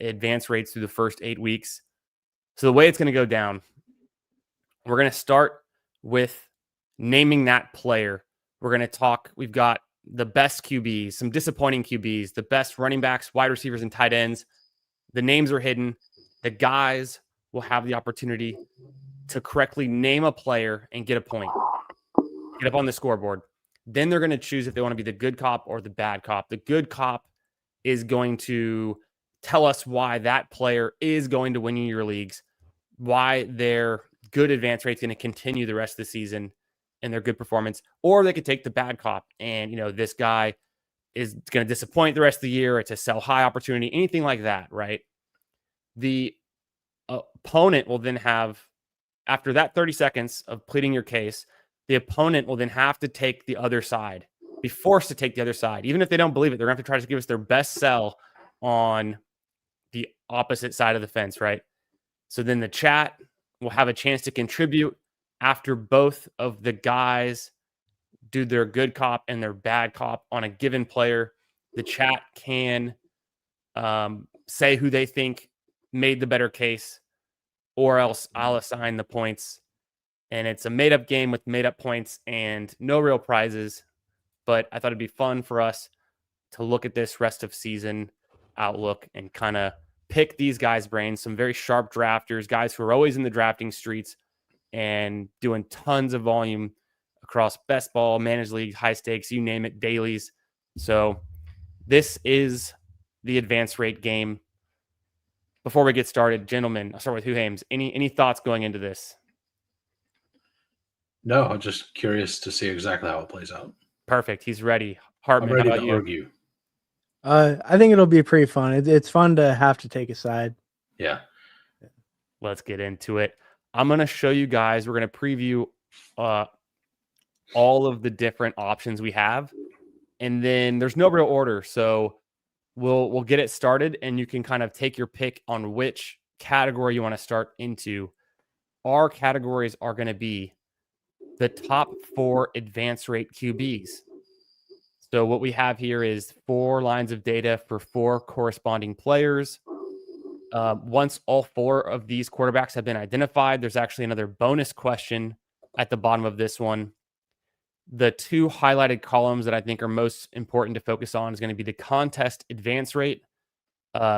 advance rates through the first 8 weeks. So the way it's going to go down, we're going to start with naming that player. We're going to talk. We've got the best QBs, some disappointing QBs, the best running backs, wide receivers, and tight ends. The names are hidden. The guys will have the opportunity to correctly name a player and get a point. Get up on the scoreboard. Then they're going to choose if they want to be the good cop or the bad cop. The good cop is going to tell us why that player is going to win in your leagues, why their good advance rate is going to continue the rest of the season and their good performance. Or they could take the bad cop and, this guy is going to disappoint the rest of the year. It's a sell high opportunity, anything like that, right? The opponent will then have, after that 30 seconds of pleading your case, the opponent will then have to take the other side, be forced to take the other side. Even if they don't believe it, they're going to have to try to give us their best sell on the opposite side of the fence, right? So then the chat will have a chance to contribute after both of the guys do their good cop and their bad cop on a given player. The chat can say who they think made the better case, or else I'll assign the points. And it's a made-up game with made-up points and no real prizes. But I thought it'd be fun for us to look at this rest of season outlook and kind of pick these guys' brains, some very sharp drafters, guys who are always in the drafting streets and doing tons of volume across best ball, managed league, high stakes, you name it, dailies. So this is the advance rate game. Before we get started, gentlemen, I'll start with Huhames. Any thoughts going into this? No, I'm just curious to see exactly how it plays out. Perfect. He's ready. Hartman, I'm ready how about to you? argue. I think it'll be pretty fun. It's fun to have to take a side. Yeah. Let's get into it. I'm going to show you guys. We're going to preview all of the different options we have. And then there's no real order. So we'll get it started and you can kind of take your pick on which category you want to start into. Our categories are going to be the top 4 advance rate QBs. So what we have here is 4 lines of data for 4 corresponding players. Once all 4 of these quarterbacks have been identified, there's actually another bonus question at the bottom of this one. The 2 highlighted columns that I think are most important to focus on is going to be the contest advance rate,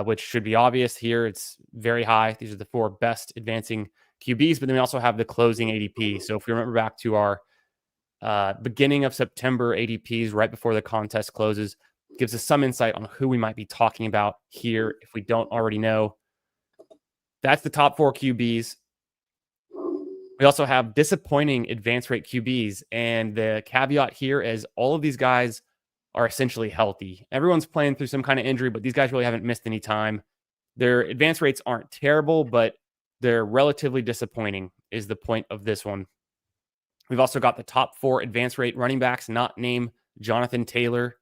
which should be obvious here. It's very high. These are the 4 best advancing QBs, but then we also have the closing ADP. So if we remember back to our beginning of September ADPs right before the contest closes, gives us some insight on who we might be talking about here if we don't already know. That's the top 4 QBs. We also have disappointing advance rate QBs, and the caveat here is all of these guys are essentially healthy. Everyone's playing through some kind of injury, but these guys really haven't missed any time. Their advance rates aren't terrible, but they're relatively disappointing is the point of this one. We've also got the top 4 advance rate running backs not named Jonathan Taylor.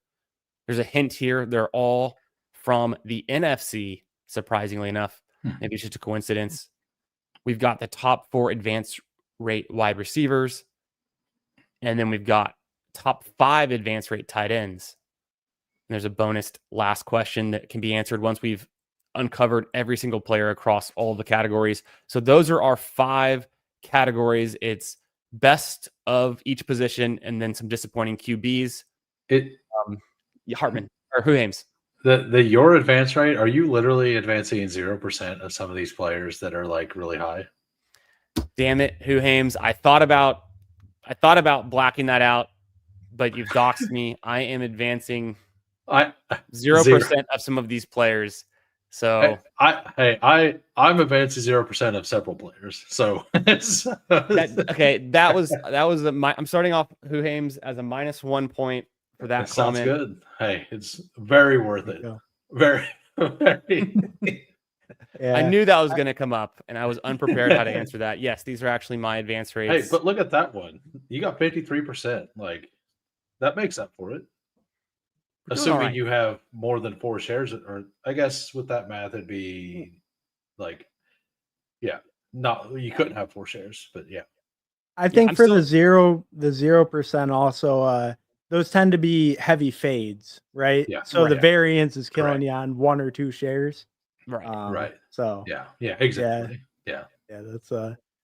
There's a hint here. They're all from the NFC, surprisingly enough. Maybe it's just a coincidence. We've got the top 4 advance rate wide receivers. And then we've got top 5 advance rate tight ends. And there's a bonus last question that can be answered once we've uncovered every single player across all the categories. So those are our 5 categories. It's best of each position and then some disappointing QBs. Hartman or Huhames. Your advance rate, are you literally advancing 0% of some of these players that are like really high? Damn it, Huhames. I thought about blacking that out, but you've doxed me. I am advancing 0% of some of these players. So I'm advancing 0% of several players. So that was I'm starting off Huhames as a -1 point for that comment. Sounds good. Hey, it's very worth it. Very, very. Yeah. I knew that was going to come up, and I was unprepared how to answer that. Yes, these are actually my advance rates. Hey, but look at that one. You got 53%. Like, that makes up for it. Assuming you have more than 4 shares, or I guess with that math, it'd be like, yeah, you couldn't have 4 shares, but yeah. I think for the 0% also, those tend to be heavy fades, right? Yeah. So the variance is killing you on 1 or 2 shares. Right. Right. So Yeah, exactly. Yeah. That's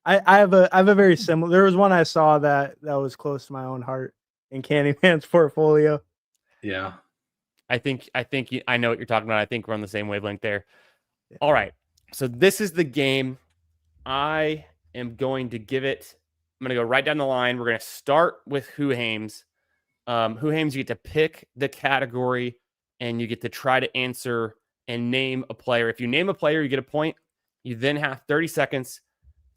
I have a very similar. There was one I saw that was close to my own heart in Candyman's portfolio. Yeah. I think I know what you're talking about. I think we're on the same wavelength there. Yeah. All right. So this is the game. I am going to give it. I'm going to go right down the line. We're going to start with Who Hames. Who Hames, you get to pick the category and you get to try to answer and name a player. If you name a player, you get a point. You then have 30 seconds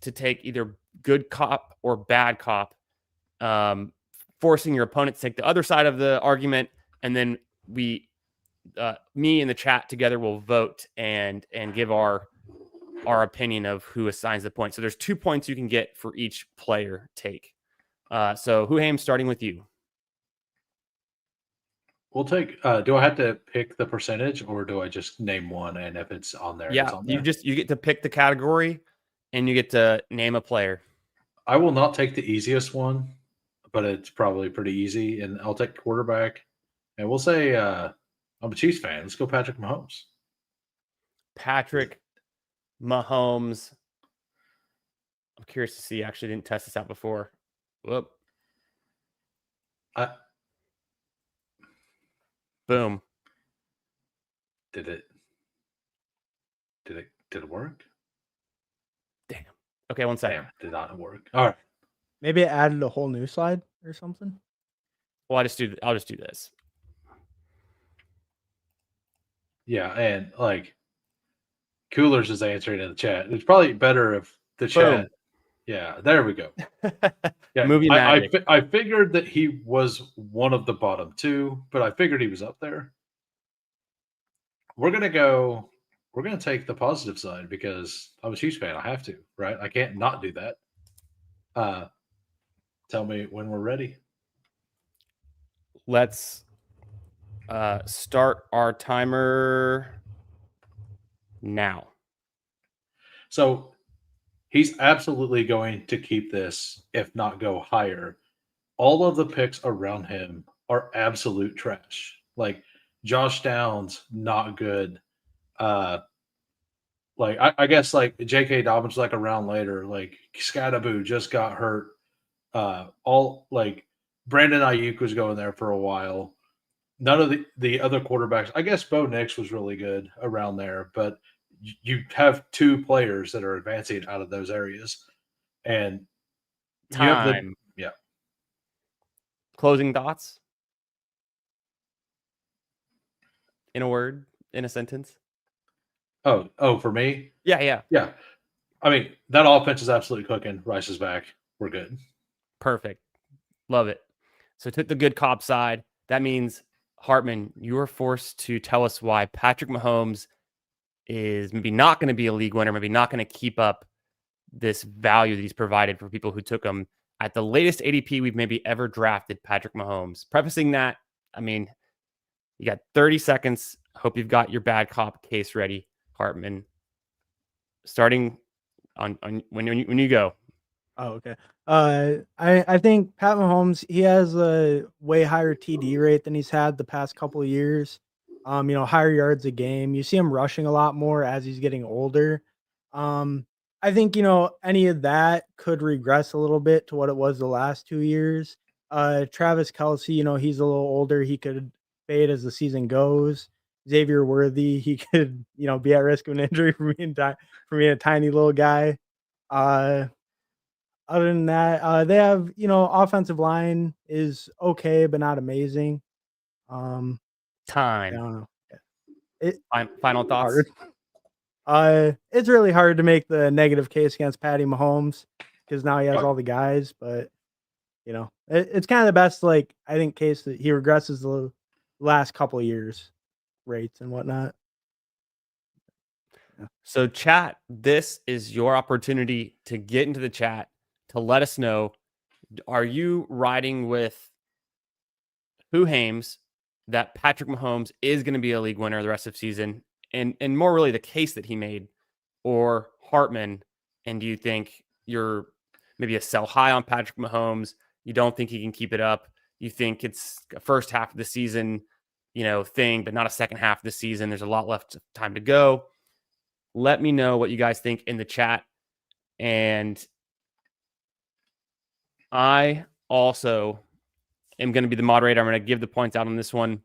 to take either good cop or bad cop, forcing your opponent to take the other side of the argument. And then me and the chat together will vote and give our opinion of who assigns the point. So there's 2 points you can get for each player take. So Who Hames, starting with you. We'll take. Do I have to pick the percentage, or do I just name one? And if it's on there, yeah, it's on there? you get to pick the category, and you get to name a player. I will not take the easiest one, but it's probably pretty easy, and I'll take quarterback. And we'll say I'm a Chiefs fan. Let's go, Patrick Mahomes. Patrick Mahomes. I'm curious to see. I actually didn't test this out before. Whoop. Boom. Did it work? Damn. Okay, one second. Damn, did not work. All right. Maybe it added a whole new slide or something. Well, I'll just do this. Yeah, and like Coolers is answering in the chat. It's probably better if the chat. Boom. Yeah, there we go. Yeah, Movie magic. I figured that he was one of the bottom two, but I figured he was up there. We're gonna take the positive side because I'm a Chiefs fan. I have to, right? I can't not do that. Tell me when we're ready. Let's start our timer now. So he's absolutely going to keep this, if not go higher. All of the picks around him are absolute trash. Like Josh Downs, not good. Like I guess like J.K. Dobbins, like a round later. Like Scattaboo just got hurt. All like Brandon Ayuk was going there for a while. None of the other quarterbacks. I guess Bo Nix was really good around there, but you have two players that are advancing out of those areas, and time. Yeah. Closing thoughts. In a word, in a sentence. Oh, for me? Yeah. I mean, that offense is absolutely cooking. Rice is back. We're good. Perfect. Love it. So took the good cop side. That means, Hartman, you are forced to tell us why Patrick Mahomes is maybe not going to be a league winner, maybe not going to keep up this value that he's provided for people who took him at the latest ADP we've maybe ever drafted Patrick Mahomes. Prefacing that, I mean, you got 30 seconds. Hope you've got your bad cop case ready, Hartman. Starting on when you go. Oh, okay. I think Pat Mahomes, he has a way higher TD rate than he's had the past couple of years. Higher yards a game. You see him rushing a lot more as he's getting older. I think, any of that could regress a little bit to what it was the last 2 years. Travis Kelce, he's a little older. He could fade as the season goes. Xavier Worthy, he could, be at risk of an injury for being a tiny little guy. Other than that, they have, offensive line is okay, but not amazing. Time. I don't know. Final thoughts. It's really hard to make the negative case against Patty Mahomes because now he has all the guys, but it's kind of the best, I think, case that he regresses the last couple of years rates and whatnot. Yeah. So chat, this is your opportunity to get into the chat to let us know, are you riding with Who Hames that Patrick Mahomes is going to be a league winner the rest of the season, and more really the case that he made, or Hartman, and do you think you're maybe a sell high on Patrick Mahomes, you don't think he can keep it up, you think it's a first half of the season thing, but not a second half of the season, there's a lot left time to go? Let me know what you guys think in the chat. And I also am going to be the moderator. I'm going to give the points out on this one.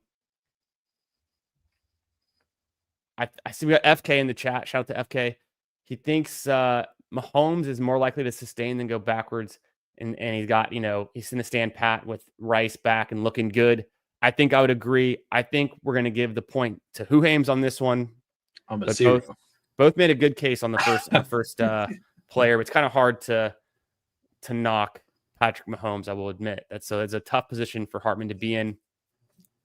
I see we got FK in the chat. Shout out to FK. He thinks Mahomes is more likely to sustain than go backwards. And he's got, he's going to stand pat with Rice back and looking good. I think I would agree. I think we're going to give the point to Huhames on this one. I'm a zero. Both made a good case on the first player, but it's kind of hard to knock Patrick Mahomes, I will admit. It's a tough position for Hartman to be in.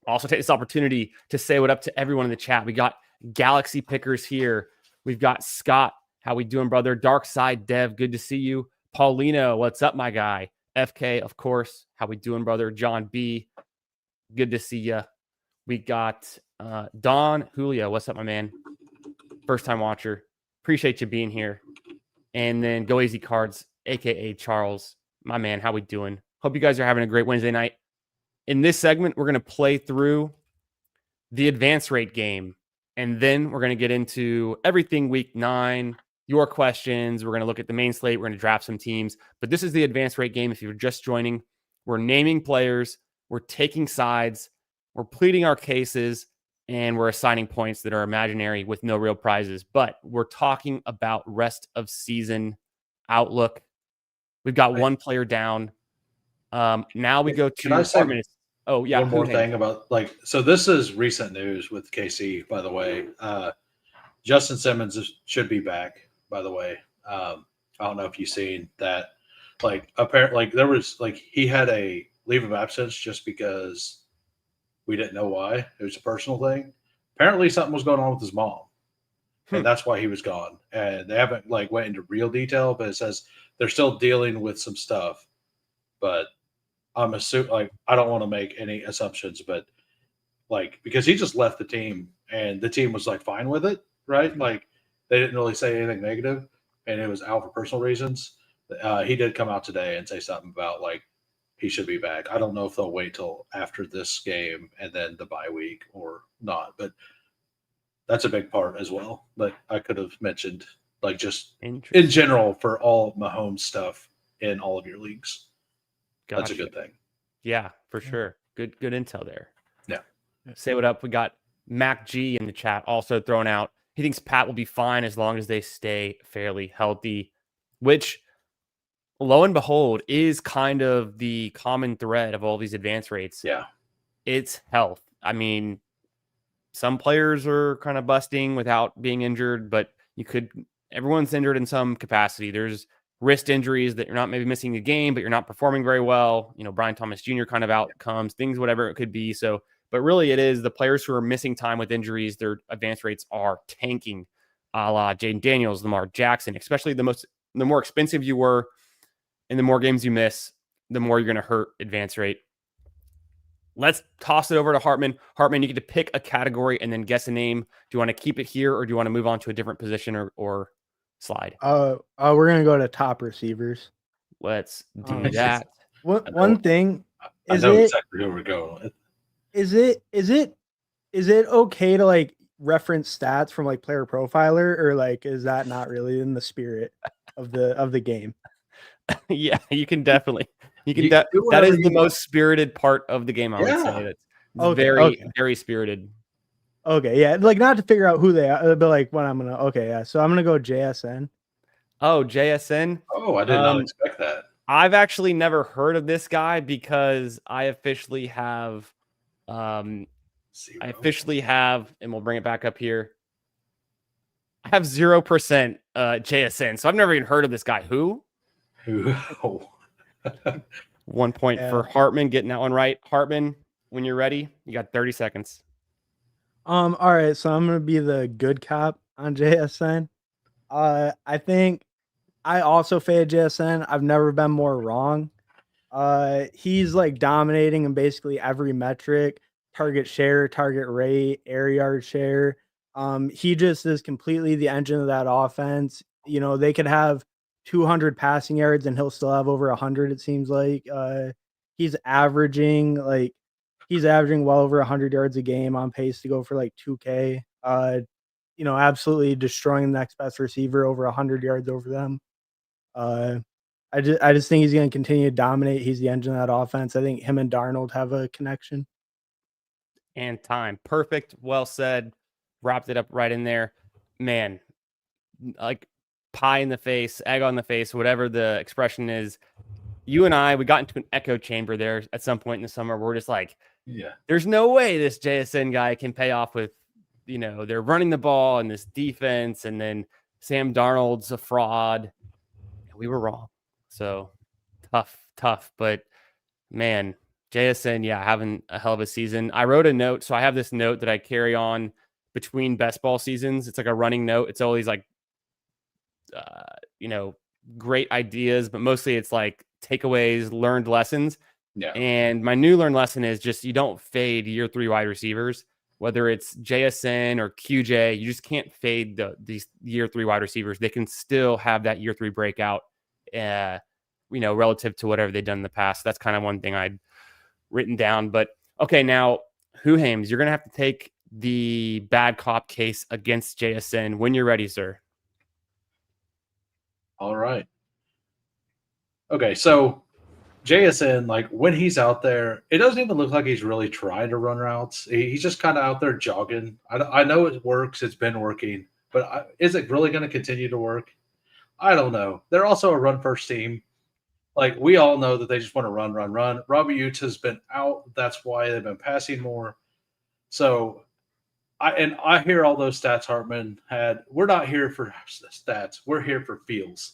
Also take this opportunity to say what up to everyone in the chat. We got Galaxy Pickers here. We've got Scott. How we doing, brother? Dark Side Dev, good to see you. Paulino, what's up, my guy? FK, of course. How we doing, brother? John B, good to see you. We got Don Julio. What's up, my man? First time watcher. Appreciate you being here. And then Go Easy Cards, aka Charles, my man. How we doing? Hope you guys are having a great Wednesday night. In this segment, we're going to play through the advance rate game. And then we're going to get into everything week 9, your questions. We're going to look at the main slate. We're going to draft some teams. But this is the advance rate game. If you're just joining, we're naming players. We're taking sides. We're pleading our cases. And we're assigning points that are imaginary with no real prizes. But we're talking about rest of season outlook. We've got one player down. Now we go to... Can I say one more thing about, so this is recent news with KC, by the way. Justin Simmons should be back, by the way. I don't know if you've seen that. Apparently, there was, he had a leave of absence just because we didn't know why. It was a personal thing. Apparently, something was going on with his mom, and that's why he was gone. And they haven't, went into real detail, but it says they're still dealing with some stuff. But I'm assuming, I don't want to make any assumptions, but because he just left the team and the team was fine with it, right? They didn't really say anything negative, and it was out for personal reasons. He did come out today and say something about he should be back. I don't know if they'll wait till after this game and then the bye week or not, but that's a big part as well. But I could have mentioned just in general for all Mahomes stuff in all of your leagues. Gotcha. That's a good thing. Yeah, for sure. Good intel there. Yeah. Say what up. We got Mac G in the chat also thrown out. He thinks Pat will be fine as long as they stay fairly healthy, which, lo and behold, is kind of the common thread of all these advance rates. Yeah. It's health. I mean, some players are kind of busting without being injured, but everyone's injured in some capacity. There's wrist injuries that you're not maybe missing a game, but you're not performing very well. Brian Thomas Jr. kind of outcomes, things, whatever it could be. So, but really it is the players who are missing time with injuries. Their advance rates are tanking, a la Jaden Daniels, Lamar Jackson, especially the more expensive you were and the more games you miss, the more you're going to hurt advance rate. Let's toss it over to Hartman. Hartman, you get to pick a category and then guess a name. Do you want to keep it here or do you want to move on to a different position or slide? We're going to go to top receivers. Let's do that. One thing is, I know exactly who we're going with. Is it okay to reference stats from Player Profiler, or is that not really in the spirit of the game? Yeah, you can definitely. That is the most spirited part of the game, I would say. That's very spirited. Okay, yeah, not to figure out who they are, but when I'm gonna. Okay, yeah. So I'm gonna go JSN. Oh, JSN. Oh, I did not expect that. I've actually never heard of this guy because I officially have. And we'll bring it back up here. I have 0% JSN, so I've never even heard of this guy. Who? 1 point for Hartman getting that one right. Hartman, when you're ready, you got 30 seconds. All right, so I'm gonna be the good cop on JSN. I think I also fade JSN. I've never been more wrong. He's dominating in basically every metric: target share, target rate, air yard share. He just is completely the engine of that offense. They could have 200 passing yards and he'll still have over 100. It seems like he's averaging well over 100 yards a game, on pace to go for 2K. absolutely destroying the next best receiver over 100 yards over them. I just think he's going to continue to dominate. He's the engine of that offense. I think him and Darnold have a connection. And time. Perfect. Well said. Wrapped it up right in there. Man, like pie in the face, egg on the face, whatever the expression is. You and I, we got into an echo chamber there at some point in the summer. We're just like, there's no way this JSN guy can pay off with, they're running the ball and this defense, and then Sam Darnold's a fraud. We were wrong. So tough. But man, JSN, having a hell of a season. I wrote a note. So I have this note that I carry on between best ball seasons. It's like a running note. It's always like, great ideas, but mostly it's like takeaways, learned lessons. Yeah. And my new learned lesson is just, you don't fade year 3 wide receivers, whether it's JSN or QJ. You just can't fade these year 3 wide receivers. They can still have that year 3 breakout, relative to whatever they've done in the past. That's kind of one thing I'd written down. But okay, now Huhames, you're going to have to take the bad cop case against JSN when you're ready, sir. All right. Okay, so JSN, like when he's out there, it doesn't even look like he's really trying to run routes. He's just kind of out there jogging. I know it works. It's been working. But is it really going to continue to work? I don't know. They're also a run-first team. Like, we all know that they just want to run. Robbie Utah's been out. That's why they've been passing more. So, I hear all those stats Hartman had. We're not here for stats. We're here for feels.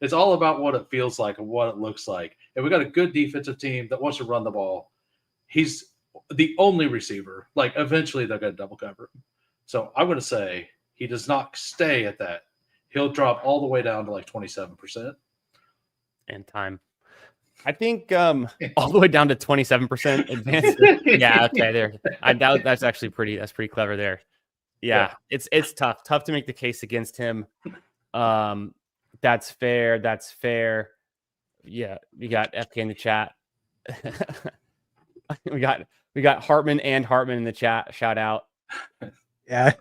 It's all about what it feels like and what it looks like. And we got a good defensive team that wants to run the ball. He's the only receiver. Like, eventually they're going to double cover him. So I'm going to say he does not stay at that. He'll drop all the way down to like 27%. And time. I think all the way down to 27% advanced. Yeah, okay, there. I doubt that's actually pretty clever there. Yeah. It's tough to make the case against him. That's fair. Yeah, we got FK in the chat. we got Hartman and Hartman in the chat. Shout out. Yeah.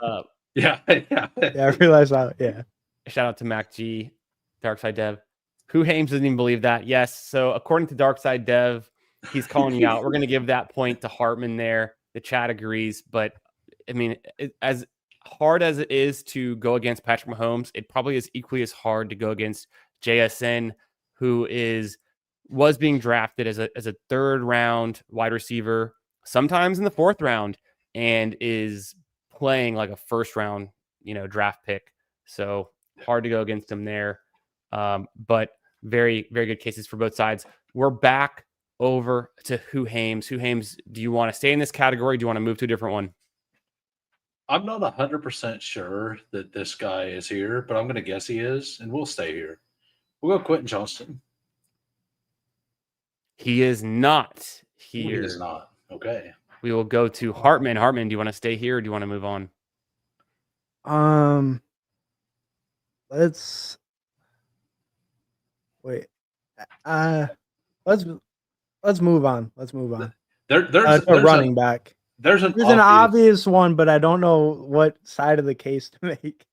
Yeah. I realized that. Yeah. Shout out to Mac G, Darkside Dev. Huhames doesn't even believe that. Yes. So according to Darkside Dev, he's calling you out. We're going to give that point to Hartman there. The chat agrees. But, I mean, as hard as it is to go against Patrick Mahomes, it probably is equally as hard to go against JSN, who was being drafted as a 3rd round wide receiver, sometimes in the 4th round, and is playing like a 1st round, draft pick. So hard to go against him there. But very, very good cases for both sides. We're back over to Huhames. Huhames, do you want to stay in this category? Do you want to move to a different one? I'm not 100% sure that this guy is here, but I'm going to guess he is, and we'll stay here. We'll go Quentin Johnston. He is not here. He is not. Okay. We will go to Hartman. Hartman, do you want to stay here or do you want to move on? Let's wait. Let's move on. There's a running back. There's an obvious one, but I don't know what side of the case to make.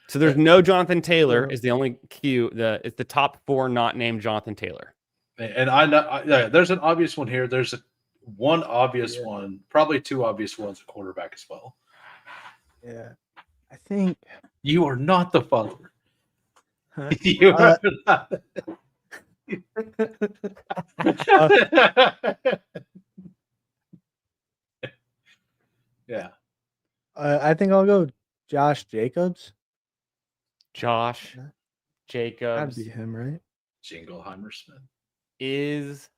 So there's no Jonathan Taylor is the only cue. It's the top 4 not named Jonathan Taylor. And I know there's an obvious one here. There's one obvious one, probably 2 obvious ones at quarterback as well. Yeah. I think you are not the father. Huh? You are not. Yeah. I think I'll go Josh Jacobs. Josh Jacobs. That'd be him, right? Jingleheimer Smith is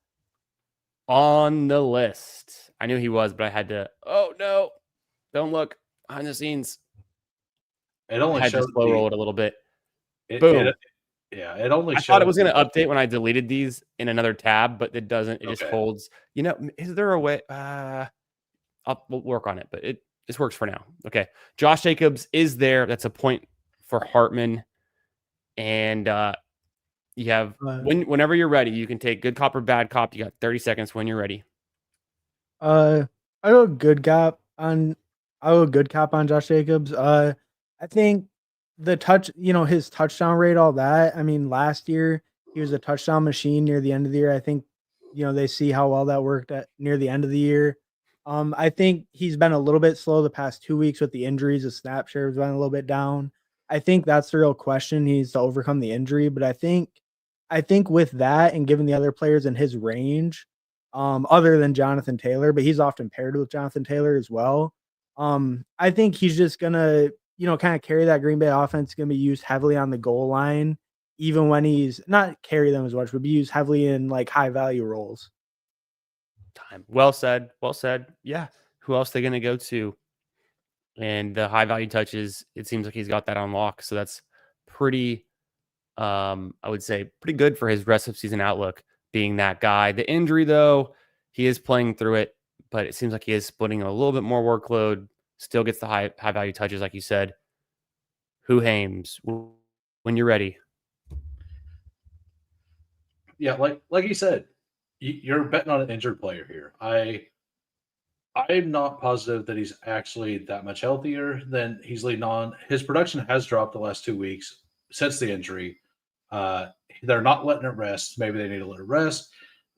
on the list. I knew he was, but I had to. Oh no! Don't look behind the scenes. It only had to slow roll it a little bit. Boom. It only. I thought it was going to update when I deleted these in another tab, but it doesn't. It just holds. Is there a way? We'll work on it, but this works for now. Okay, Josh Jacobs is there. That's a point for Hartman, and you have whenever you're ready, you can take good cop or bad cop. You got 30 seconds when you're ready. I go good cop on Josh Jacobs. I think the his touchdown rate, all that. I mean, last year he was a touchdown machine near the end of the year. I think, they see how well that worked at near the end of the year. I think he's been a little bit slow the past 2 weeks with the injuries. The snap share has been a little bit down. I think that's the real question. He needs to overcome the injury, but I think with that and given the other players in his range, other than Jonathan Taylor, but he's often paired with Jonathan Taylor as well. I think he's just gonna, kind of carry that Green Bay offense. Going to be used heavily on the goal line, even when he's not carry them as much, but be used heavily in like high value roles. Time. Well said. Well said. Yeah. Who else are they going to go to? And the high value touches, it seems like he's got that on lock. So that's pretty, I would say, pretty good for his rest of season outlook, being that guy. The injury, though, he is playing through it, but it seems like he is splitting a little bit more workload. Still gets the high value touches, like you said. Who Hames, when you're ready. Yeah, like you said, you're betting on an injured player here. I'm not positive that he's actually that much healthier than he's leading on. His production has dropped the last 2 weeks since the injury. They're not letting it rest. Maybe they need to let it rest.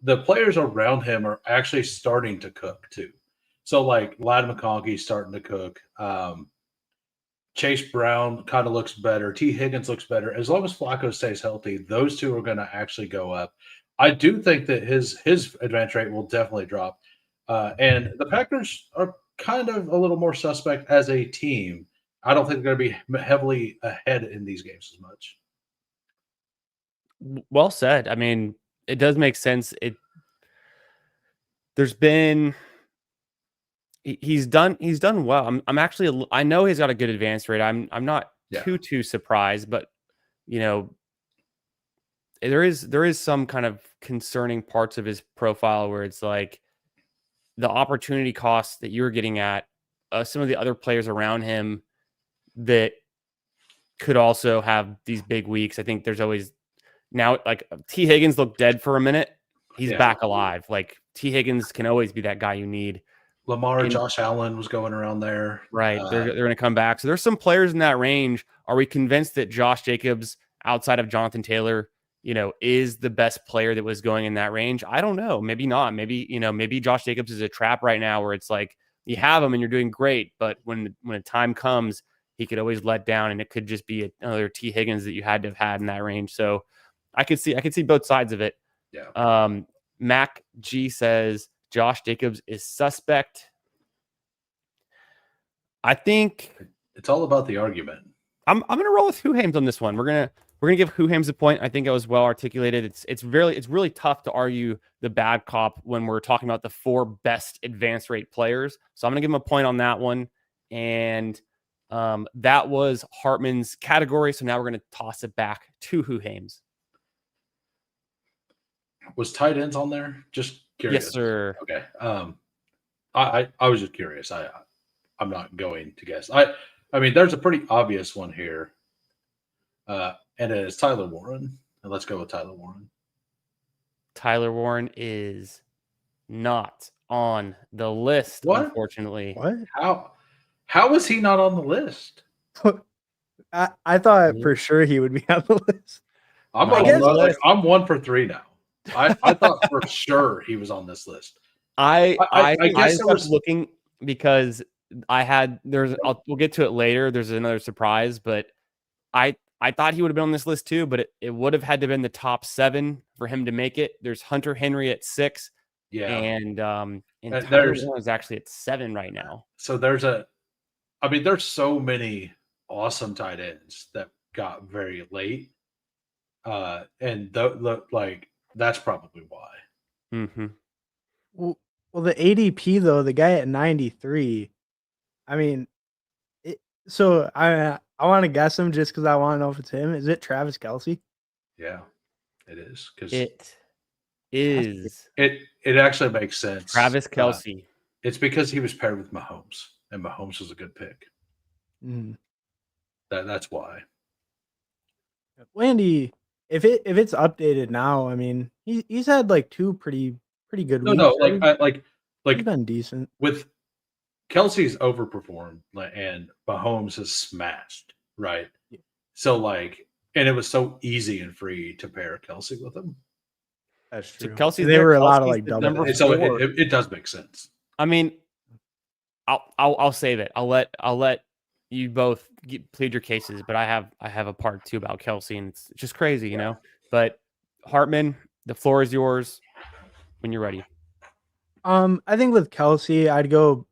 The players around him are actually starting to cook too. So like Ladd McConkey's starting to cook. Chase Brown kind of looks better. T. Higgins looks better. As long as Flacco stays healthy, those two are going to actually go up. I do think that his advance rate will definitely drop. And the Packers are kind of a little more suspect as a team. I don't think they're going to be heavily ahead in these games as much. Well said. I mean, it does make sense. There's been he's done well. I'm actually, I know he's got a good advance rate. I'm not too surprised, but there is some kind of concerning parts of his profile where it's like the opportunity cost that you're getting at some of the other players around him that could also have these big weeks. I think there's always now, like T. Higgins looked dead for a minute. He's back alive. Like T. Higgins can always be that guy you need. Lamar, Josh Allen was going around there. Right. They're going to come back. So there's some players in that range. Are we convinced that Josh Jacobs, outside of Jonathan Taylor, is the best player that was going in that range? I don't know. Maybe not. Maybe Josh Jacobs is a trap right now where it's like you have him and you're doing great, but when a time comes, he could always let down, and it could just be another T. Higgins that you had to have had in that range. So I could see both sides of it. Yeah. Mac G says Josh Jacobs is suspect. I think it's all about the argument. I'm gonna roll with Who Hames on this one. We're gonna give Who Hames a point. I think it was well articulated. It's really tough to argue the bad cop when we're talking about the 4 best advance rate players. So I'm gonna give him a point on that one. And that was Hartman's category. So now we're gonna toss it back to Who Hames. Was tight ends on there? Just curious. Yes, sir. Okay. I was just curious. I'm not going to guess. I mean, there's a pretty obvious one here. And it is Tyler Warren. And let's go with Tyler Warren. Tyler Warren is not on the list, unfortunately. What? How is he not on the list? I thought for sure he would be on the list. I'm 1 for 3 now. I thought for sure he was on this list. I guess I was looking because we'll get to it later. There's another surprise, but I thought he would have been on this list too, but it would have had to have been the top 7 for him to make it. There's Hunter Henry at 6. Yeah. And Tyler Warren is actually at 7 right now. So there's so many awesome tight ends that got very late. And that's probably why. Mm-hmm. Well, the ADP though, the guy at 93. I mean, so I want to guess him just because I want to know if it's him. Is it Travis Kelce? Yeah, it is. Because it is. It actually makes sense. Travis Kelce. It's because he was paired with Mahomes, and Mahomes was a good pick. Mm. That's why. Wendy, if it's updated now, I mean, he's had like 2 pretty good weeks. No, like he's been decent. With Kelsey's overperformed, and Mahomes has smashed, right? So like, and it was so easy and free to pair Kelsey with him. That's So true. Kelsey's They there. were a lot of Kelsey's like the double. number backs. So four. it does make sense. I mean, I'll save it. I'll let you both plead your cases, but I have a part two about Kelsey, and it's just crazy, you know. But Hartman, the floor is yours when you're ready. I think with Kelsey, I'd go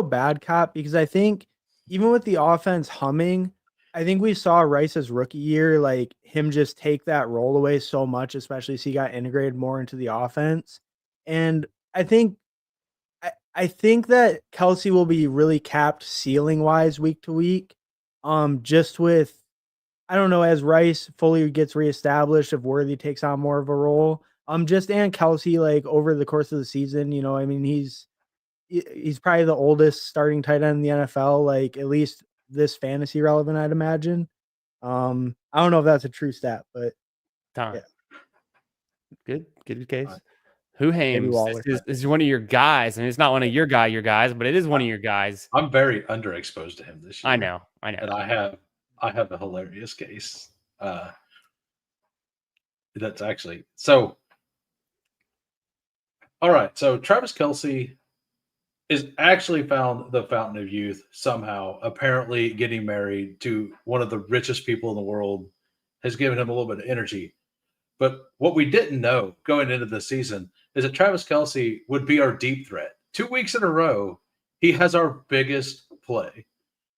bad cop because I think even with the offense humming, I think we saw Rice's rookie year, like him just take that role away so much, especially as he got integrated more into the offense. And I think that Kelsey will be really capped ceiling wise week to week. Just with I don't know, as Rice fully gets reestablished, if Worthy takes on more of a role. Just and Kelsey, like over the course of the season, you know, I mean, he's probably the oldest starting tight end in the NFL, like at least this fantasy relevant, I'd imagine. I don't know if that's a true stat, but Time. Yeah. Good case. Who Hames? Waller. This is one of your guys. I mean, it's not one of your guys, but it is one of your guys. I'm very underexposed to him this year. I know. And I have a hilarious case. That's actually so. All right, so Travis Kelsey is actually found the fountain of youth somehow. Apparently, getting married to one of the richest people in the world has given him a little bit of energy. But what we didn't know going into the season is that Travis Kelsey would be our deep threat. 2 weeks in a row, he has our biggest play,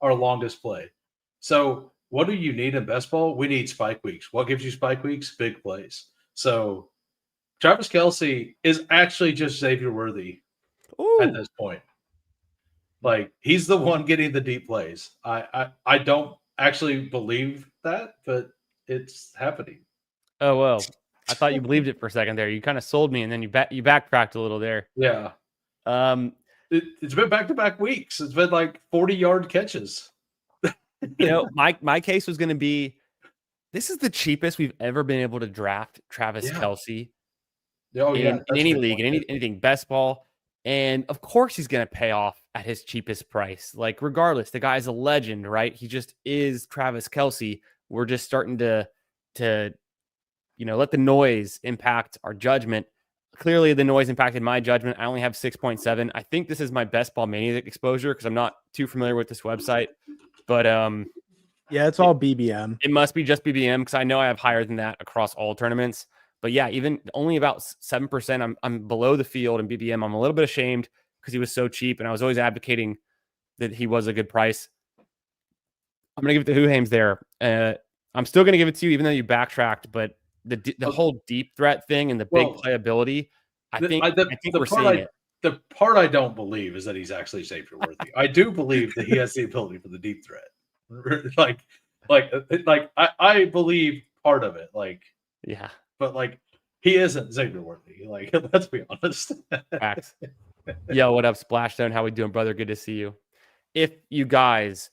our longest play. So what do you need in best ball? We need spike weeks. What gives you spike weeks? Big plays. So Travis Kelsey is actually just Xavier Worthy at this point. Like, he's the one getting the deep plays. I don't actually believe that, but it's happening. Oh, well, I thought you believed it for a second there. You kind of sold me, and then you backtracked a little there. Yeah. It's been back-to-back weeks. It's been like 40-yard catches. You know, my case was going to be, this is the cheapest we've ever been able to draft Travis Kelsey in any league, in anything, best ball. And of course he's going to pay off at his cheapest price. Like, regardless, the guy's a legend, right? He just is Travis Kelsey. We're just starting to let the noise impact our judgment. Clearly, the noise impacted my judgment. I only have 6.7. I think this is my best ball mania exposure because I'm not too familiar with this website. But yeah, it's all BBM. It must be just BBM because I know I have higher than that across all tournaments. But yeah, even only about 7%. I'm below the field in BBM. I'm a little bit ashamed because he was so cheap, and I was always advocating that he was a good price. I'm gonna give it to Who Hames there. I'm still gonna give it to you, even though you backtracked. But the whole deep threat thing and the big playability, I think we're seeing it. The part I don't believe is that he's actually Xavier Worthy. I do believe that he has the ability for the deep threat. I believe part of it. Yeah. But he isn't Xavier Worthy. Let's be honest. Facts. Yo, what up, Splashdown? How we doing, brother? Good to see you. If you guys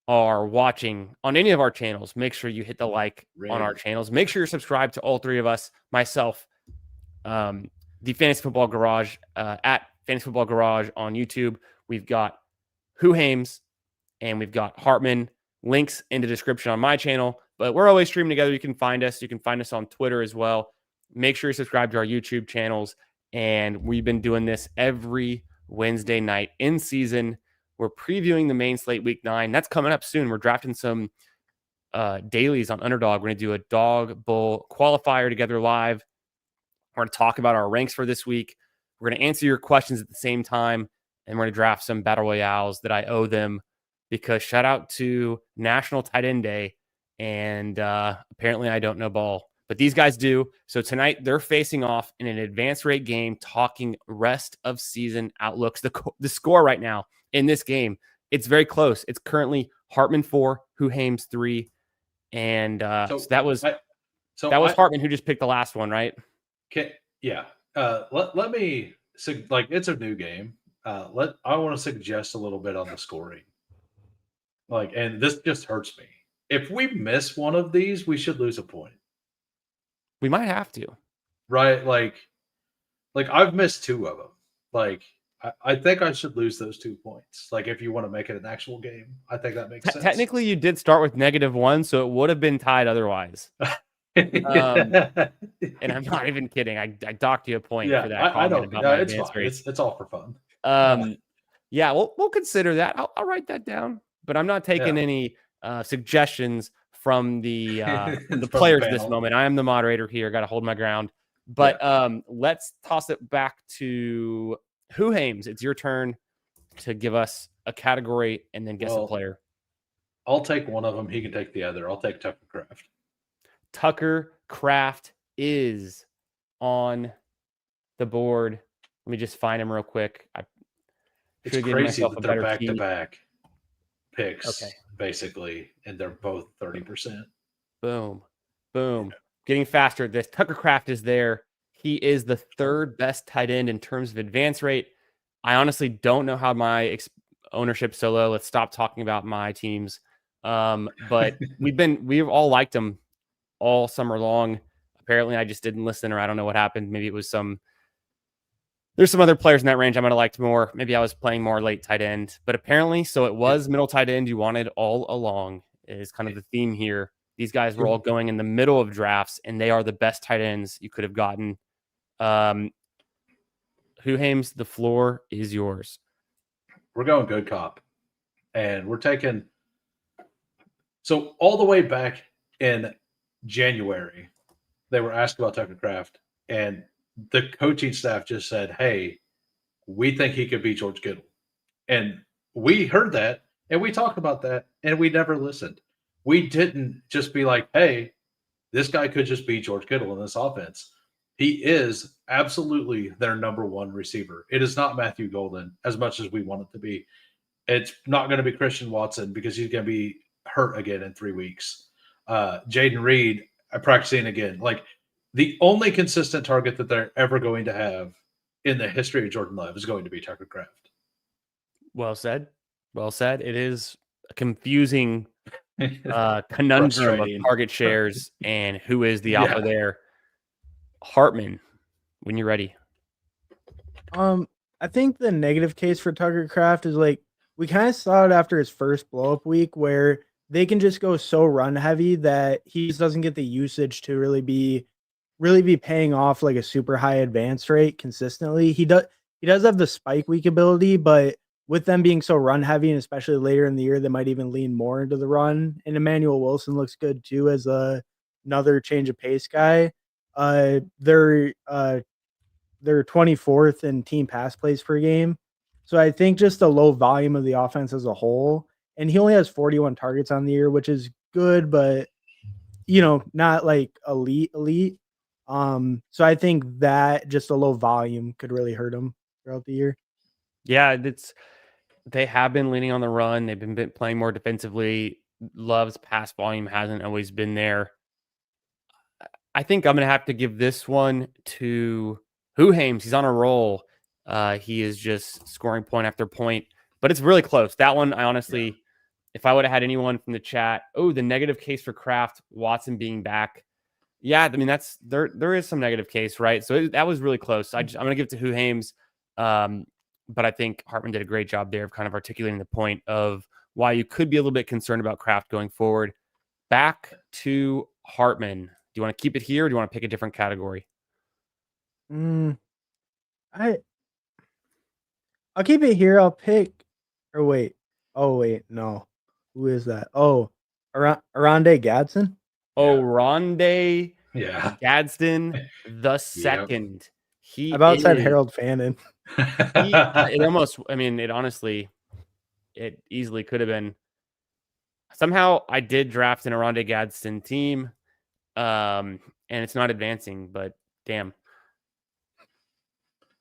are watching on any of our channels, make sure you hit the like on our channels. Make sure you're subscribed to all three of us, myself, the Fantasy Football Garage, at Fantasy Football Garage on YouTube. We've got Who Hames and we've got Hartman. Links in the description on my channel, but we're always streaming together. You can find us. You can find us on Twitter as well. Make sure you subscribe to our YouTube channels. And we've been doing this every Wednesday night in season. We're previewing the main slate week 9. That's coming up soon. We're drafting some dailies on Underdog. We're going to do a dog bull qualifier together live. We're going to talk about our ranks for this week. We're going to answer your questions at the same time. And we're going to draft some battle royales that I owe them. Because shout out to National Tight End Day, and apparently I don't know ball, but these guys do. So tonight they're facing off in an advanced rate game, talking rest of season outlooks. The score right now in this game, it's very close. It's currently Hartman 4, Who Hames 3, and so that was Hartman who just picked the last one, right? Yeah. Let me it's a new game. I want to suggest a little bit on the scoring. And this just hurts me. If we miss one of these, we should lose a point. We might have to. Right? I've missed 2 of them. I think I should lose those 2 points. Like if you want to make it an actual game, I think that makes sense. Technically, you did start with -1, so it would have been tied otherwise. And I'm not even kidding. I docked you a point for that I know. comment about No, my it's advance fine. rate. It's all for fun. Yeah, we'll consider that. I'll write that down, but I'm not taking any suggestions from the From players the at this panel. moment. I am the moderator here. Got to hold my ground. But let's toss it back to Hames. It's your turn to give us a category and then guess a player. I'll take one of them. He can take the other. I'll take Tucker Kraft. Tucker Kraft is on the board. Let me just find him real quick. It's crazy that they're back-to-back picks, basically, and they're both 30%. Boom. Boom. Getting faster at this. Tucker Kraft is there. He is the third best tight end in terms of advance rate. I honestly don't know how my ownership's so low. Let's stop talking about my teams. But we've all liked him all summer long. Apparently, I just didn't listen, or I don't know what happened. Maybe it was there's some other players in that range I might have liked more. Maybe I was playing more late tight end, but apparently, so it was middle tight end you wanted all along is kind of the theme here. These guys were all going in the middle of drafts, and they are the best tight ends you could have gotten. Hames, the floor is yours. We're going good cop, and we're taking. So all the way back in January, they were asked about Tucker Kraft, and the coaching staff just said, "Hey, we think he could be George Kittle," and we heard that, and we talked about that, and we never listened. We didn't just be like, "Hey, this guy could just be George Kittle in this offense." He is absolutely their number one receiver. It is not Matthew Golden as much as we want it to be. It's not going to be Christian Watson because he's going to be hurt again in 3 weeks. Jaden Reed practicing again. Like the only consistent target that they're ever going to have in the history of Jordan Love is going to be Tucker Kraft. Well said. Well said. It is a confusing conundrum of target shares and who is the alpha there. Hartman, when you're ready. I think the negative case for Tucker Kraft is like we kind of saw it after his first blow up week where they can just go so run heavy that he just doesn't get the usage to really be paying off like a super high advance rate consistently. He does have the spike week ability, but with them being so run heavy and especially later in the year, they might even lean more into the run. And Emmanuel Wilson looks good too as another change of pace guy. They're 24th in team pass plays per game. So I think just the low volume of the offense as a whole, and he only has 41 targets on the year, which is good, but not like elite. So I think that just a low volume could really hurt him throughout the year. Yeah, they have been leaning on the run. They've been playing more defensively. Love's pass volume hasn't always been there. I think I'm going to have to give this one to Hames. He's on a roll. He is just scoring point after point, but it's really close. That one, I honestly, if I would have had anyone from the chat, the negative case for Kraft, Watson being back. Yeah, I mean, there is some negative case, right? So that was really close. I'm going to give it to Hames. But I think Hartman did a great job there of kind of articulating the point of why you could be a little bit concerned about Kraft going forward. Back to Hartman. Do you want to keep it here or do you want to pick a different category? I'll keep it here. I'll pick no. Who is that? Oronde Gadsden. Oronde Gadsden the second. He said Harold Fannin. It easily could have been. Somehow I did draft an Oronde Gadsden team. And it's not advancing, but damn.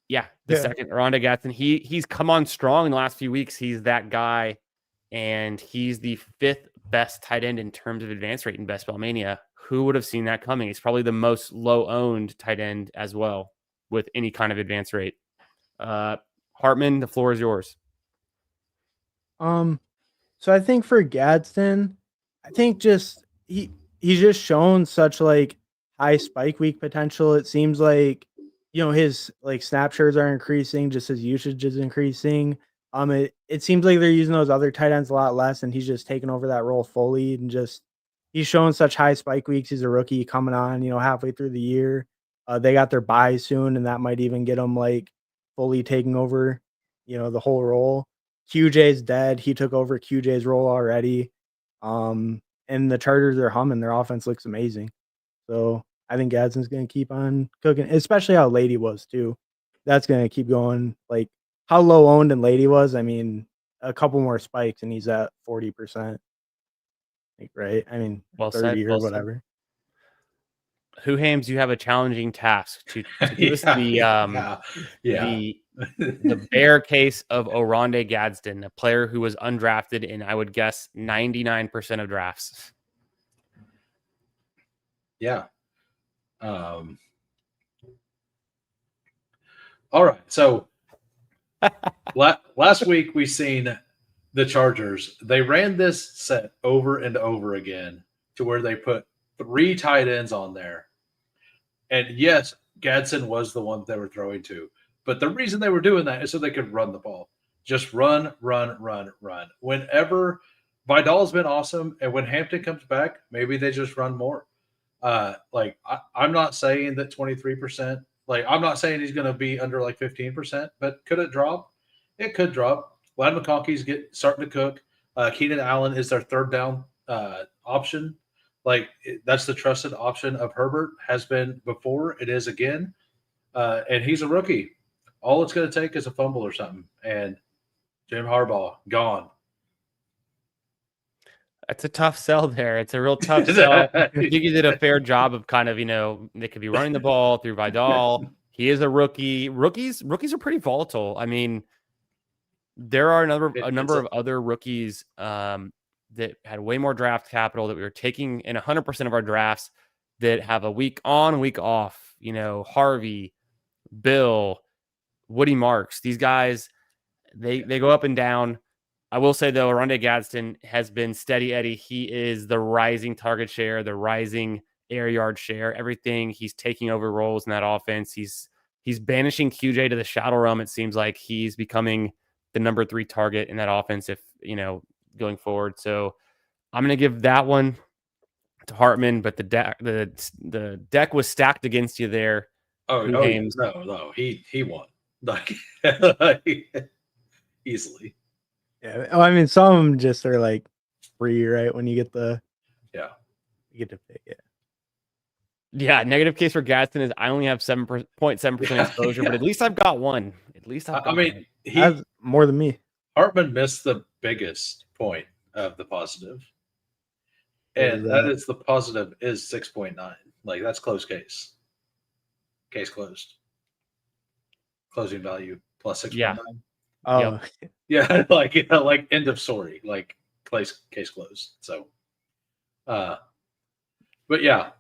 Yeah, second Oronde Gadsden. He's come on strong in the last few weeks. He's that guy, and he's the fifth best tight end in terms of advance rate in Best Ball Mania. Who would have seen that coming? He's probably the most low-owned tight end as well with any kind of advance rate. Hartman, the floor is yours. So I think for Gadsden, I think just he's just shown such like high spike week potential. It seems like his like snap shares are increasing, just his usage is increasing. It seems like they're using those other tight ends a lot less, and he's just taking over that role fully, and just he's showing such high spike weeks. He's a rookie coming on, halfway through the year. They got their bye soon, and that might even get him like fully taking over, the whole role. QJ's dead. He took over QJ's role already. And the Chargers are humming. Their offense looks amazing. So I think Gadsden's going to keep on cooking, especially how Lady was too. That's going to keep going. Like how low owned and Lady was. I mean, a couple more spikes and he's at 40%. Like, right? I mean, well 30 said, or whatever. Who Hames, you have a challenging task to give us the bear case of Oronde Gadsden, a player who was undrafted in, I would guess, 99% of drafts. Yeah. All right. So last week we seen the Chargers. They ran this set over and over again to where they put 3 tight ends on there. And yes, Gadsden was the one they were throwing to. But the reason they were doing that is so they could run the ball. Just run. Whenever Vidal's been awesome, and when Hampton comes back, maybe they just run more. I'm not saying that 23%. Like, I'm not saying he's going to be under like 15%, but could it drop? It could drop. Ladd McConkey's starting to cook. Keenan Allen is their third down option. Like, that's the trusted option of Herbert, has been before. It is again. And he's a rookie. All it's going to take is a fumble or something. And Jim Harbaugh, gone. It's a tough sell there. It's a real tough sell. I think you did a fair job of kind of, they could be running the ball through Vidal. He is a rookie. Rookies are pretty volatile. I mean, there are a number of other rookies that had way more draft capital that we were taking in 100% of our drafts that have a week on, week off. Harvey, Bill, Woody Marks. These guys, they go up and down. I will say, though, Oronde Gadsden has been steady Eddie. He is the rising target share, the rising air yard share, everything. He's taking over roles in that offense. He's banishing QJ to the shadow realm. It seems like he's becoming the number 3 target in that offense going forward. So I'm going to give that one to Hartman, but the deck was stacked against you there. Oh, no, he won. Like, easily. Yeah. Oh, I mean, some of them just are like free, right? When you get you get to pick it. Yeah, negative case for Gadsden is I only have 7.7% exposure, but at least I've got one. At least I've got one. He has more than me. Hartman missed the biggest point of the positive. And that is the positive is 6.9. Like, that's close case. Case closed. Closing value plus 6.9. Yeah. Oh, yeah, like end of story, like case closed. So, but yeah,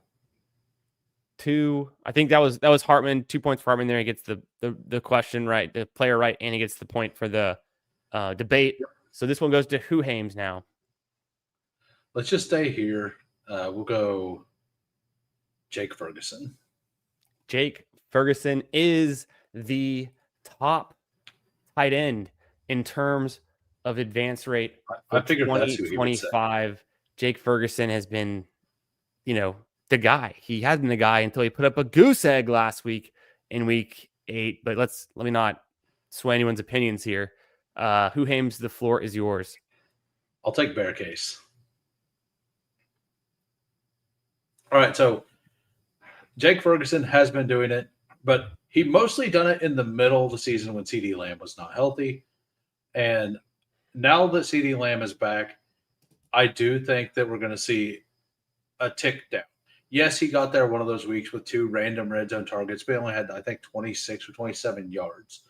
2. I think that was Hartman. 2 points for Hartman there. He gets the question right, the player right, and he gets the point for the debate. So this one goes to Who Hames now. Let's just stay here. We'll go Jake Ferguson. Jake Ferguson is the top tight end in terms of advance rate. I figured that's who he would say. 2025. Jake Ferguson has been, the guy. He had been the guy until he put up a goose egg last week in week 8. But let me not sway anyone's opinions here. Who Hames, the floor is yours. I'll take bear case. All right, so Jake Ferguson has been doing it, but he mostly done it in the middle of the season when CeeDee Lamb was not healthy. And now that CeeDee Lamb is back, I do think that we're going to see a tick down. Yes, he got there one of those weeks with 2 random red zone targets, but he only had, I think, 26 or 27 yards.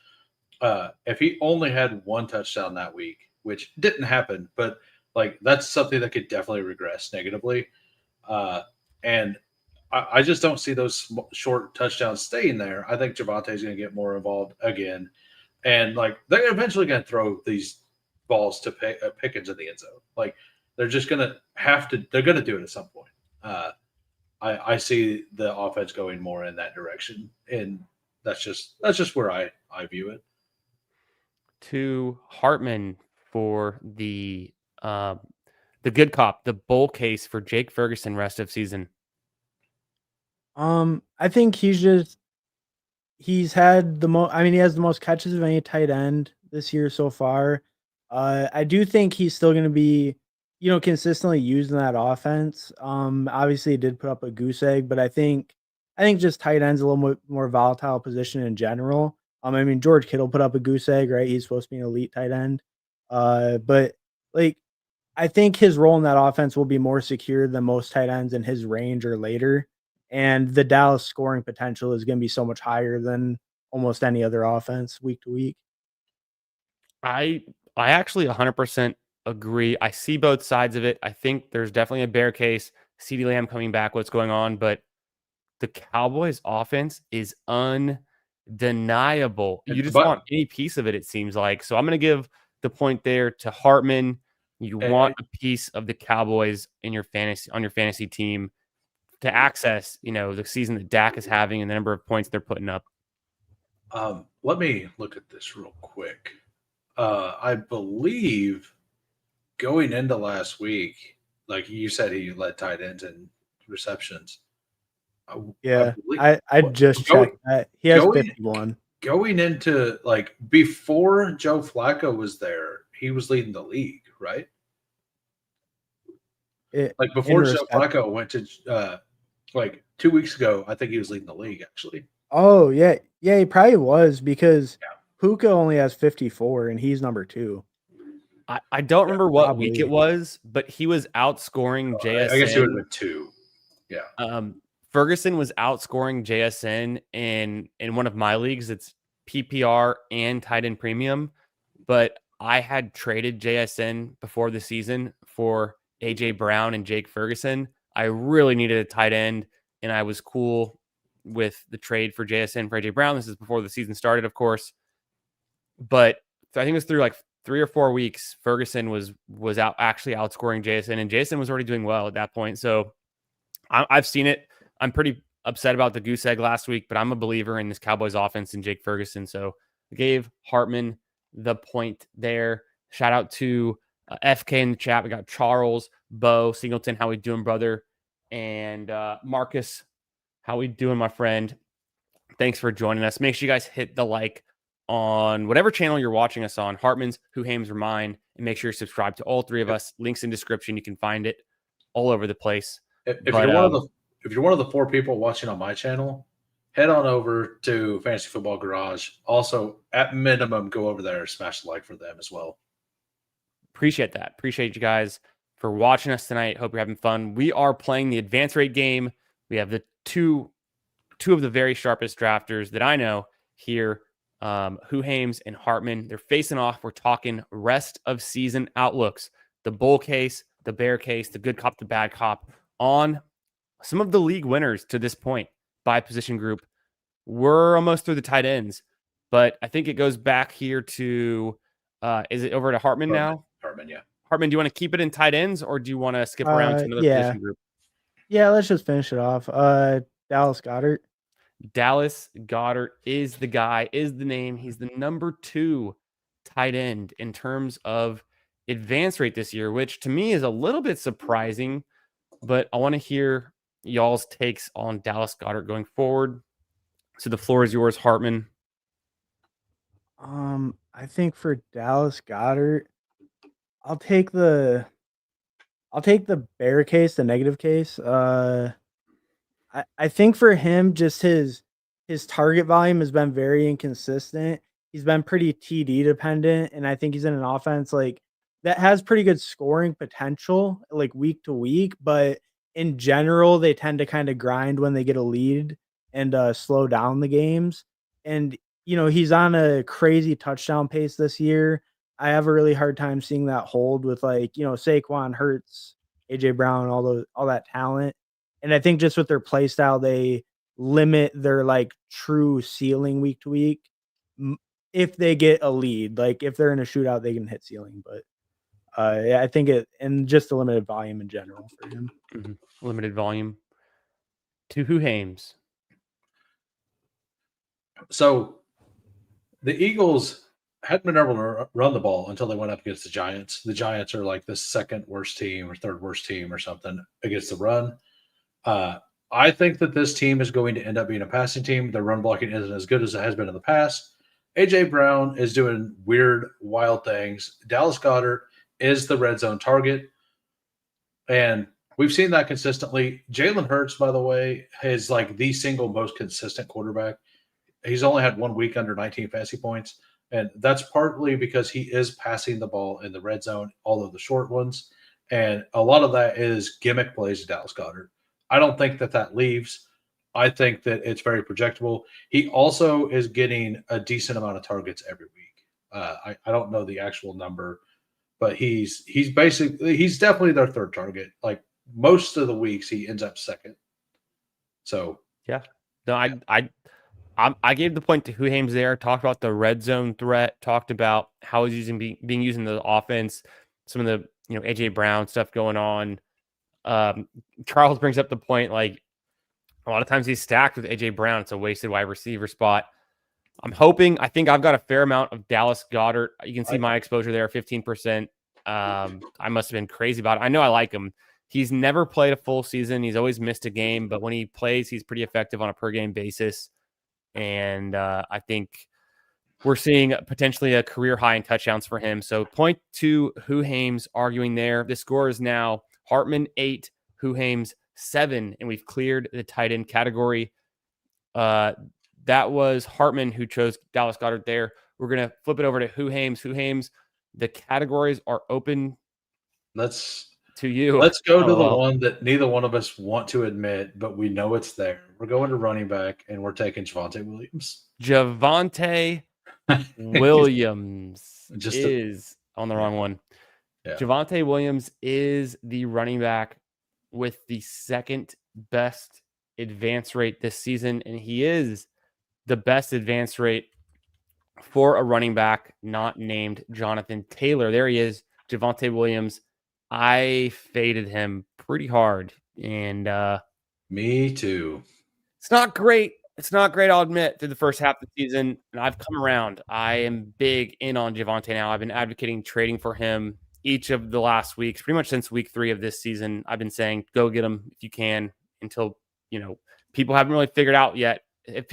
If he only had 1 touchdown that week, which didn't happen, but like that's something that could definitely regress negatively. And I just don't see those short touchdowns staying there. I think Javonte's going to get more involved again. And, like, they're eventually going to throw these balls to Pickens in the end zone. Like, they're just going to have to – they're going to do it at some point. I see the offense going more in that direction in that's just where I view it. To Hartman for the good cop, the bull case for Jake Ferguson rest of season. I think he's had the most. I mean, he has the most catches of any tight end this year so far. I do think he's still going to be, consistently used in that offense. Obviously, he did put up a goose egg, but I think just tight end's a little more volatile position in general. I mean, George Kittle put up a goose egg, right? He's supposed to be an elite tight end. But like, I think his role in that offense will be more secure than most tight ends in his range or later. And the Dallas scoring potential is going to be so much higher than almost any other offense week to week. I actually 100% agree. I see both sides of it. I think there's definitely a bear case. CeeDee Lamb coming back, what's going on, but the Cowboys offense is undeniable. You just want any piece of it, it seems like. So I'm going to give the point there to Hartman. You want a piece of the Cowboys in your fantasy team to access, the season that Dak is having and the number of points they're putting up. Let me look at this real quick. I believe going into last week, like you said, he led tight ends and receptions. I just checked that. He has 51. Going into before Joe Flacco was there, he was leading the league, right? Before Joe Flacco went to 2 weeks ago, I think he was leading the league actually. Oh yeah, he probably was because Puka only has 54 and he's number 2. I don't remember what week it was, but he was outscoring JSN. I guess he would have been 2. Yeah. Ferguson was outscoring JSN in one of my leagues. It's PPR and tight end premium, but I had traded JSN before the season for AJ Brown and Jake Ferguson. I really needed a tight end, and I was cool with the trade for JSN for AJ Brown. This is before the season started, of course, but I think it was through 3 or 4 weeks. Ferguson was out actually outscoring JSN, and JSN was already doing well at that point. So I've seen it. I'm pretty upset about the goose egg last week, but I'm a believer in this Cowboys offense and Jake Ferguson. So I gave Hartman the point there. Shout out to FK in the chat. We got Charles, Bo, Singleton. How we doing, brother? And Marcus, how we doing, my friend? Thanks for joining us. Make sure you guys hit the like on whatever channel you're watching us on, Hartman's, Who Hames, or mine, and make sure you're subscribed to all 3 of us. Links in description. You can find it all over the place. If you're one of the 4 people watching on my channel, head on over to Fantasy Football Garage. Also, at minimum, go over there and smash the like for them as well. Appreciate that. Appreciate you guys for watching us tonight. Hope you're having fun. We are playing the advance rate game. We have the two of the very sharpest drafters that I know here, Who Hames and Hartman. They're facing off. We're talking rest of season outlooks, the bull case, the bear case, the good cop, the bad cop, on some of the league winners to this point by position group. We're almost through the tight ends, but I think it goes back here to, is it over to Hartman now? Hartman, yeah. Hartman, do you want to keep it in tight ends or do you want to skip around to another position group? Yeah, let's just finish it off. Dallas Goedert. Dallas Goedert is the guy, is the name. He's the number 2 tight end in terms of advance rate this year, which to me is a little bit surprising, but I want to hear y'all's takes on Dallas Goedert going forward. So the floor is yours, Hartman. I think for Dallas Goedert, I'll take the bear case, the negative case. I think for him, just his target volume has been very inconsistent. He's been pretty TD dependent, and I think he's in an offense that has pretty good scoring potential, week to week. But in general, they tend to kind of grind when they get a lead and slow down the games. And he's on a crazy touchdown pace this year. I have a really hard time seeing that hold with Saquon, Hurts, AJ Brown, all that talent. And I think just with their play style, they limit their true ceiling week to week. If they get a lead, if they're in a shootout, they can hit ceiling. But yeah, I think and just the limited volume in general for him. Limited volume. To Who Hames. So the Eagles hadn't been able to run the ball until they went up against the Giants. The Giants are like the second worst team or third worst team or something against the run. I think that this team is going to end up being a passing team. Their run blocking isn't as good as it has been in the past. A.J. Brown is doing weird, wild things. Dallas Goedert is the red zone target. And we've seen that consistently. Jalen Hurts, by the way, is like the single most consistent quarterback. He's only had 1 week under 19 fantasy points. And that's partly because he is passing the ball in the red zone, all of the short ones. And a lot of that is gimmick plays to Dallas Goedert. I don't think that leaves. I think that it's very projectable. He also is getting a decent amount of targets every week. I don't know the actual number, but he's definitely their third target. Like most of the weeks, he ends up second. So yeah, no, I gave the point to Huhames there. Talked about the red zone threat. Talked about how he's being used in the offense. Some of the AJ Brown stuff going on. Charles brings up the point, like, a lot of times he's stacked with AJ Brown. It's a wasted wide receiver spot. I think I've got a fair amount of Dallas Goedert. You can see my exposure there, 15%. I must have been crazy about it. I know I like him. He's never played a full season. He's always missed a game, but when he plays, he's pretty effective on a per game basis. And I think we're seeing potentially a career high in touchdowns for him. So point to Huhames arguing there. The score is now Hartman 8, Huhames 7, and we've cleared the tight end category. That was Hartman who chose Dallas Goedert there. We're going to flip it over to Huhames. Huhames, the categories are open to you. Let's go to the one that neither one of us want to admit, but we know it's there. We're going to running back, and we're taking Javonte Williams. Javonte Williams is on the wrong one. Yeah. Javonte Williams is the running back with the second best advance rate this season, and he is the best advance rate for a running back not named Jonathan Taylor. There he is, Javonte Williams. I faded him pretty hard, and me too. It's not great. I'll admit, through the first half of the season, and I've come around. I am big in on Javonte now. I've been advocating trading for him each of the last weeks, pretty much since week 3 of this season. I've been saying, go get him if you can, until people haven't really figured out yet. If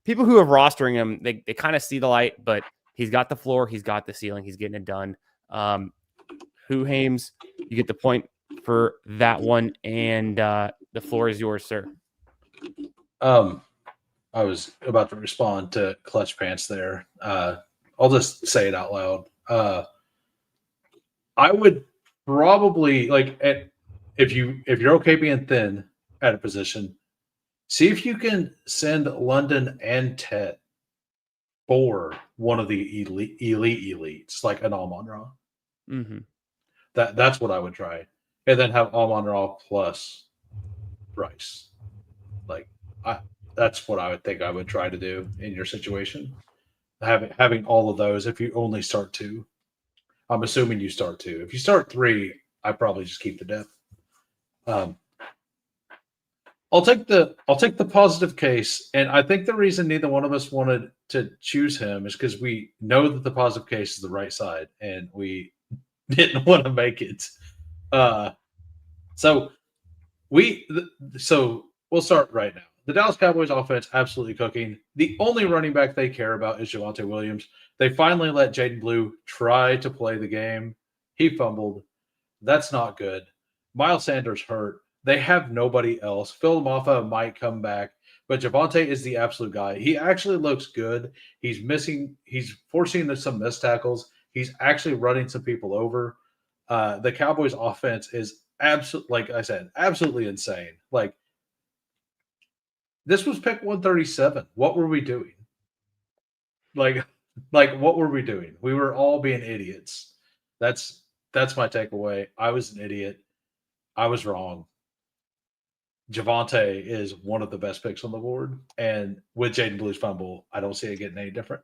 people who are rostering him, they kind of see the light, but he's got the floor, he's got the ceiling, he's getting it done. Huhames, you get the point for that one, and the floor is yours, sir. I was about to respond to Clutch Pants there. I'll just say it out loud. I would probably if you're okay being thin at a position, see if you can send London and Ted for one of the elites, like an Amon-Ra. Mm-hmm. That's what I would try, and then have Amon-Ra plus Bryce. That's what I would think I would try to do in your situation. Having all of those, if you only start 2, I'm assuming you start 2. If you start 3, I probably just keep the depth. I'll take the positive case, and I think the reason neither one of us wanted to choose him is because we know that the positive case is the right side, and we didn't want to make it. So we'll start right now. The Dallas Cowboys offense absolutely cooking. The only running back they care about is Javonte Williams. They finally let Jaden Blue try to play the game. He fumbled. That's not good. Miles Sanders hurt. They have nobody else. Phil Maffa might come back, but Javonte is the absolute guy. He actually looks good. He's forcing some missed tackles. He's actually running some people over. The Cowboys offense is absolutely insane. This was pick 137. What were we doing? What were we doing? We were all being idiots. That's my takeaway. I was an idiot. I was wrong. Javonte is one of the best picks on the board. And with Jaden Blue's fumble, I don't see it getting any different.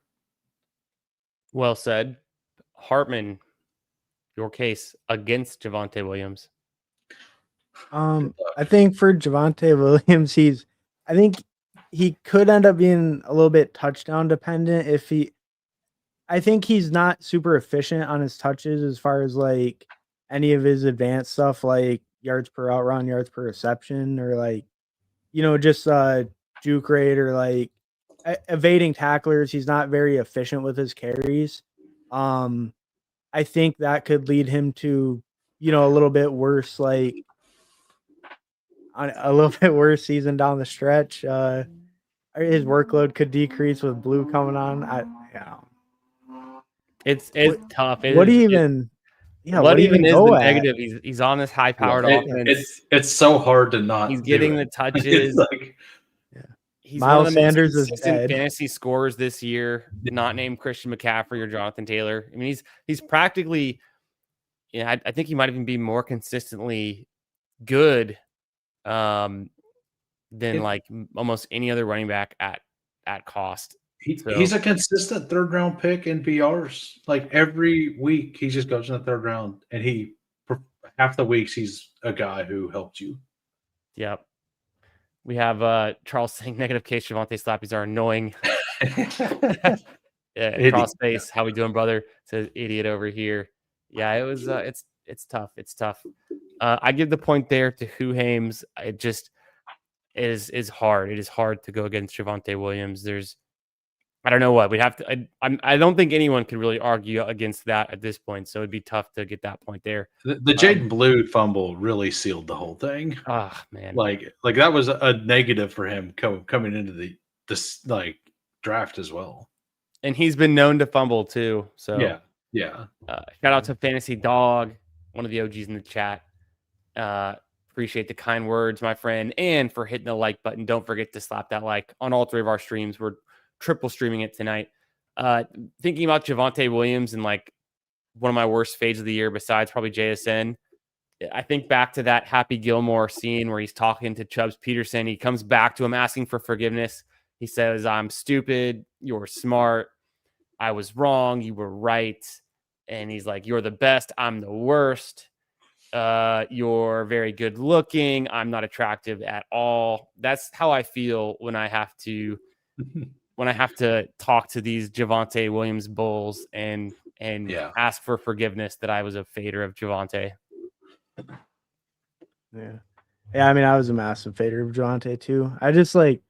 Well said. Hartman, your case against Javonte Williams. I think for Javonte Williams, I think he could end up being a little bit touchdown dependent if I think he's not super efficient on his touches as far as like any of his advanced stuff like yards per out run, yards per reception, or like, just juke rate or like evading tacklers. He's not very efficient with his carries. I think that could lead him to, a little bit worse, like a little bit worse season down the stretch. His workload could decrease with Blue coming on. It's tough. What do you even? Yeah, what even is the at? negative? He's on this high-powered offense. It's so hard to not. He's getting the touches. He's Miles one of the Sanders most is consistent dead. fantasy scorers this year. Did not name Christian McCaffrey or Jonathan Taylor. I mean, he's practically. Yeah, I think he might even be more consistently good than like almost any other running back at cost. He's a consistent third round pick in PRs. Like every week, he just goes in the third round, and half the weeks he's a guy who helped you. Yep. We have Charles saying negative case Javonte Slappies are annoying. Yeah, Charles Space, how we doing, brother? Says idiot over here. Yeah, it was. It's tough. It's tough. I give the point there to Huhames. It just is hard. It is hard to go against Javonte Williams. I don't know what we'd have to. I don't think anyone can really argue against that at this point. So it'd be tough to get that point there. The Jaden Blue fumble really sealed the whole thing. Oh man, like that was a negative for him coming into this draft as well. And he's been known to fumble too. So yeah. Shout out to Fantasy Dog, one of the OGs in the chat. Appreciate the kind words, my friend, and for hitting the like button. Don't forget to slap that like on all three of our streams. We're triple streaming it tonight. Thinking about Javonte Williams and like one of my worst fades of the year besides probably JSN. I think back to that Happy Gilmore scene where he's talking to Chubbs Peterson. He comes back to him asking for forgiveness. He says, "I'm stupid. You're smart. I was wrong. You were right." And he's like, "You're the best. I'm the worst. You're very good looking. I'm not attractive at all." That's how I feel when I have to talk to these Javonte Williams bulls and ask for forgiveness that I was a fader of Javonte. Yeah. I mean, I was a massive fader of Javonte too. I just with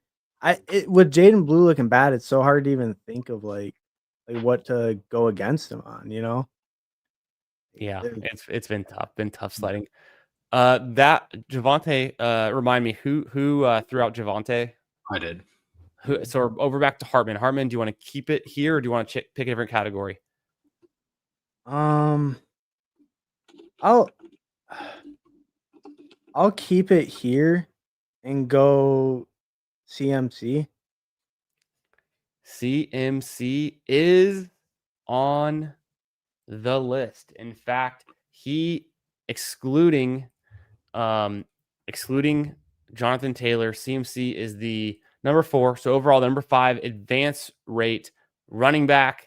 Jaden Blue looking bad, it's so hard to even think of like what to go against him on, Yeah, it's been tough sledding. That Javonte, remind me who threw out Javonte? I did. So over back to Hartman. Hartman, do you want to keep it here or do you want to pick a different category? I'll keep it here and go CMC. CMC is on the list. In fact, he excluding Jonathan Taylor, CMC is the number 4. So overall, number 5 advance rate running back.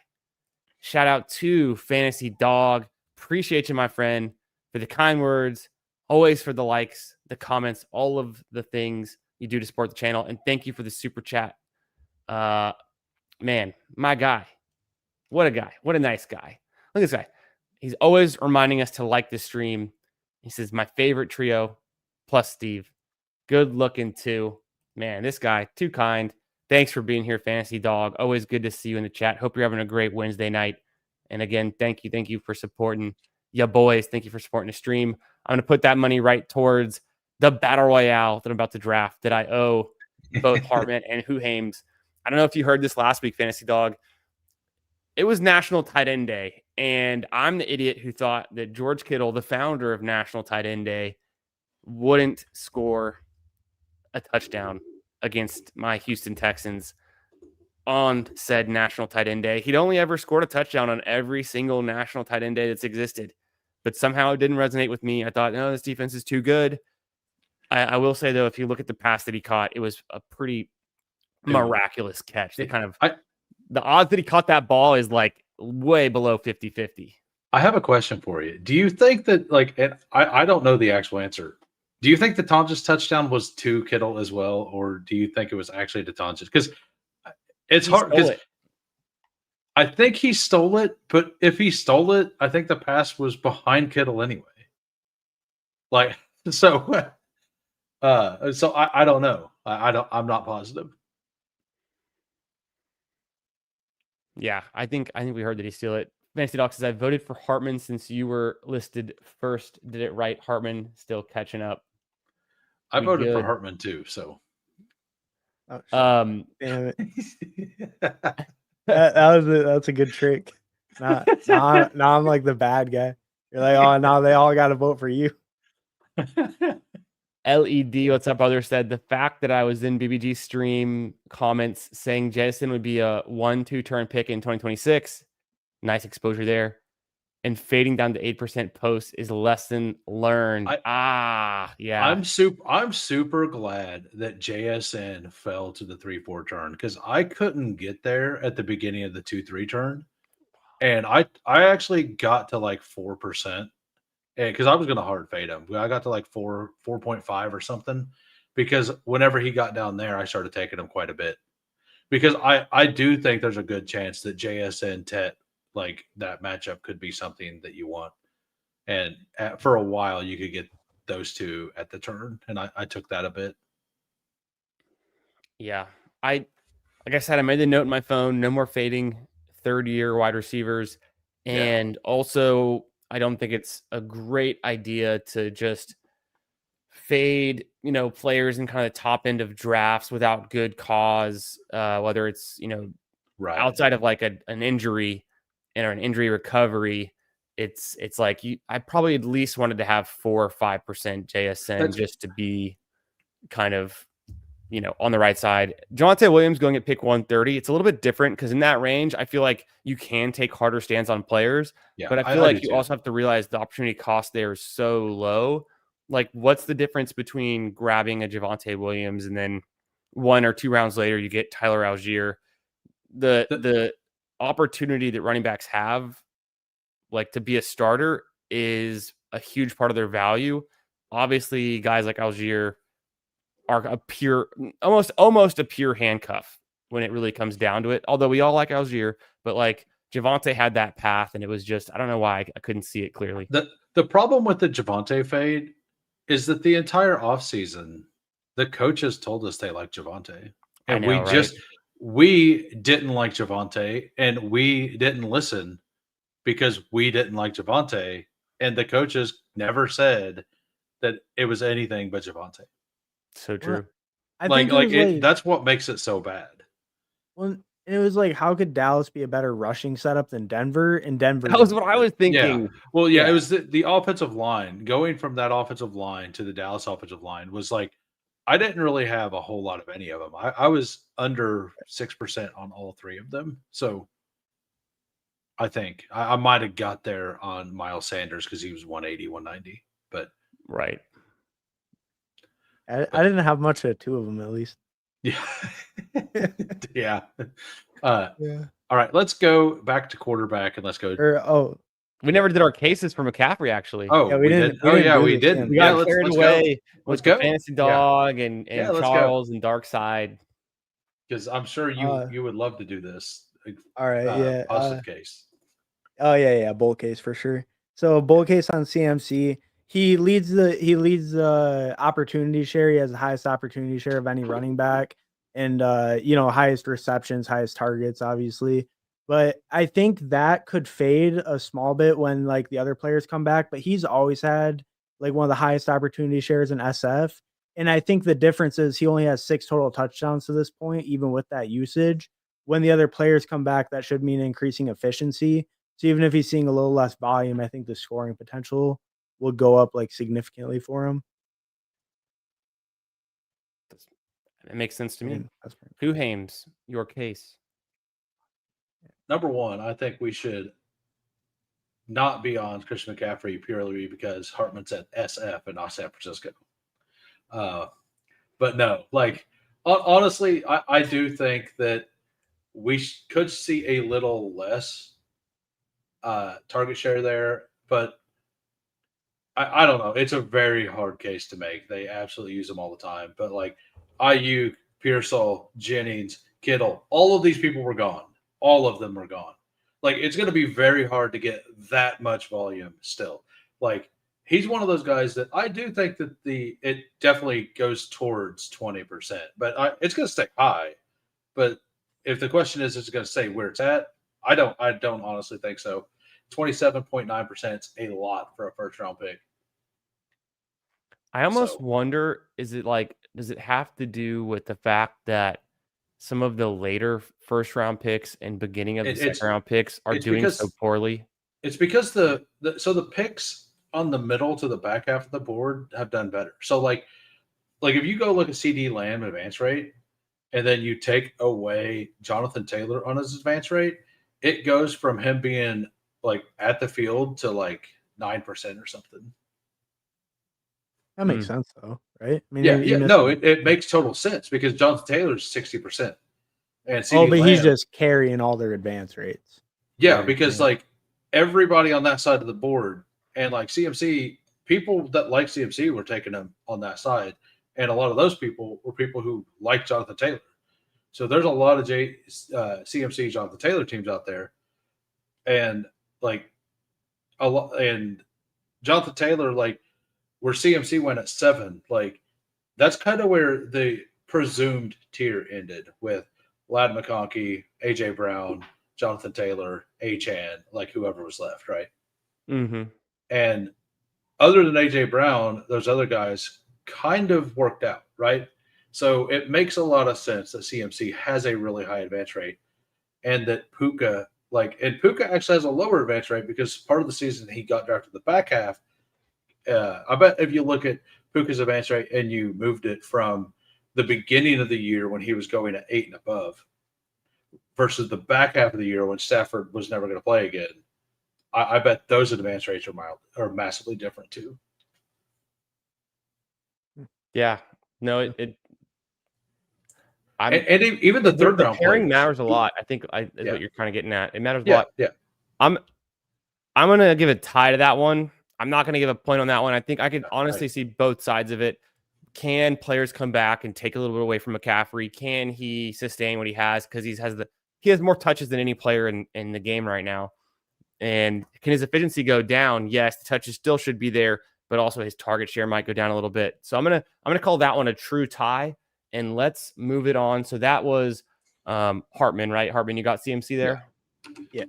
Shout out to Fantasy Dog. Appreciate you, my friend, for the kind words. Always for the likes, the comments, all of the things you do to support the channel. And thank you for the super chat. Man, my guy. What a guy. What a nice guy. Look at this guy. He's always reminding us to like this stream. He says, my favorite trio plus Steve. Good looking too. Man, this guy, too kind. Thanks for being here, Fantasy Dog. Always good to see you in the chat. Hope you're having a great Wednesday night. And again, thank you for supporting ya boys. Thank you for supporting the stream. I'm going to put that money right towards the Battle Royale that I'm about to draft that I owe both Hartman and Huhames. I don't know if you heard this last week, Fantasy Dog. It was National Tight End Day, and I'm the idiot who thought that George Kittle, the founder of National Tight End Day, wouldn't score a touchdown against my Houston Texans on said National Tight End Day. He'd only ever scored a touchdown on every single National Tight End Day that's existed, but somehow it didn't resonate with me. I thought, no, this defense is too good. I will say, though, if you look at the pass that he caught, it was a pretty miraculous catch. The odds that he caught that ball is like way below 50-50. I have a question for you. Do you think that and I don't know the actual answer. Do you think the Tonjes touchdown was to Kittle as well, or do you think it was actually to Tonjes? Because it's hard. Because I think he stole it, but if he stole it, I think the pass was behind Kittle anyway. Like so, so I don't know. I'm not positive. Yeah, I think we heard that he stole it. Fantasy Doc says I voted for Hartman since you were listed first. Did it right. Hartman still catching up. I voted for Hartman too. So, damn it. That's a good trick. Now I'm like the bad guy. You're like, oh, now they all got to vote for you. LED, what's up, brother? Said the fact that I was in BBG stream comments saying Jettison would be a 1-2 turn pick in 2026. Nice exposure there. And fading down to 8% post is lesson learned. Yeah. I'm super glad that JSN fell to the 3-4 turn because I couldn't get there at the beginning of the 2-3 turn. And I actually got to like 4%. Because I was going to hard fade him. I got to like 4.5 or something. Because whenever he got down there, I started taking him quite a bit. Because I do think there's a good chance that JSN Tet, like that matchup could be something that you want. And for a while, you could get those two at the turn. And I took that a bit. Yeah. Like I said, I made the note in my phone, no more fading third-year wide receivers. And also, I don't think it's a great idea to just fade, players in kind of the top end of drafts without good cause, whether it's, outside of like an injury or an injury recovery. It's like I probably at least wanted to have 4 or 5% JSN just to be kind of, on the right side. Javonte Williams going at pick 130. It's a little bit different because in that range, I feel like you can take harder stands on players. Yeah, but I feel like you also have to realize the opportunity cost there is so low. Like, what's the difference between grabbing a Javonte Williams and then 1 or 2 rounds later you get Tyler Algier? The opportunity that running backs have, like, to be a starter is a huge part of their value. Obviously, guys like Algier are a pure, almost a pure handcuff when it really comes down to it. Although we all like Algier, but like Javonte had that path, and it was just, I don't know why I couldn't see it clearly. The problem with the Javonte fade is that the entire offseason, the coaches told us they like Javonte. And we didn't like Javonte, and we didn't listen because we didn't like Javonte. And the coaches never said that it was anything but Javonte. So true. That's what makes it so bad. Well, it was like, how could Dallas be a better rushing setup than Denver? And Denver. That was what I was thinking. Yeah. Well, it was the offensive line. Going from that offensive line to the Dallas offensive line was like, I didn't really have a whole lot of any of them. I was under 6% on all 3 of them. So I think I might have got there on Miles Sanders because he was 180, 190. But right. I didn't have much of 2 of them, at least. Yeah. Yeah. All right, let's go back to quarterback and let's go. We never did our cases for McCaffrey, actually. Oh, yeah, we didn't. We didn't. We got carried away. Let's go. Fantasy Dog and Charles and Dark Side. Because I'm sure you would love to do this. All right, positive case. Oh yeah, bull case for sure. So bull case on CMC. He leads the opportunity share. He has the highest opportunity share of any running back, and highest receptions, highest targets, obviously. But I think that could fade a small bit when like the other players come back. But he's always had like one of the highest opportunity shares in SF. And I think the difference is he only has 6 total touchdowns to this point, even with that usage. When the other players come back, that should mean increasing efficiency. So even if he's seeing a little less volume, I think the scoring potential will go up like significantly for him. It makes sense to me. Who Hames, your case? Number 1, I think we should not be on Christian McCaffrey purely because Hartman's at SF and not San Francisco. But no, like honestly, I do think that we could see a little less target share there, but I don't know. It's a very hard case to make. They absolutely use them all the time. But like IU, Pearsall, Jennings, Kittle, all of these people were gone. All of them were gone. Like it's going to be very hard to get that much volume still. Like he's one of those guys that I do think that it definitely goes towards 20%, but it's going to stay high. But if the question is it going to stay where it's at, I don't honestly think so. 27.9% is a lot for a first round pick. I almost wonder, is it like, does it have to do with the fact that some of the later first round picks and beginning of the second round picks are doing so poorly? It's because the picks on the middle to the back half of the board have done better. So like if you go look at CD Lamb advance rate, and then you take away Jonathan Taylor on his advance rate, it goes from him being like at the field to like 9% or something. That makes sense, though, right? I mean, it makes total sense because Jonathan Taylor's 60%, and CD Lamb, he's just carrying all their advance rates. Yeah, because like everybody on that side of the board, and like CMC, people that like CMC were taking him on that side, and a lot of those people were people who like Jonathan Taylor. So there's a lot of CMC Jonathan Taylor teams out there, and like a lot, and Jonathan Taylor, like where CMC went at 7, like that's kind of where the presumed tier ended with Ladd McConkey, AJ Brown, Jonathan Taylor, Achane, like whoever was left, right? Mm-hmm. And other than AJ Brown, those other guys kind of worked out, right? So it makes a lot of sense that CMC has a really high advance rate, and that Puka actually has a lower advance rate because part of the season he got drafted the back half. I bet if you look at Puka's advance rate and you moved it from the beginning of the year when he was going at 8 and above versus the back half of the year when Stafford was never going to play again, I bet those advance rates are massively different too. Yeah, no, even the third round pairing matters a lot. I think is what you're kind of getting at. It matters a lot. Yeah, I'm gonna give a tie to that one. I'm not gonna give a point on that one. I think I could honestly see both sides of it. Can players come back and take a little bit away from McCaffrey? Can he sustain what he has? Because he has more touches than any player in the game right now. And can his efficiency go down? Yes, the touches still should be there, but also his target share might go down a little bit. So I'm gonna call that one a true tie. And let's move it on. So that was Hartman, right? Hartman, you got CMC there? Yeah.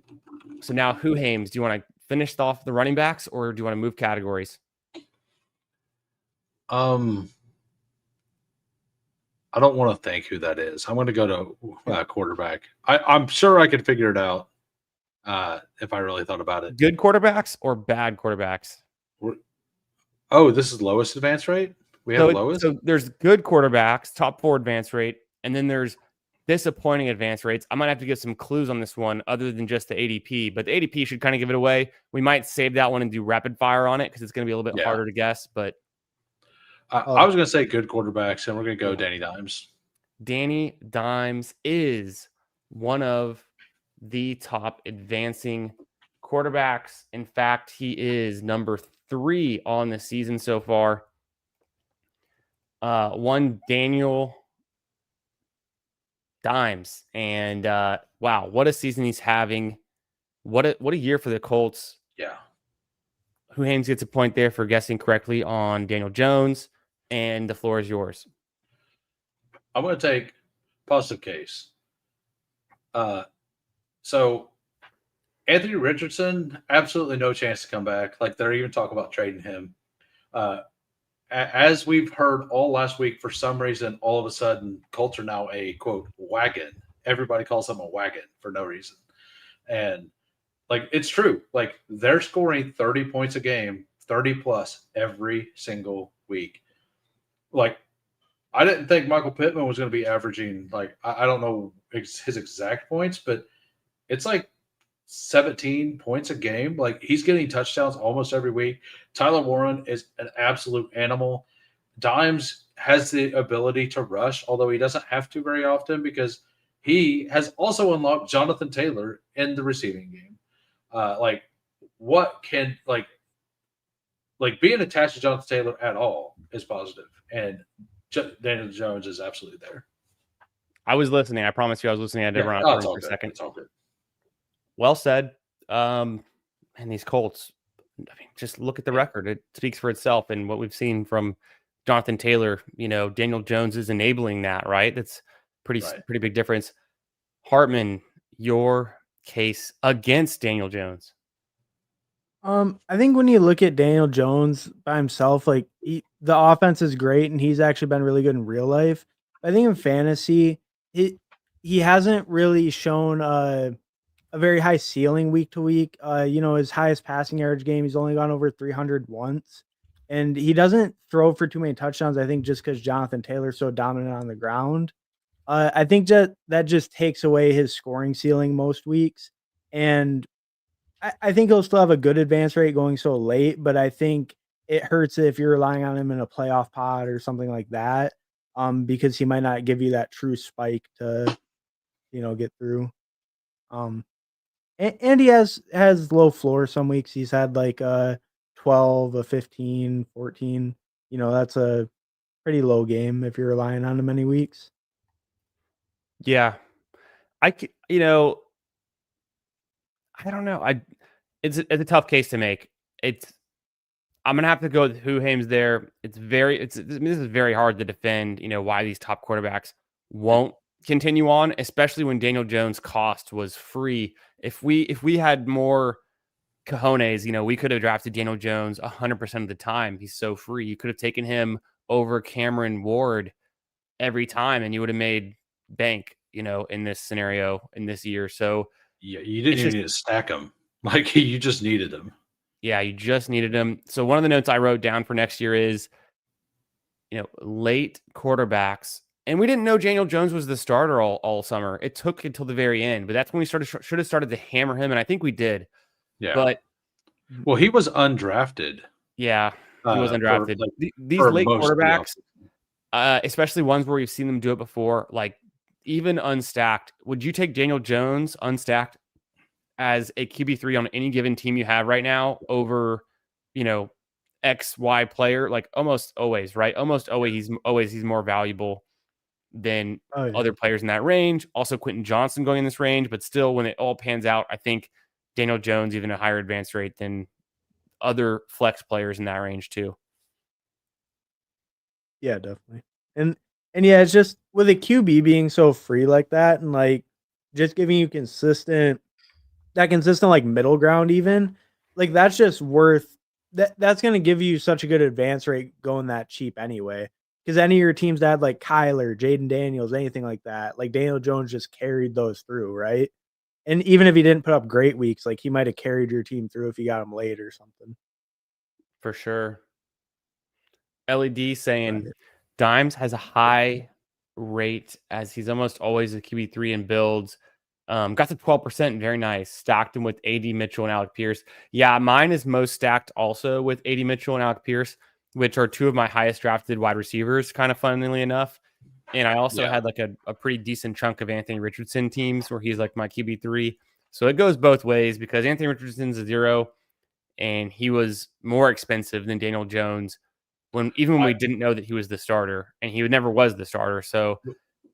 So now who, Hames? Do you want to finish off the running backs or do you want to move categories? I don't want to think who that is. I'm going to go to quarterback. I'm sure I could figure it out if I really thought about it. Good quarterbacks or bad quarterbacks? This is lowest advance rate? We have lowest? So there's good quarterbacks, top 4 advance rate, and then there's disappointing advance rates. I might have to give some clues on this one other than just the ADP, but the ADP should kind of give it away. We might save that one and do rapid fire on it because it's going to be a little bit harder to guess. But I was going to say good quarterbacks, and we're going to go Danny Dimes. Danny Dimes is one of the top advancing quarterbacks. In fact, he is number 3 on the season so far. One Daniel Dimes, and wow, what a season he's having! What a year for the Colts. Yeah. Who Hames gets a point there for guessing correctly on Daniel Jones, and the floor is yours. I'm going to take positive case. So Anthony Richardson, absolutely no chance to come back. Like they're even talking about trading him. As we've heard all last week, for some reason, all of a sudden, Colts are now a, quote, wagon. Everybody calls them a wagon for no reason. And, like, it's true. Like, they're scoring 30 points a game, 30-plus every single week. Like, I didn't think Michael Pittman was going to be averaging, like, I don't know his exact points, but it's like 17 points a game. Like he's getting touchdowns almost every week. Tyler Warren is an absolute animal. Dimes has the ability to rush, although he doesn't have to very often because he has also unlocked Jonathan Taylor in the receiving game. like being attached to Jonathan Taylor at all is positive, and Daniel Jones is absolutely there. I was listening. I promise you, I was listening. I did run out for a second. It's all good. Well said. And these Colts, I mean, just look at the record. It speaks for itself. And what we've seen from Jonathan Taylor, Daniel Jones is enabling that, right? That's pretty big difference. Hartman, your case against Daniel Jones. I think when you look at Daniel Jones by himself, like the offense is great and he's actually been really good in real life. I think in fantasy, he hasn't really shown a very high ceiling week to week. His highest passing average game, he's only gone over 300 once. And he doesn't throw for too many touchdowns, I think, just because Jonathan Taylor's so dominant on the ground. I think that just takes away his scoring ceiling most weeks. And I think he'll still have a good advance rate going so late, but I think it hurts if you're relying on him in a playoff pod or something like that, because he might not give you that true spike to, get through. And he has low floor some weeks. He's had like a 12, a 15, 14. That's a pretty low game if you're relying on him any weeks. Yeah. I don't know. It's a tough case to make. I'm gonna have to go with Huhames there. This is very hard to defend. Why these top quarterbacks won't continue on, especially when Daniel Jones' cost was free. If we had more cojones, we could have drafted Daniel Jones 100% of the time. He's so free. You could have taken him over Cameron Ward every time, and you would have made bank. In this scenario in this year. So yeah, you didn't need to stack them. Like you just needed them. Yeah, you just needed them. So one of the notes I wrote down for next year is, late quarterbacks. And we didn't know Daniel Jones was the starter all summer. It took until the very end, but that's when we should have started to hammer him, and I think we did. Yeah. But he was undrafted. Yeah, he was undrafted. These late quarterbacks, especially ones where we've seen them do it before, like even unstacked, would you take Daniel Jones unstacked as a QB3 on any given team you have right now over, XY player? Like almost always, right? Almost always he's more valuable than other players in that range. Also Quentin Johnson going in this range, but still when it all pans out, I think Daniel Jones even a higher advance rate than other flex players in that range too. Yeah, definitely. And yeah, it's just with a QB being so free like that and like just giving you consistent like middle ground even, like that's just worth that's going to give you such a good advance rate going that cheap anyway. Because any of your teams that had like Kyler, Jaden Daniels, anything like that, like Daniel Jones just carried those through, right? And even if he didn't put up great weeks, like he might have carried your team through if you got him late or something. For sure. LED saying Dimes has a high rate as he's almost always a QB3 in builds. Got to 12%. Very nice. Stacked him with AD Mitchell and Alec Pierce. Yeah, mine is most stacked also with AD Mitchell and Alec Pierce, which are two of my highest drafted wide receivers, kind of funnily enough. And I also had like a pretty decent chunk of Anthony Richardson teams where he's like my QB3. So it goes both ways because Anthony Richardson's a 0 and he was more expensive than Daniel Jones when we didn't know that he was the starter, and he never was the starter. So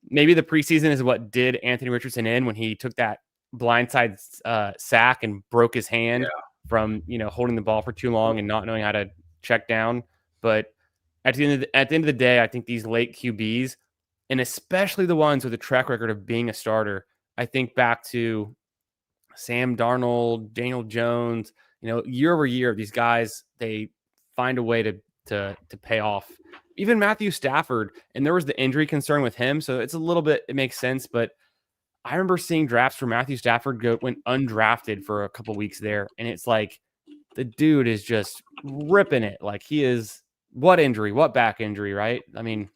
maybe the preseason is what did Anthony Richardson in when he took that blindside sack and broke his hand from holding the ball for too long and not knowing how to check down. But at the end of the day, I think these late QBs, and especially the ones with a track record of being a starter, I think back to Sam Darnold, Daniel Jones. Year over year, these guys, they find a way to pay off. Even Matthew Stafford, and there was the injury concern with him, so it makes sense. But I remember seeing drafts where Matthew Stafford went undrafted for a couple weeks there, and it's like the dude is just ripping it. Like he is, what back injury, right? I mean,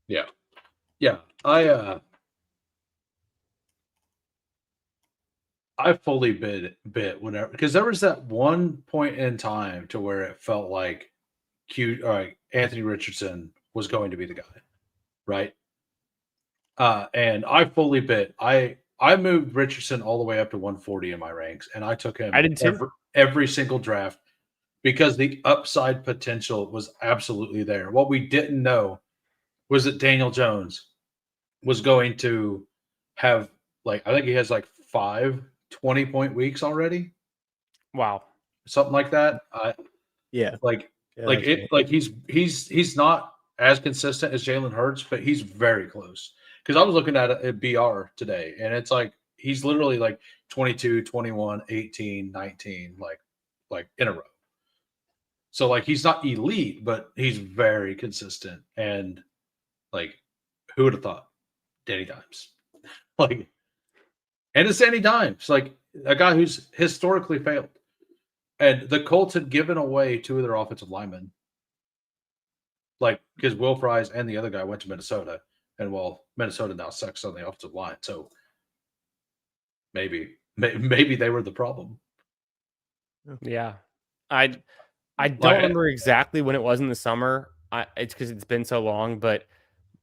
yeah. I fully bit whenever, because there was that one point in time to where it felt like Anthony Richardson was going to be the guy, right? And I fully bit. I I moved Richardson all the way up to 140 in my ranks, and I took him I did too. every single draft because the upside potential was absolutely there. What we didn't know was that Daniel Jones was going to have, like, I think he has like 5 20-point weeks already. Wow. Something like that. Yeah. Like Yeah, like that's it right. like he's not as consistent as Jalen Hurts, but he's very close. Because I was looking at it at BR today, and it's like he's literally like 22, 21, 18, 19, like in a row. So like he's not elite, but he's very consistent. And like, who would have thought? Danny Dimes. Like, and it's Danny Dimes, like a guy who's historically failed. And the Colts had given away 2 of their offensive linemen. Like, because Will Fries and the other guy went to Minnesota. And well, Minnesota now sucks on the offensive line. So maybe they were the problem. Yeah. I don't remember exactly when it was in the summer. It's because it's been so long, but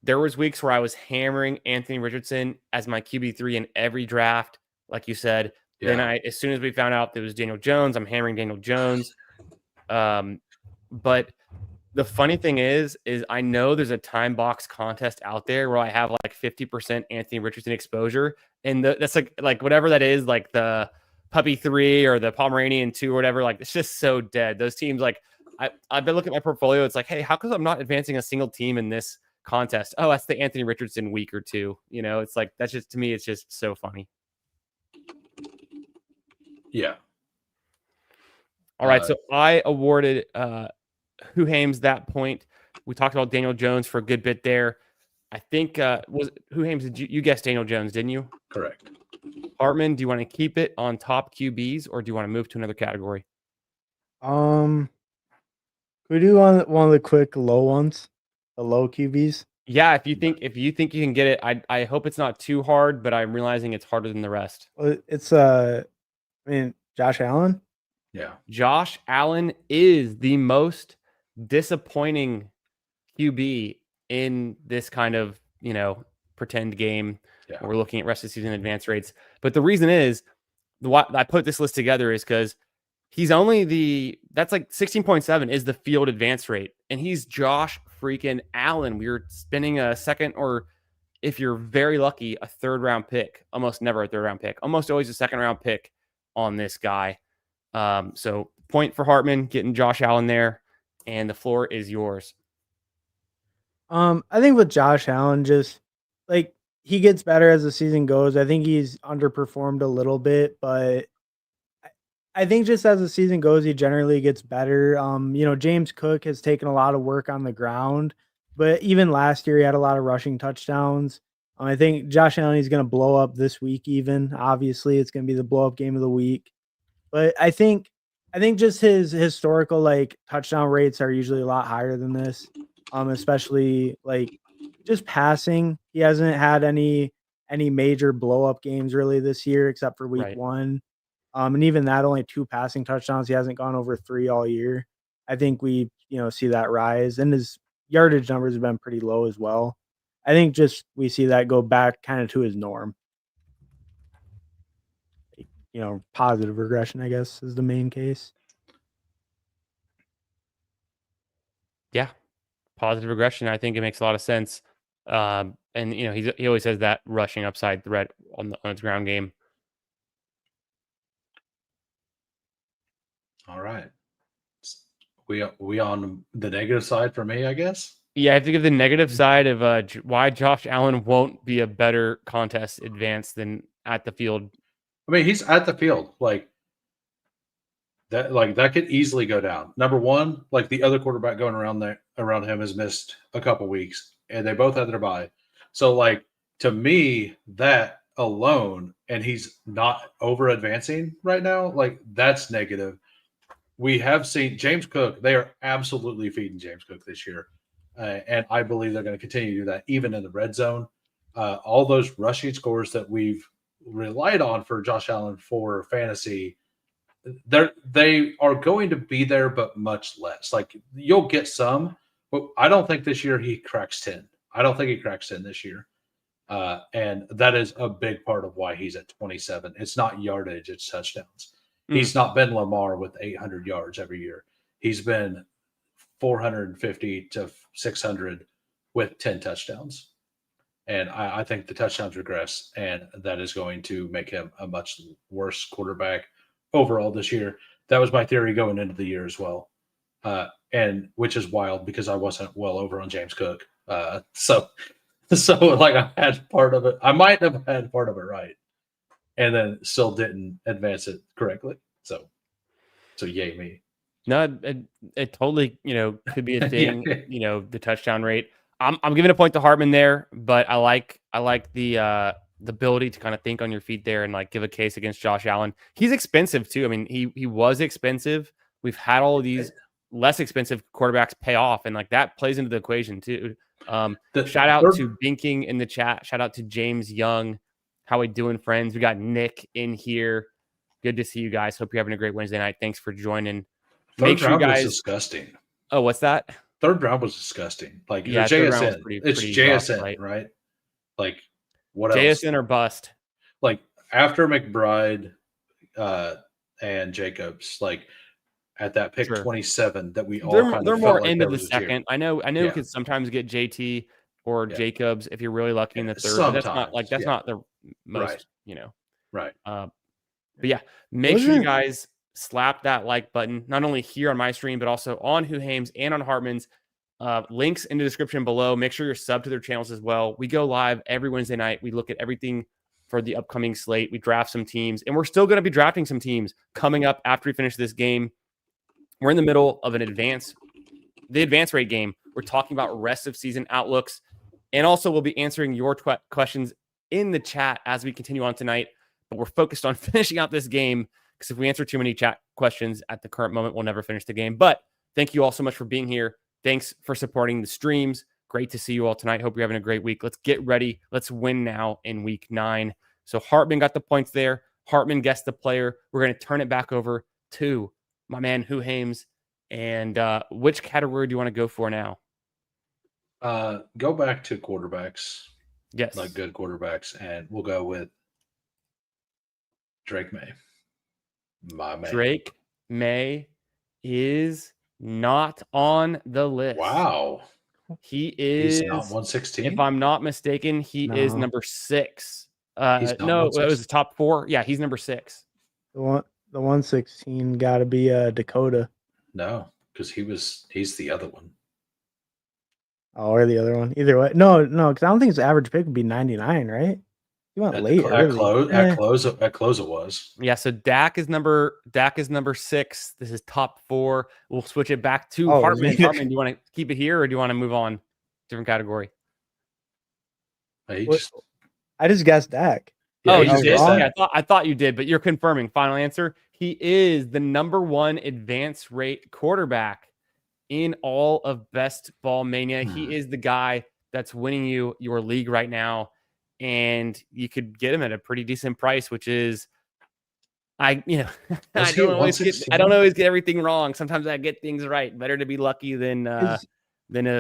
there was weeks where I was hammering Anthony Richardson as my QB3 in every draft, like you said. Yeah. Then as soon as we found out there was Daniel Jones, I'm hammering Daniel Jones. But the funny thing is I know there's a time box contest out there where I have like 50% Anthony Richardson exposure, and that's like whatever that is, like the Puppy 3 or the Pomeranian 2 or whatever. Like, it's just so dead. Those teams, like I've been looking at my portfolio. It's like, hey, how come I'm not advancing a single team in this contest? Oh, that's the Anthony Richardson week or 2. You know, it's like, that's just, to me, it's just so funny. Yeah. All right, so I awarded Huhames that point. We talked about Daniel Jones for a good bit there. I think was Huhames, did you guess Daniel Jones, didn't you? Correct. Hartman, do you want to keep it on top QBs or do you want to move to another category? Could we do one of the quick low ones, the low QBs? Yeah, if you think you can get it, I hope it's not too hard, but I'm realizing it's harder than the rest. Well, it's Josh Allen. Yeah. Josh Allen is the most disappointing QB in this kind of, pretend game. Yeah. We're looking at rest of the season advance rates. But the reason is, why I put this list together is because he's only that's like 16.7 is the field advance rate. And he's Josh freaking Allen. We were spending a second, or if you're very lucky, a 3rd round pick. Almost never a 3rd round pick. Almost always a 2nd round pick on this guy. So point for Hartman, getting Josh Allen there. And the floor is yours. I think with Josh Allen, just like he gets better as the season goes. I think he's underperformed a little bit, but I think just as the season goes, he generally gets better. James Cook has taken a lot of work on the ground, but even last year he had a lot of rushing touchdowns. I think Josh Allen is going to blow up this week. Even obviously, it's going to be the blow up game of the week. But I think just his historical like touchdown rates are usually a lot higher than this. Especially like just passing. He hasn't had any major blow up games really this year, except for week 1. And even that, only 2 passing touchdowns. He hasn't gone over 3 all year. I think we, see that rise, and his yardage numbers have been pretty low as well. I think just we see that go back kind of to his norm. Positive regression, I guess, is the main case. Yeah. Positive regression. I think it makes a lot of sense. And he always has that rushing upside threat on his ground game. All right. We on the negative side for me, I guess. Yeah, I have to give the negative side of why Josh Allen won't be a better contest advance than at the field. I mean, he's at the field. Like that could easily go down. Number one, like the other quarterback going around him has missed a couple weeks, and they both had their bye. So, like, to me, that alone, and he's not over advancing right now, like that's negative. We have seen James Cook. They are absolutely feeding James Cook this year. And I believe they're going to continue to do that even in the red zone. All those rushing scores that we've relied on for Josh Allen for fantasy, they are going to be there, but much less. Like, you'll get some, but I don't think this year he cracks 10. I don't think he cracks 10 this year. And that is a big part of why he's at 27. It's not yardage, it's touchdowns. He's Mm. not been Lamar with 800 yards every year. He's been 450 to 600 with 10 touchdowns. And I think the touchdowns regress, and that is going to make him a much worse quarterback overall this year. That was my theory going into the year as well. And which is wild because I wasn't well over on James Cook. So like I had part of it. I might have had part of it right, and then still didn't advance it correctly. So yay me. No, it totally, could be a Yeah. thing, the touchdown rate. I'm giving a point to Hartman there, but I like the ability to kind of think on your feet there and like give a case against Josh Allen. He's expensive too. I mean, he was expensive. We've had all of these less expensive quarterbacks pay off, and like that plays into the equation too. Shout out to Binking in the chat. Shout out to James Young. How we doing, friends? We got Nick in here. Good to see you guys. Hope you're having a great Wednesday night. Thanks for joining. Third round was disgusting. Oh, what's that? Third round was disgusting. Like yeah, JSN. It's pretty JSN, rough, right? Like what JSN else? or bust. Like after McBride and Jacobs, like at that pick 27 that we all they're more end of the second. I know you could sometimes get JT or Jacobs if you're really lucky in the third. But that's not the most, Right. But yeah, make sure you guys slap that like button, not only here on my stream, but also on Who Hames and on Hartman's. Links in the description below. Make sure you're subbed to their channels as well. We go live every Wednesday night. We look at everything for the upcoming slate. We draft some teams, and we're still going to be drafting some teams coming up after we finish this game. We're in the middle of the advance rate game. We're talking about rest of season outlooks, and also we'll be answering your questions in the chat as we continue on tonight. But we're focused on finishing out this game because if we answer too many chat questions at the current moment, we'll never finish the game. But thank you all so much for being here. Thanks for supporting the streams. Great to see you all tonight. Hope you're having a great week. Let's get ready. Let's win now in week 9. So Hartman got the points there. Hartman guessed the player. We're going to turn it back over to my man, Who Hames. And which category do you want to go for now? Go back to quarterbacks. Yes. Like good quarterbacks. And we'll go with Drake May. My man. Drake May is not on the list. Wow. He's not 116. If I'm not mistaken, he is number 6. No, it was the top 4. Yeah, he's number 6. The 116 got to be Dakota. No, because he's the other one. Oh, or the other one. Either way. No, because I don't think his average pick would be 99, right? He went late. At close it was. Yeah, so Dak is number 6. This is top 4. We'll switch it back to Hartman. Hartman, do you want to keep it here or do you want to move on? Different category. I just guessed Dak. Yeah, you did? Yeah, I thought you did, but you're confirming. Final answer. He is the number 1 advance rate quarterback in all of Best Ball Mania. He is the guy that's winning you your league right now. And you could get him at a pretty decent price, which is, I don't always get everything wrong. Sometimes I get things right. Better to be lucky than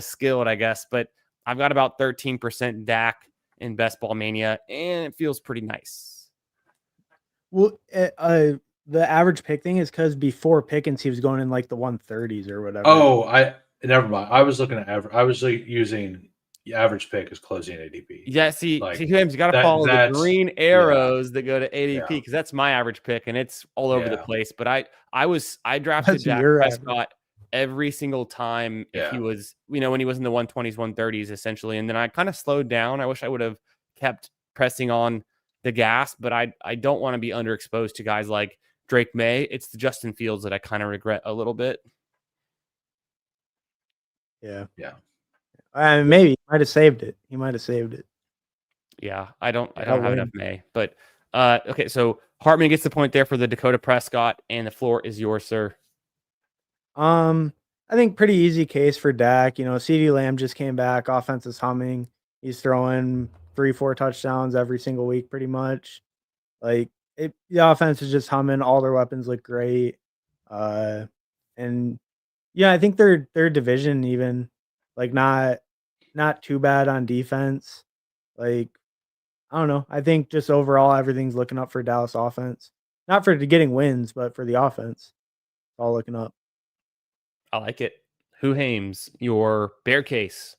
skilled, I guess. But I've got about 13% Dak in Best Ball Mania, and it feels pretty nice. Well, the average pick thing is because before Pickens, he was going in like the 130s or whatever. Oh, never mind. I was looking at average. I was using the average pick as closing ADP. Yeah, see, James, you got to follow the green arrows that go to ADP because that's my average pick, and it's all over the place. But I drafted Dak Prescott every single time if he was, when he was in the 120s, 130s, essentially. And then I kind of slowed down. I wish I would have kept pressing on the gas, but I don't want to be underexposed to guys like Drake May. It's the Justin Fields that I kind of regret a little bit. Yeah. Maybe he might have saved it. Yeah, I don't have enough May, but okay. So Hartman gets the point there for the Dakota Prescott, and the floor is yours, sir. I think pretty easy case for Dak. CeeDee Lamb just came back. Offense is humming. He's throwing 3-4 touchdowns every single week, pretty much. Like the offense is just humming. All their weapons look great. And yeah, I think their division even like not too bad on defense. Like I don't know. I think just overall everything's looking up for Dallas offense. Not for getting wins, but for the offense. It's all looking up. I like it. Who Hames, your bear case?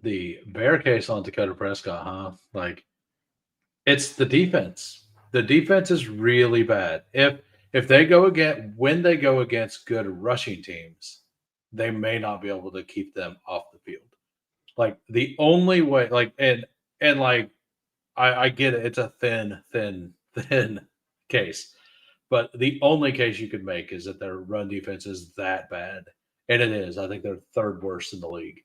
The bear case on Dakota Prescott, huh? Like, it's the defense. The defense is really bad. If they go when they go against good rushing teams, they may not be able to keep them off the field. Like the only way, like and like I get it, it's a thin case. But the only case you could make is that their run defense is that bad. And it is. I think they're third worst in the league.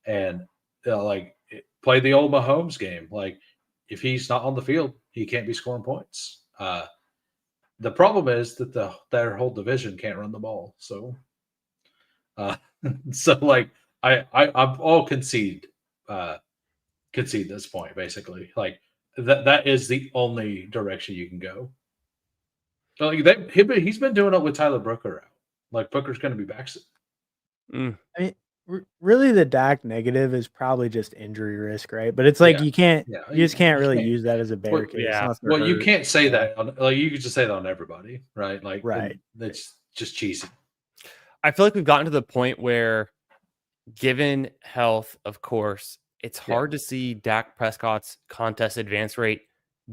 And play the old Mahomes game. Like, if he's not on the field, he can't be scoring points. The problem is that their whole division can't run the ball. So, like I'm all concede this point basically. Like that is the only direction you can go. Like he's been doing it with Tyler Brooker out. Like Booker's going to be back soon. I mean, really, the Dak negative is probably just injury risk, right? But it's like you just can't really use that as a bear case. Yeah. Well, you can't say that. You could just say that on everybody, right? Like, right. It's just cheesy. I feel like we've gotten to the point where, given health, of course, it's hard to see Dak Prescott's contest advance rate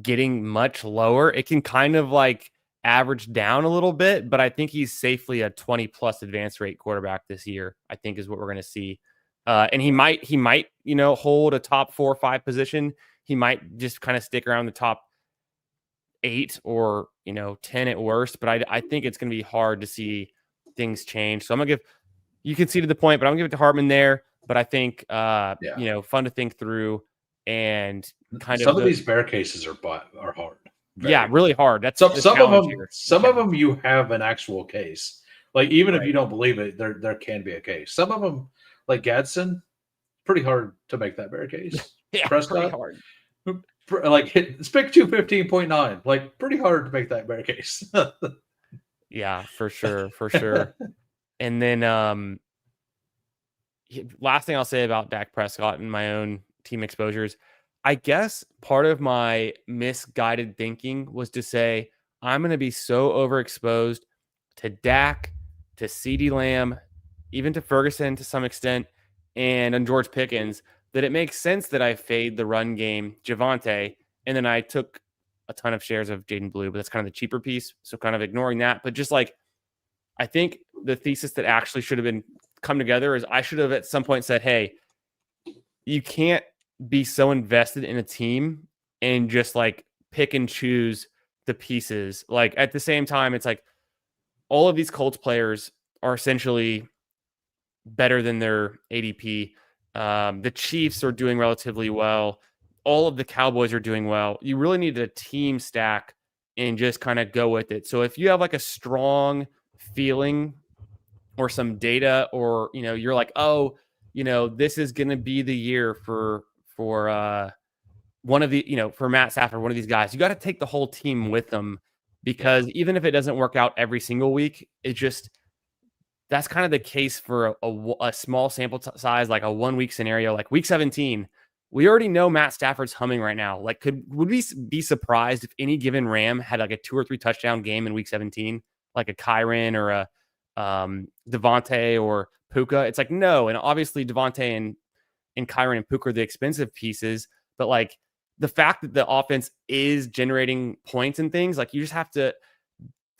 getting much lower. It can kind of like average down a little bit, but I think he's safely a 20+ advance rate quarterback this year, I think is what we're going to see. And he might, hold a top 4 or 5 position. He might just kind of stick around the top 8 or, 10 at worst. But I think it's going to be hard to see things change. So I'm going to you conceded the point, but I'm going to give it to Hartman there. But I think, fun to think through and kind some of these bear cases are hard. Really hard. That's some of them. Some of them you have an actual case. Like even if you don't believe it, there can be a case. Some of them, like Gadsden, pretty hard to make that bear case. Prescott, pretty hard. Like Spick 215.9, like pretty hard to make that bear case. Yeah, for sure. And then last thing I'll say about Dak Prescott and my own team exposures, I guess part of my misguided thinking was to say, I'm going to be so overexposed to Dak, to CeeDee Lamb, even to Ferguson to some extent, and on George Pickens, that it makes sense that I fade the run game, Javonte, and then I took a ton of shares of Jaden Blue, but that's kind of the cheaper piece. So kind of ignoring that. But just like, I think the thesis that actually should have been come together is I should have at some point said, hey, you can't be so invested in a team and just like pick and choose the pieces. Like at the same time, it's like all of these Colts players are essentially better than their ADP. The Chiefs are doing relatively well. All of the Cowboys are doing well. You really need a team stack and just kind of go with it. So if you have like a strong feeling or some data, or you're like, oh, this is going to be the year for one of the, for Matt Stafford, one of these guys, you got to take the whole team with them, because even if it doesn't work out every single week, that's kind of the case for a small sample size, like a 1 week scenario, like week 17. We already know Matt Stafford's humming right now. Like, would we be surprised if any given Ram had like a 2 or 3 touchdown game in week 17, like a Kyren or a Devontae or Puka? It's like, no. And obviously Devontae and Kyren and Puka are the expensive pieces, but like the fact that the offense is generating points and things, like you just have to,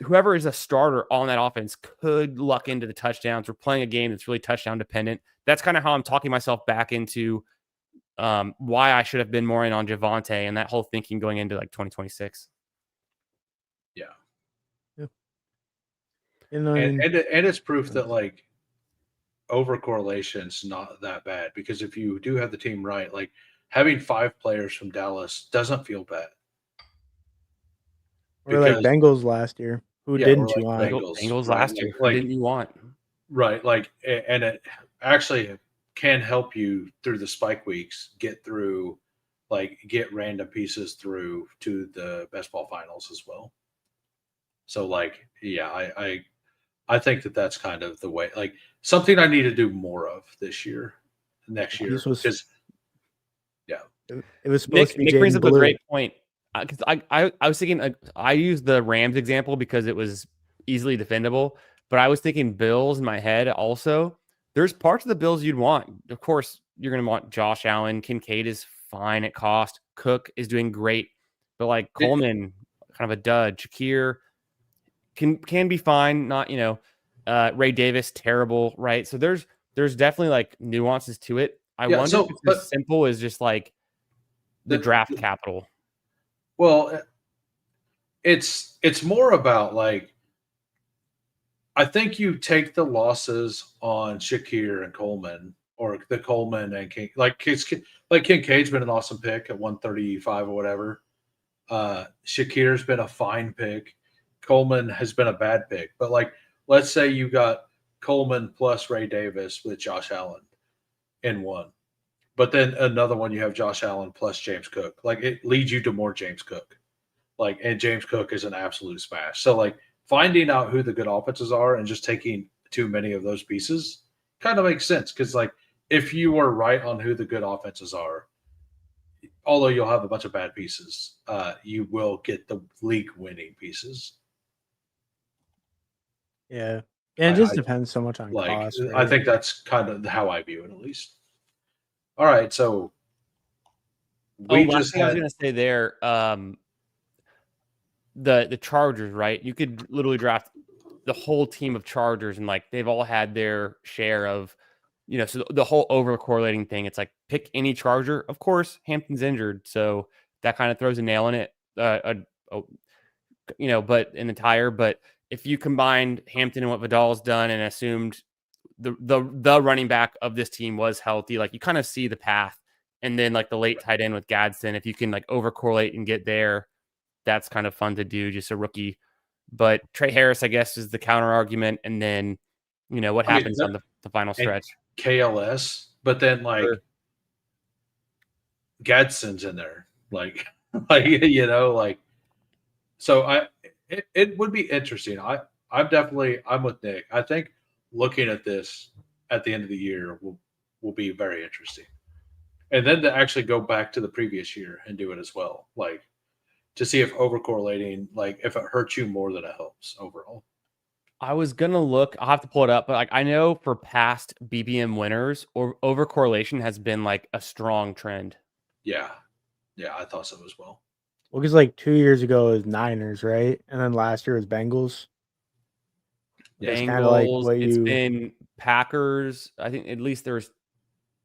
whoever is a starter on that offense could luck into the touchdowns. We're playing a game that's really touchdown dependent. That's kind of how I'm talking myself back into why I should have been more in on Javonte and that whole thinking going into like 2026. Yeah. And it's proof that like over correlation's not that bad, because if you do have the team right, like having 5 players from Dallas doesn't feel bad. Or like Bengals last year. Who didn't you want? Bengals last year. Who didn't you want? Right. Like, and it actually can help you through the spike weeks, get random pieces through to the best ball finals as well. So like, yeah, I think that's kind of the way, like something I need to do more of next year. Because It was supposed to be Nick Jaden brings up a Blue. great point. Because I was thinking, I used the Rams example because it was easily defendable, but I was thinking Bills in my head also. There's parts of the Bills you'd want. Of course, you're going to want Josh Allen. Kincaid is fine at cost. Cook is doing great. But like Coleman, kind of a dud. Shakir can be fine. Not, Ray Davis, terrible, right? So there's definitely like nuances to it. I wonder if it's as simple as just like the draft capital. Well, it's more about like, I think you take the losses on Shakir and Coleman, or the Coleman and King, like Kincaid's been an awesome pick at 135 or whatever. Shakir's been a fine pick. Coleman has been a bad pick. But like, let's say you got Coleman plus Ray Davis with Josh Allen in one. But then another one, you have Josh Allen plus James Cook. Like, it leads you to more James Cook. Like, and James Cook is an absolute smash. So like, finding out who the good offenses are and just taking too many of those pieces kind of makes sense. Because like, if you were right on who the good offenses are, although you'll have a bunch of bad pieces, you will get the league winning pieces. Yeah. And it just depends so much on like, cost. Right? I think that's kind of how I view it, at least. All right, so I was going to say there, the Chargers, right? You could literally draft the whole team of Chargers, and like they've all had their share of, so the whole over correlating thing. It's like pick any Charger. Of course, Hampton's injured, so that kind of throws a nail in it. But in the tire. But if you combined Hampton and what Vidal's done and assumed the running back of this team was healthy, like you kind of see the path. And then like the late tight end with Gadsden, if you can like over correlate and get there, that's kind of fun to do, just a rookie. But Trey Harris, I guess, is the counter argument. And then, what happens on the final stretch? KLS, but then like Gadsden's in there, like, so it would be interesting. I'm with Nick. I think looking at this at the end of the year will be very interesting. And then to actually go back to the previous year and do it as well, like to see if overcorrelating, like if it hurts you more than it helps overall. I was gonna look. I'll have to pull it up, but like I know for past BBM winners, or overcorrelation has been like a strong trend. Yeah, I thought so as well. Well, because like 2 years ago it was Niners, right? And then last year was Bengals. Yeah, Bengals. Like it's been Packers. I think at least there's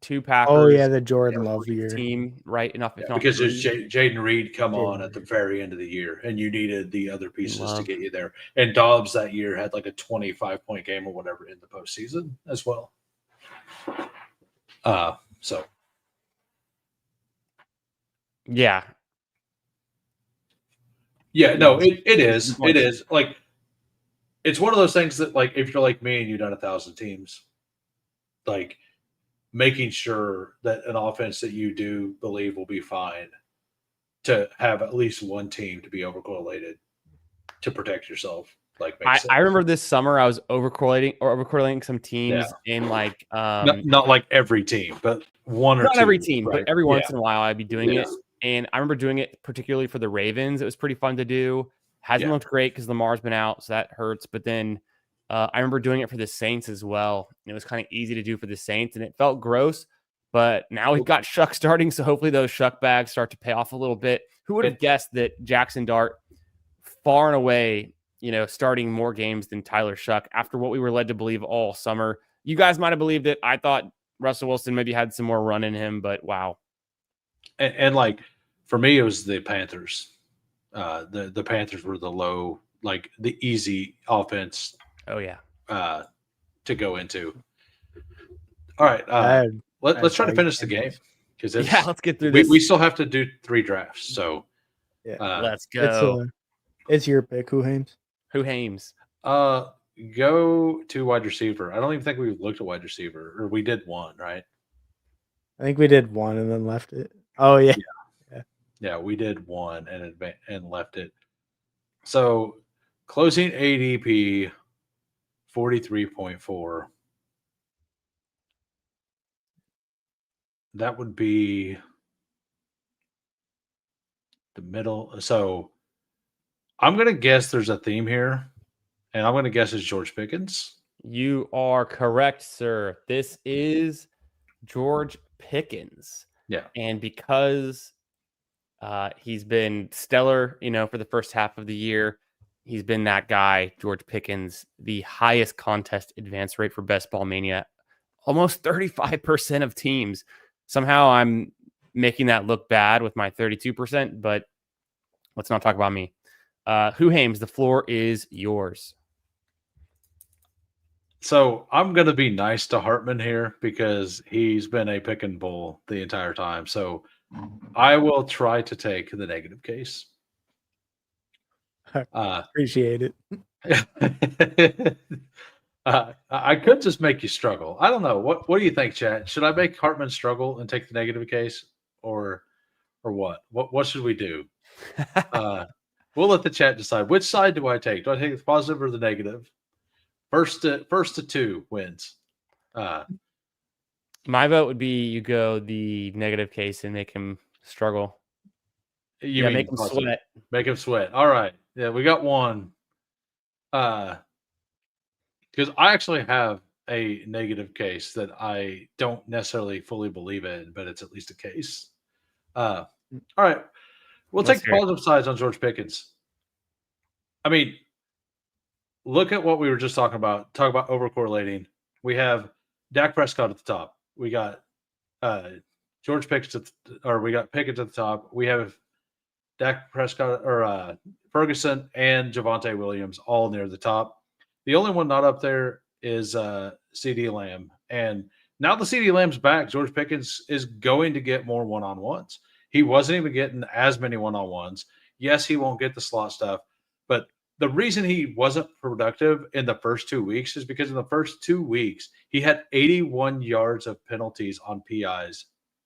2 Packers. Oh yeah, the Jordan Love year team, right? Because there's Jaden Reed come on at the very end of the year, and you needed the other pieces to get you there. And Dobbs that year had like a 25-point game or whatever in the postseason as well. So yeah, no, it is. It is like, it's one of those things that like, if you're like me and you've done 1,000 teams, like making sure that an offense that you do believe will be fine, to have at least one team to be overcorrelated to protect yourself. Like, I remember this summer I was overcorrelating some teams in like not like every team, but one or not two. Every team, right? But every once in a while I'd be doing it. And I remember doing it particularly for the Ravens. It was pretty fun to do. Hasn't looked great because Lamar's been out, so that hurts. But then I remember doing it for the Saints as well. And it was kind of easy to do for the Saints, and it felt gross. But now we've got Shuck starting, so hopefully those Shuck bags start to pay off a little bit. Who would have guessed that Jackson Dart, far and away, starting more games than Tyler Shuck after what we were led to believe all summer? You guys might have believed it. I thought Russell Wilson maybe had some more run in him, but wow. And like, for me, it was the Panthers. The Panthers were the low, like the easy offense. Oh yeah. To go into. All right. Let's try to finish the game, because let's get through this. We still have to do 3 drafts. So let's go. It's your pick. Who Hames? Go to wide receiver. I don't even think we've looked at wide receiver, or we did one, right? I think we did one and then left it. Oh yeah. Yeah, we did one and left it. So closing ADP 43.4. That would be the middle. So I'm going to guess there's a theme here, and I'm going to guess it's George Pickens. You are correct, sir. This is George Pickens. Yeah. And because he's been stellar, for the first half of the year, he's been that guy, George Pickens, the highest contest advance rate for Best Ball Mania, almost 35% of teams. Somehow I'm making that look bad with my 32%, but let's not talk about me. Who Hames, the floor is yours. So I'm going to be nice to Hartman here because he's been a pick and bull the entire time. So I will try to take the negative case. Appreciate it. I could just make you struggle. I don't know. What do you think, chat? Should I make Hartman struggle and take the negative case, or what? What should we do? We'll let the chat decide. Which side do I take? Do I take the positive or the negative? First to two wins. My vote would be you go the negative case and make him struggle. Make him sweat. Make him sweat. All right. Yeah, we got one. Because I actually have a negative case that I don't necessarily fully believe in, but it's at least a case. All right. We'll take the positive sides on George Pickens. I mean, look at what we were just talking about. Talk about overcorrelating. We have Dak Prescott at the top. We got George Pickens, we got Pickens at the top. We have Dak Prescott or Ferguson and Javonte Williams all near the top. The only one not up there is CeeDee Lamb. And now the CeeDee Lamb's back, George Pickens is going to get more one-on-ones. He wasn't even getting as many one-on-ones. Yes, he won't get the slot stuff, but the reason he wasn't productive in the first 2 weeks is because in the first 2 weeks, he had 81 yards of penalties on PIs.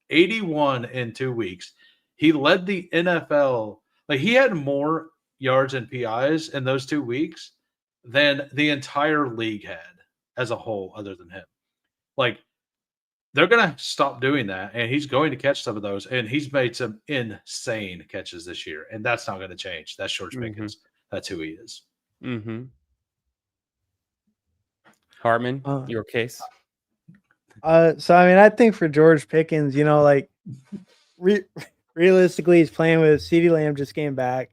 81 in 2 weeks. He led the NFL. Like, he had more yards and PIs in those 2 weeks than the entire league had as a whole, other than him. Like, they're going to stop doing that, and he's going to catch some of those, and he's made some insane catches this year, and that's not going to change. That's George Pickens. That's who he is. Mm-hmm. Hartman, your case? So, I mean, I think for George Pickens, realistically, he's playing with CeeDee Lamb just came back.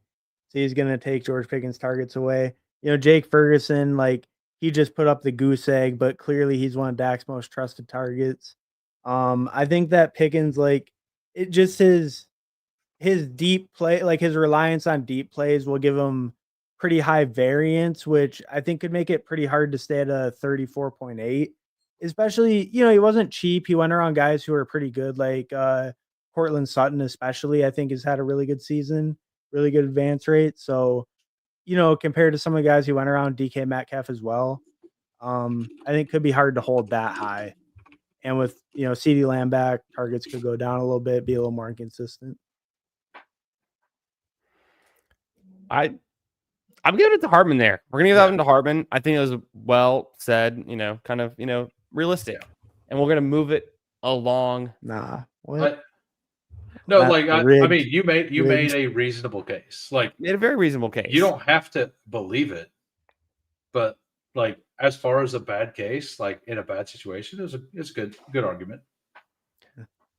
So he's going to take George Pickens' targets away. Jake Ferguson, he just put up the goose egg, but clearly he's one of Dak's most trusted targets. I think that Pickens, it just his deep play, his reliance on deep plays will give him pretty high variance, which I think could make it pretty hard to stay at a 34.8. Especially, he wasn't cheap. He went around guys who are pretty good, like Cortland Sutton, especially, I think has had a really good season, really good advance rate. So, compared to some of the guys who went around, DK Metcalf as well, I think could be hard to hold that high. And with, CeeDee Lamb back, targets could go down a little bit, be a little more inconsistent. I'm giving it to Hartman there. We're going to give that one to Hartman. I think it was well said, kind of, realistic. Yeah. And we're going to move it along. Nah. What? No, I mean, you made a reasonable case. You made a very reasonable case. You don't have to believe it. But, as far as a bad case, in a bad situation, it's a good argument.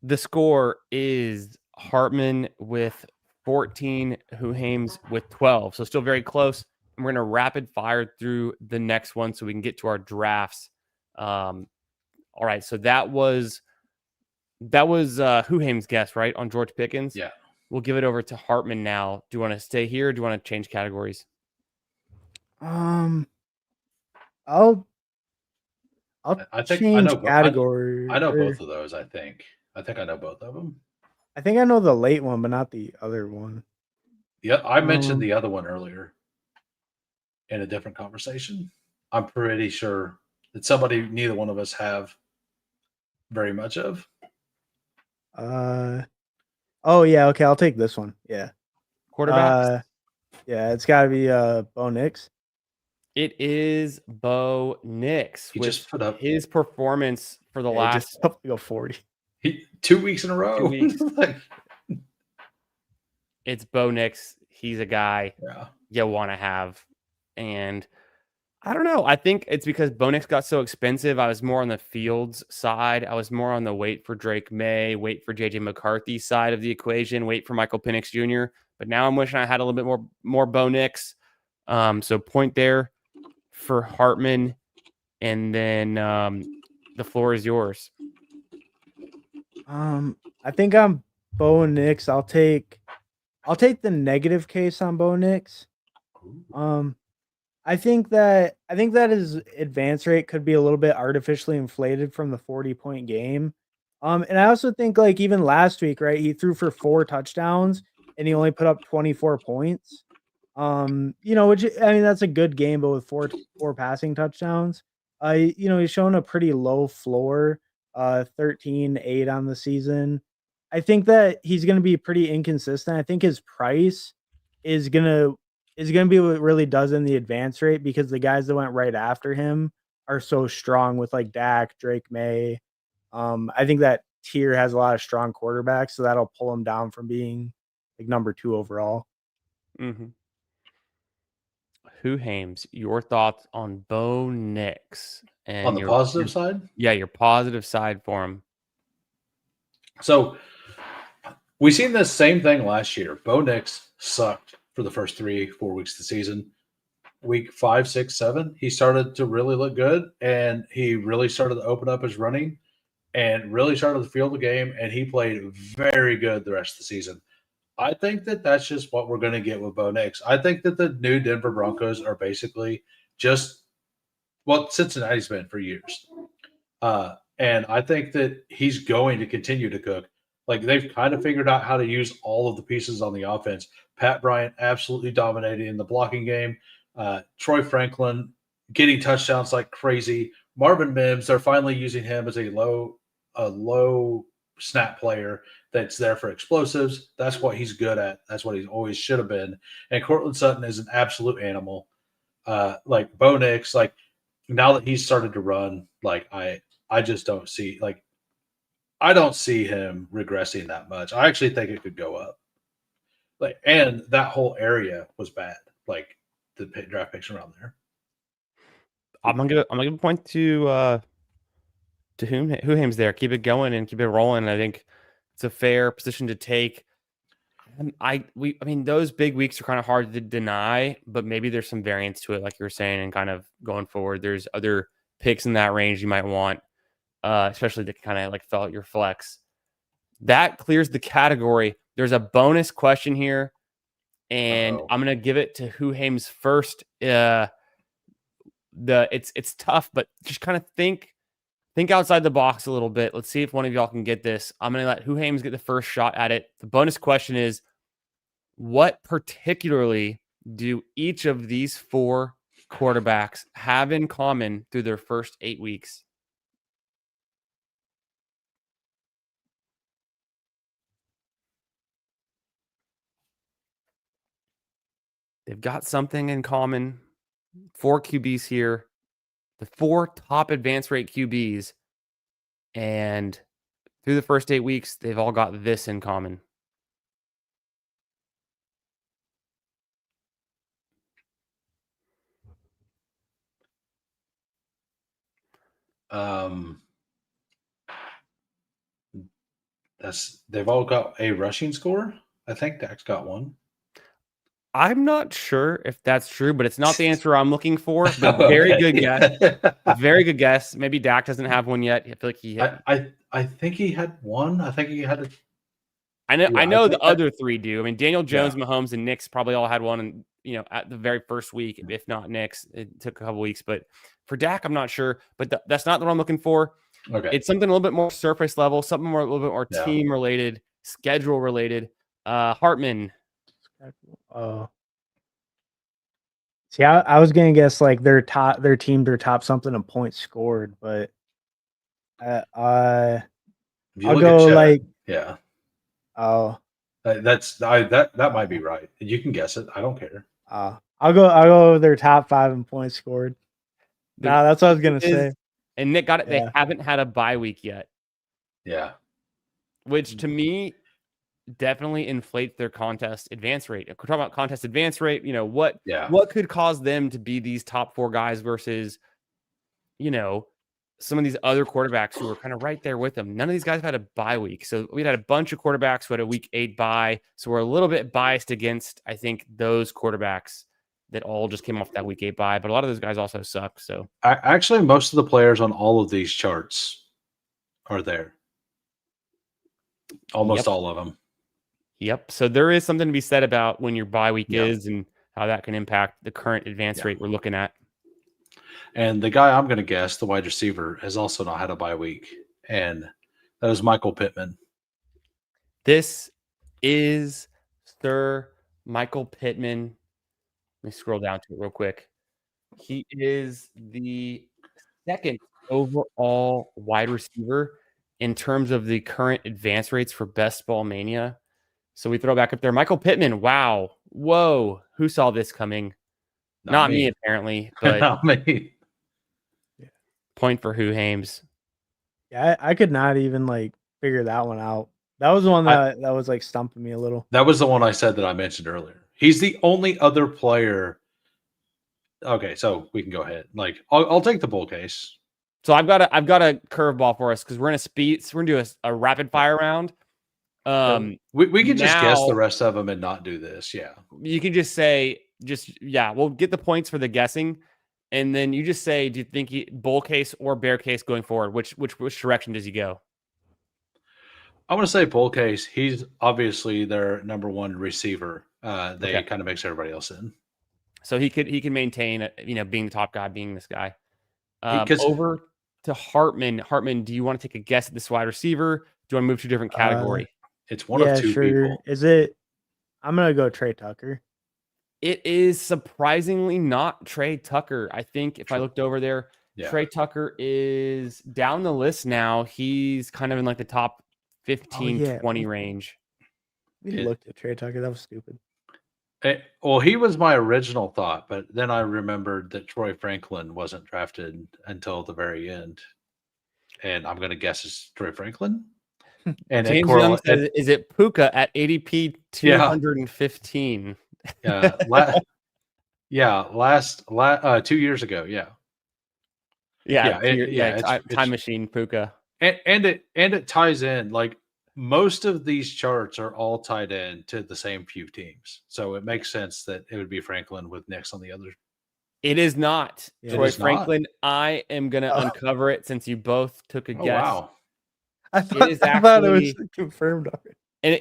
The score is Hartman with 14, Hames with 12. So still very close. And we're going to rapid fire through the next one so we can get to our drafts. All right. So that was Hames' guess, right? On George Pickens. Yeah. We'll give it over to Hartman now. Do you want to stay here? Or do you want to change categories? I'll change category. I know both of those. I think I know both of them. I think I know the late one, but not the other one. Yeah, I mentioned the other one earlier in a different conversation. I'm pretty sure it's somebody neither one of us have very much of. Oh yeah, okay, I'll take this one. Yeah. Quarterbacks. Yeah, it's got to be Bo Nix. It is Bo Nix. He just put up his performance for the last 40. 2 weeks in a row. 2 weeks. it's Bo Nix. He's a guy Yeah. you want to have. And I don't know. I think it's because Bo Nix got so expensive. I was more on the Fields side. I was more on the wait for Drake May, wait for JJ McCarthy side of the equation, wait for Michael Penix Jr. But now I'm wishing I had a little bit more Bo Nix. So point there for Hartman. And then the floor is yours. I think I'm Bo Nix. I'll take the negative case on Bo Nix. I think that his advance rate could be a little bit artificially inflated from the 40-point game. And I also think like even last week, right? He threw for 4 touchdowns and he only put up 24 points. Which I mean that's a good game, but with four passing touchdowns. He's shown a pretty low floor, 13-8 on the season. I think that he's going to be pretty inconsistent. I think his price is going to be what really does in the advance rate because the guys that went right after him are so strong with like Dak, Drake May. I think that tier has a lot of strong quarterbacks, so that'll pull him down from being like number 2 overall. Mm-hmm. Who Hames, your thoughts on Bo Nix and on the positive side? Yeah, your positive side for him. So we seen this same thing last year. Bo Nix sucked for the first 3-4 weeks of the season. Week 5, 6, 7, he started to really look good, and he really started to open up his running and really started to feel the game, and he played very good the rest of the season. I think that that's just what we're going to get with Bo Nix. I think that the new Denver Broncos are basically just what Cincinnati's been for years. And I think that he's going to continue to cook. Like they've kind of figured out how to use all of the pieces on the offense. Pat Bryant absolutely dominating in the blocking game. Troy Franklin getting touchdowns like crazy. Marvin Mims, they're finally using him as a low snap player that's there for explosives. That's what he's good at. That's what he always should have been. And Courtland Sutton is an absolute animal. Like Bo Nix, like now that he's started to run, like I just don't see I don't see him regressing that much. I actually think it could go up. Like, and that whole area was bad. Like the draft picks around there. I'm gonna give a point to who Hames there. Keep it going and keep it rolling. I think it's a fair position to take. I mean, those big weeks are kind of hard to deny, but maybe there's some variance to it, like you were saying, and kind of going forward. There's other picks in that range you might want, especially to kind of like fill out your flex. That clears the category. There's a bonus question here, and I'm gonna give it to Who Hames first. It's tough, but just kind of think outside the box a little bit. Let's see if one of y'all can get this. I'm going to let Who Hames get the first shot at it. The bonus question is, what particularly do each of these 4 quarterbacks have in common through their first 8 weeks? They've got something in common. 4 QBs here. The 4 top advance rate QBs. And through the first 8 weeks, they've all got this in common. They've all got a rushing score. I think Dak's got one. I'm not sure if that's true, but it's not the answer I'm looking for. But very good guess. Very good guess. Maybe Dak doesn't have one yet. I feel like he. I think he had one. I think he had it. I know the other 3 do. I mean, Daniel Jones, Mahomes, and Knicks probably all had one. And at the very first week, if not Knicks, it took a couple weeks. But for Dak, I'm not sure. But that's not what I'm looking for. Okay, it's something a little bit more surface level, something a little bit more team related, schedule related. Hartman. See, I was gonna guess like their top something in points scored, but I'll go like that might be right. You can guess it. I don't care. I'll go their top 5 in points scored. That's what I was gonna say. And Nick got it. Yeah. They haven't had a bye week yet. Yeah. Which to me, definitely inflates their contest advance rate. If we're talking about contest advance rate, what Yeah. could cause them to be these top 4 guys versus, some of these other quarterbacks who were kind of right there with them. None of these guys had a bye week. So we had a bunch of quarterbacks who had a week 8 bye. So we're a little bit biased against, I think, those quarterbacks that all just came off that week 8 bye. But a lot of those guys also suck. So Actually, most of the players on all of these charts are there. Almost all of them. Yep. So there is something to be said about when your bye week Yeah. is and how that can impact the current advance rate we're looking at. And the guy I'm going to guess, the wide receiver, has also not had a bye week. And that is Michael Pittman. This is Sir Michael Pittman. Let me scroll down to it real quick. He is the 2nd overall wide receiver in terms of the current advance rates for Best Ball Mania. So we throw back up there. Michael Pittman. Wow. Whoa. Who saw this coming? Not me, apparently. But Not me. Point for Who Hames. Yeah, I could not even figure that one out. That was the one that was stumping me a little. That was the one I said that I mentioned earlier. He's the only other player. Okay, so we can go ahead. I'll take the bull case. So I've got a curveball for us because we're gonna do a rapid fire round. We could just guess the rest of them and not do this. Yeah, you can just say we'll get the points for the guessing, and then you just say, do you think bull case or bear case going forward? Which direction does he go? I want to say bull case. He's obviously their number 1 receiver. They kind of mix everybody else in. So he can maintain, being the top guy, being this guy. Over to Hartman. Hartman, do you want to take a guess at this wide receiver? Do you want to move to a different category? It's one of 2 people. Is it? I'm gonna go Trey Tucker. It is surprisingly not Trey Tucker. I think if I looked over there, Trey Tucker is down the list now. He's kind of in the top 15, 20 range. We looked at Trey Tucker. That was stupid. Well, he was my original thought, but then I remembered that Troy Franklin wasn't drafted until the very end. And I'm going to guess it's Troy Franklin. And James Young says, is it Puka at ADP 215? Last 2 years ago. Time machine Puka. And it ties in most of these charts are all tied in to the same few teams. So it makes sense that it would be Franklin with next on the other. It is not Troy Franklin. Not. I am going to uncover it since you both took a guess. Wow. I thought it was confirmed already. And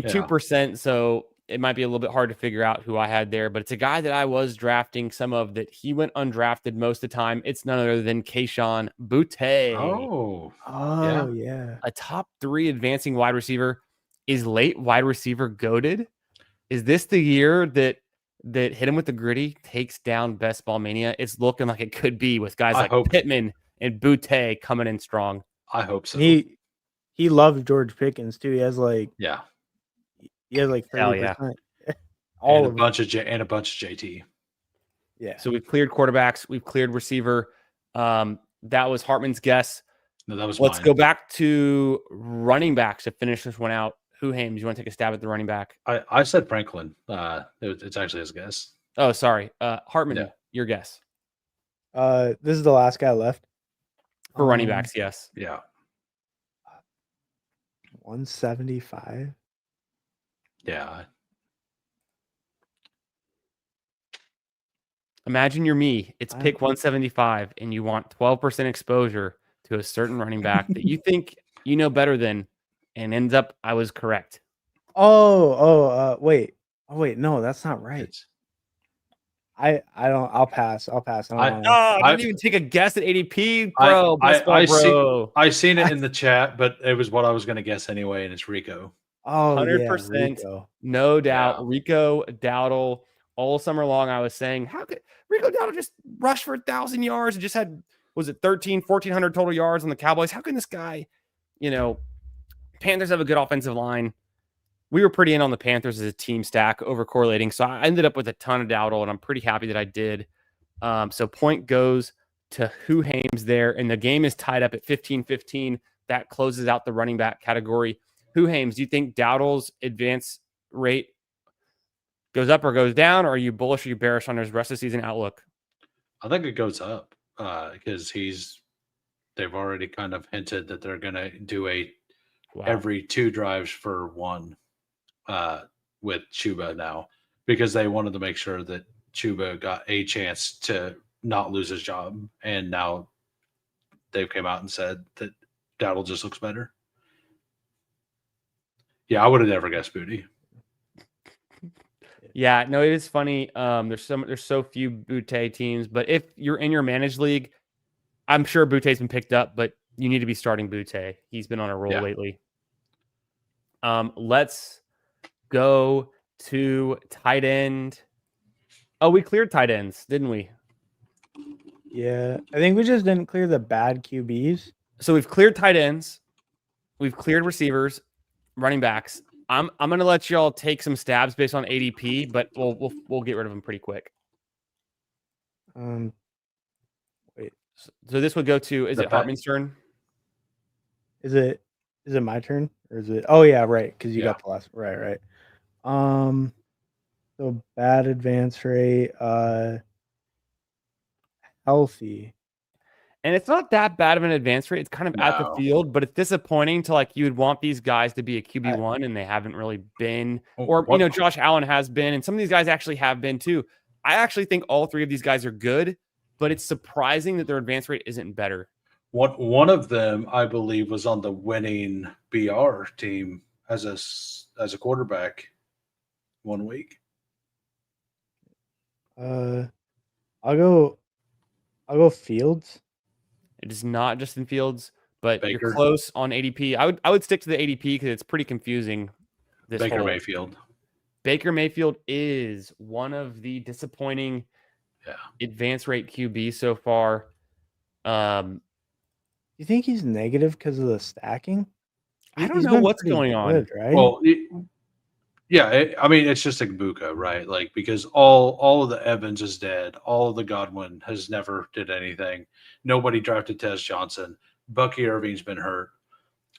2%. So it might be a little bit hard to figure out who I had there, but it's a guy that I was drafting some of that he went undrafted most of the time. It's none other than Kayshon Boutte. Oh, yeah. A top 3 advancing wide receiver. Is late wide receiver goated? Is this the year that Hit Him with the Gritty takes down Best Ball Mania? It's looking like it could be with guys like Pittman and Boutte coming in strong. I hope so. He loves George Pickens too. He has he has 30%. And a bunch of JT. Yeah. So we've cleared quarterbacks. We've cleared receiver. That was Hartman's guess. No, that was Let's mine. go back to running backs to finish this one out. Who, Hames? You want to take a stab at the running back? I said Franklin. It's actually his guess. Oh, sorry. Hartman, your guess. This is the last guy left. For running backs, yes. Yeah. 175. Yeah. Imagine you're me. It's pick 175, and you want 12% exposure to a certain running back that you think you know better than, and ends up I was correct. Wait. No, that's not right. I don't. I'll pass. I didn't even take a guess at ADP, bro. I seen it in the chat, but it was what I was going to guess anyway, and it's Rico. 100%, no doubt. Yeah. Rico Dowdle. All summer long, I was saying, how could Rico Dowdle just rush for 1,000 yards and just had, was it 1,400 total yards on the Cowboys? How can this guy, Panthers have a good offensive line. We were pretty in on the Panthers as a team stack over correlating. So I ended up with a ton of Dowdle, and I'm pretty happy that I did. So point goes to Who Hames there, and the game is tied up at 15-15. That closes out the running back category. Hames, do you think Dowdle's advance rate goes up or goes down? Or are you bullish or are you bearish on his rest of the season outlook? I think it goes up because they've already kind of hinted that they're going to do every 2 drives for 1 with Chuba now, because they wanted to make sure that Chuba got a chance to not lose his job. And now they've come out and said that Dowdle just looks better. Yeah, I would have never guessed Booty. Yeah, no, it is funny. There's so few Butte teams, but if you're in your managed league, I'm sure Butte's been picked up, but you need to be starting Butte. He's been on a roll lately. Let's go to tight end. Oh, we cleared tight ends, didn't we? Yeah, I think we just didn't clear the bad QBs. So we've cleared tight ends, we've cleared receivers, running backs. I'm gonna let y'all take some stabs based on ADP, but we'll get rid of them pretty quick. Wait. So this would go to is it Hartman's turn? Is it my turn or is it? Oh yeah, right. Because you got the last right. So bad advance rate, healthy. And it's not that bad of an advance rate. It's kind of at the field, but it's disappointing to you would want these guys to be a QB1 and they haven't really been. Or, Josh Allen has been, and some of these guys actually have been too. I actually think all 3 of these guys are good, but it's surprising that their advance rate isn't better. One of them, I believe, was on the winning BR team as a quarterback 1 week. I'll go Fields. It is not Justin Fields, but Baker. You're close on ADP. I would stick to the ADP because it's pretty confusing. Baker Mayfield. Baker Mayfield is one of the disappointing advance rate QB so far. You think he's negative because of the stacking? I don't know what's going on. Right? Well, I mean, it's just Igbukah, right? Because all of the Evans is dead. All of the Godwin has never did anything. Nobody drafted Tez Johnson. Bucky Irving's been hurt.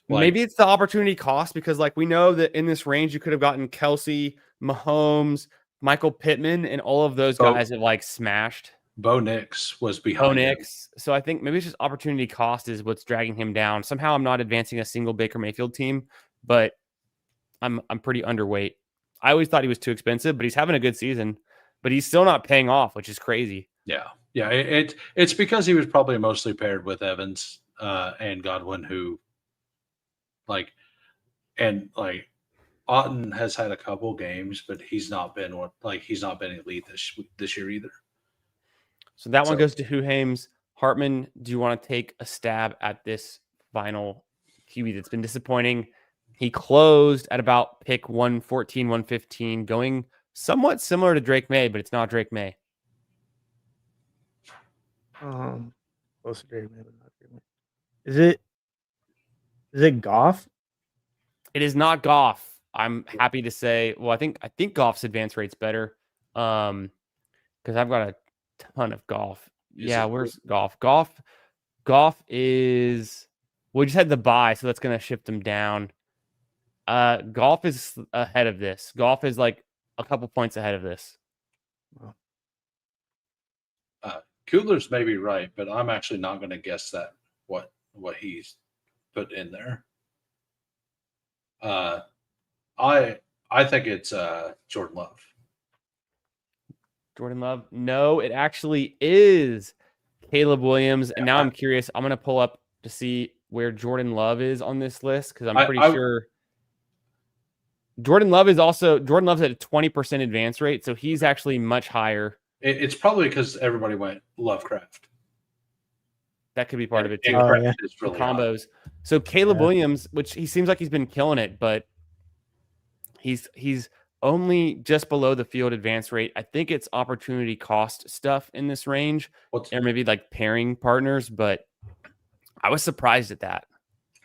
Maybe it's the opportunity cost because, we know that in this range you could have gotten Kelsey, Mahomes, Michael Pittman, and all of those guys have smashed. Bo Nix was behind him. So I think maybe it's just opportunity cost is what's dragging him down. Somehow I'm not advancing a single Baker Mayfield team, but I'm pretty underweight. I always thought he was too expensive, but he's having a good season. But he's still not paying off, which is crazy. Yeah. It's because he was probably mostly paired with Evans and Godwin, who Otton has had a couple games, but he's not been elite this year either. So that one goes to Hames. Hartman, do you want to take a stab at this final QB that's been disappointing? He closed at about pick 114, 115, going somewhat similar to Drake May, but it's not Drake May. Close to Drake May, but not Drake May. Is it Goff? It is not Goff. I'm happy to say. Well, I think Goff's advance rate's better. Because I've got a ton of Goff. Where's Goff? Goff is. We just had the bye, so that's going to shift him down. Goff is ahead of this. Goff is a couple points ahead of this. Kugler's maybe right, but I'm actually not going to guess that what he's put in there. I think it's Jordan Love. Jordan Love? No, it actually is Caleb Williams. And now I'm curious. I'm going to pull up to see where Jordan Love is on this list because I'm pretty sure Jordan Love's at a 20% advance rate, so he's actually much higher. It's probably because everybody went Lovecraft. That could be part of it too. Really combos. High. So Caleb Williams, which he seems like he's been killing it, but he's only just below the field advance rate. I think it's opportunity cost stuff in this range, or maybe pairing partners, but I was surprised at that.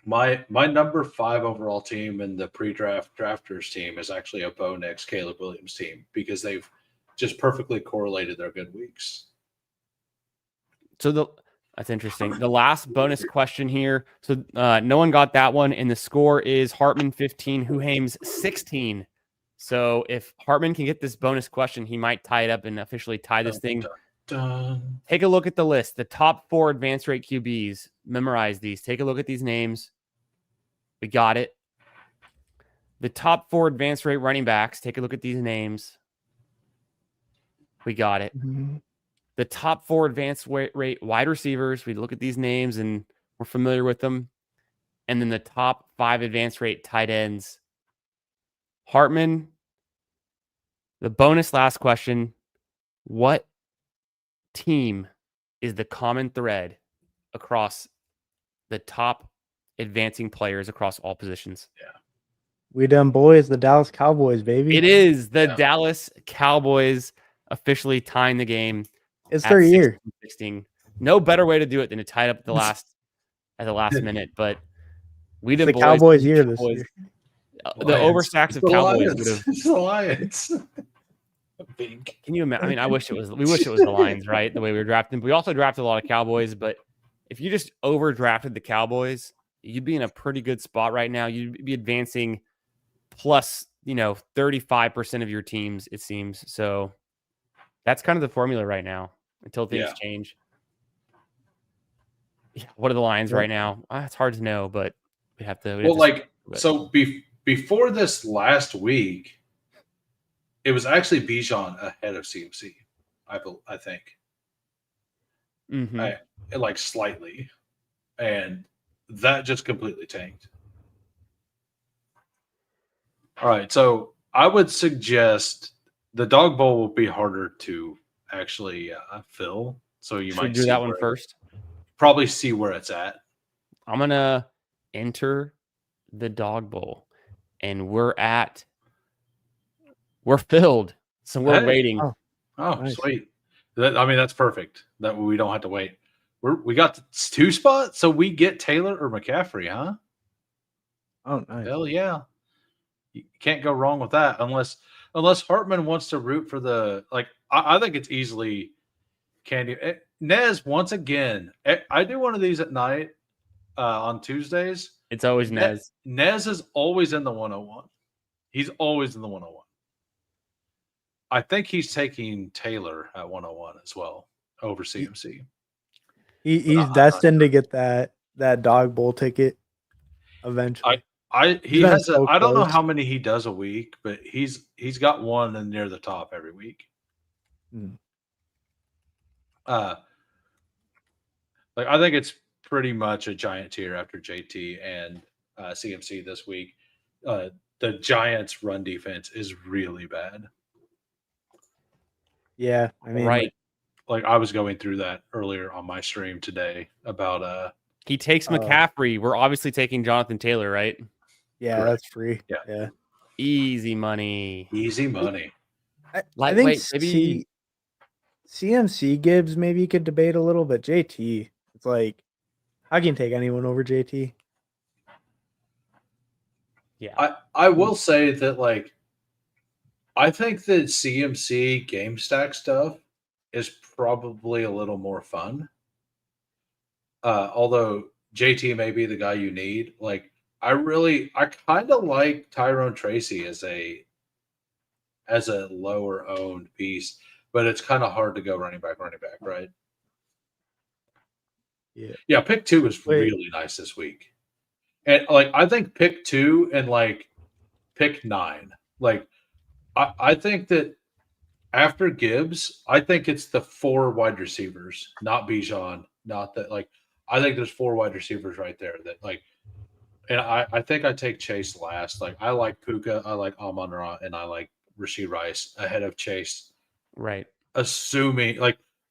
My number 5 overall team in the pre-draft drafters team is actually a Bo Nix Caleb Williams team because they've just perfectly correlated their good weeks. So That's interesting. The last bonus question here. So no one got that one, and the score is Hartman 15, Huhames 16. So if Hartman can get this bonus question, he might tie it up and officially tie this thing. Take a look at the list. The top 4 advanced rate QBs. Memorize these. Take a look at these names. We got it. The top 4 advanced rate running backs. Take a look at these names. We got it. Mhm. The top 4 advanced rate wide receivers. We look at these names and we're familiar with them. And then the top 5 advanced rate tight ends. Hartman, the bonus last question. What team is the common thread across the top advancing players across all positions? Yeah. We done boys, the Dallas Cowboys, baby. It is the Dallas Cowboys officially tying the game. It's their year. 16. No better way to do it than to tie it up at the last minute. But we did the Cowboys year this year. The overstacks of Cowboys would have. It's the Lions. Can you imagine? I mean, we wish it was the Lions, right? The way we were drafting. But we also drafted a lot of Cowboys. But if you just overdrafted the Cowboys, you'd be in a pretty good spot right now. You'd be advancing plus, 35% of your teams, it seems. So that's kind of the formula right now until things change. Yeah, what are the Lions right now? It's hard to know, but we have to. Before this last week, it was actually Bijan ahead of CMC. I think, like slightly, and that just completely tanked. All right, so I would suggest the dog bowl will be harder to actually fill. So you might do that one first. Probably see where it's at. I'm gonna enter the dog bowl, and we're filled, so we're waiting. Oh, nice. Sweet. That's perfect. That we don't have to wait. We got 2 spots, so we get Taylor or McCaffrey, huh? Oh, nice. Hell yeah. You can't go wrong with that unless Hartman wants to root for the I think it's easily Candy. Nez, once again, I do one of these at night on Tuesdays. It's always Nez. Nez is always in the 101. He's always in the 101. I think he's taking Taylor at 101 as well over CMC. He's destined to get that dog bowl ticket eventually. I don't know how many he does a week, but he's got one and near the top every week. I think it's pretty much a giant tier after JT and CMC this week. The Giants' run defense is really bad. Yeah, I mean, right. Like I was going through that earlier on my stream today about he takes McCaffrey. We're obviously taking Jonathan Taylor, right? Yeah, correct. That's free. Yeah. Easy money. I think maybe CMC Gibbs maybe you could debate a little, but JT, it's like I can take anyone over JT. Yeah. I will say that I think that CMC game stack stuff is probably a little more fun. Although JT may be the guy you need. I kind of like Tyrone Tracy as a lower owned piece, but it's kind of hard to go running back, right? Yeah. Pick 2 was really nice this week. And I think pick 2 and pick 9. I think that after Gibbs, I think it's the 4 wide receivers, not Bijan, not that I think there's 4 wide receivers right there that and I think I take Chase last. I like Puka, I like Amon-Ra, and I like Rashee Rice ahead of Chase. Right. Assuming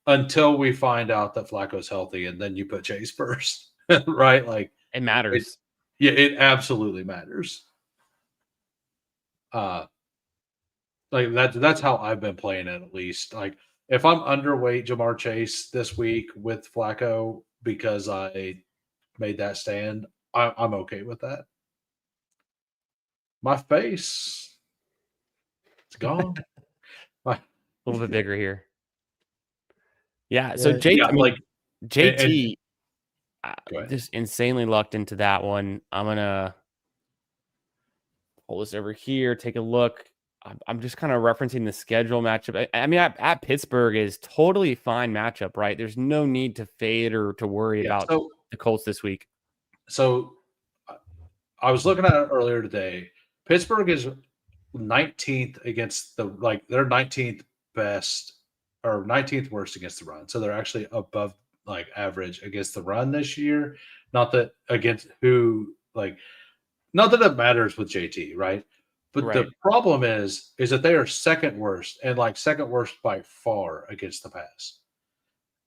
until we find out that Flacco's healthy, and then you put Chase first, right? It matters. It absolutely matters. That's how I've been playing it, at least. If I'm underweight Jamar Chase this week with Flacco because I made that stand, I'm okay with that. My face, it's gone. A little bit bigger here. Yeah. So JT, JT, Go ahead. just insanely lucked into that one. I'm gonna pull this over here, take a look. I'm just kind of referencing the schedule matchup. I mean, at Pittsburgh is totally fine matchup, right? There's no need to fade or to worry about the Colts this week. So I was looking at it earlier today. Pittsburgh is 19th against they're 19th best or 19th worst against the run. So they're actually above like average against the run this year. Not that against not that it matters with JT, right? But the problem is that they are second worst and like second worst by far against the pass.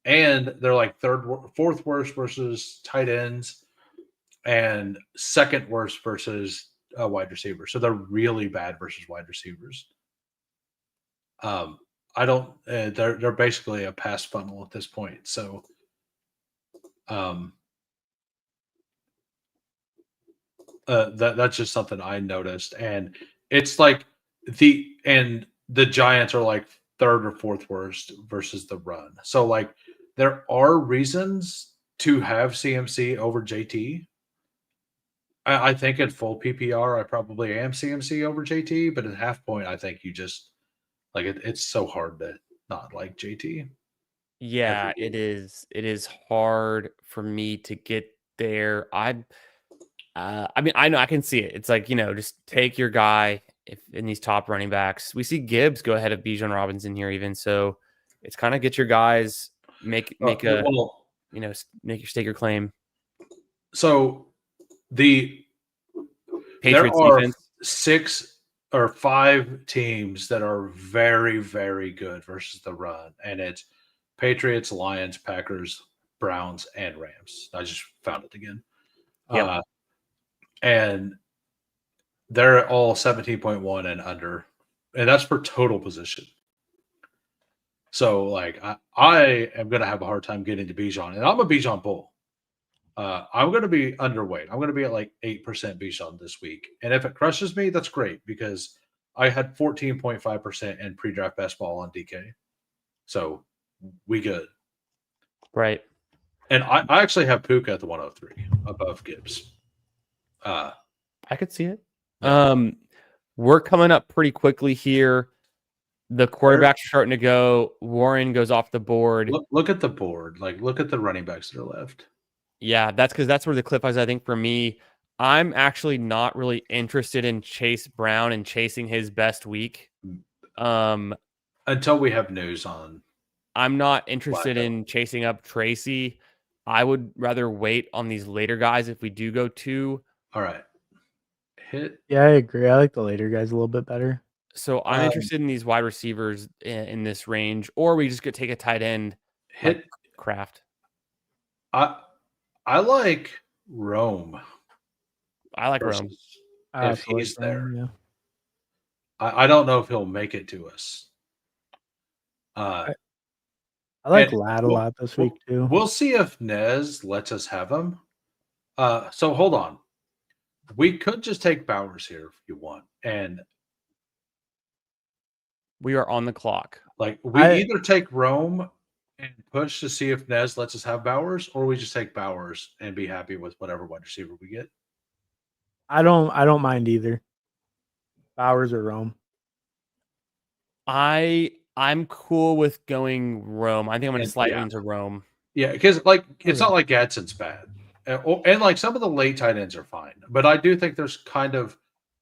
And they're like fourth worst versus tight ends and second worst versus wide receivers. So they're really bad versus wide receivers. I don't. They're basically a pass funnel at this point. So, that's just something I noticed, and it's like the Giants are like third or fourth worst versus the run. So like there are reasons to have CMC over JT. I think in full PPR, I probably am CMC over JT, but at half point, I think you just like it's so hard to not like JT. Yeah, it is. It is hard for me to get there. I mean, I know I can see it. It's like, just take your guy if in these top running backs. We see Gibbs go ahead of Bijan Robinson here even. So it's kind of get your guys, make your stake your claim. So the Patriots there are defense. 6 or 5 teams that are very, very good versus the run, and it's Patriots, Lions, Packers, Browns, and Rams. I just found it again. Yep. And they're all 17.1 and under, and that's for total position. So, like, I am going to have a hard time getting to Bijan, and I'm a Bijan bull. I'm going to be underweight. I'm going to be at like 8% Bijan this week. And if it crushes me, that's great because I had 14.5% in pre-draft best ball on DK. So we good. Right. And I actually have Puka at the 103 above Gibbs. I could see it. Yeah. We're coming up pretty quickly here. The quarterbacks are starting to go. Warren goes off the board. Look at the board. Like, look at the running backs that are left. Yeah, that's because that's where the cliff is, I think, for me. I'm actually not really interested in Chase Brown and chasing his best week. Until we have news on. I'm not interested in chasing up Tracy. I would rather wait on these later guys if we do go 2. All right. Yeah, I agree. I like the later guys a little bit better. So I'm interested in these wide receivers in this range, or we just could take a tight end. Like Kraft. I like Rome. I like Rome. If he's there. Yeah. I don't know if he'll make it to us. I like Ladd a lot this week too. We'll see if Nez lets us have him. So hold on. We could just take Bowers here if you want. And we are on the clock. Like we either take Rome and push to see if Nez lets us have Bowers, or we just take Bowers and be happy with whatever wide receiver we get. I don't mind either. Bowers or Rome. I'm cool with going Rome. I think I'm going to slide into Rome. Yeah, because like it's not like Gadsden's bad, and like some of the late tight ends are fine, but I do think there's kind of,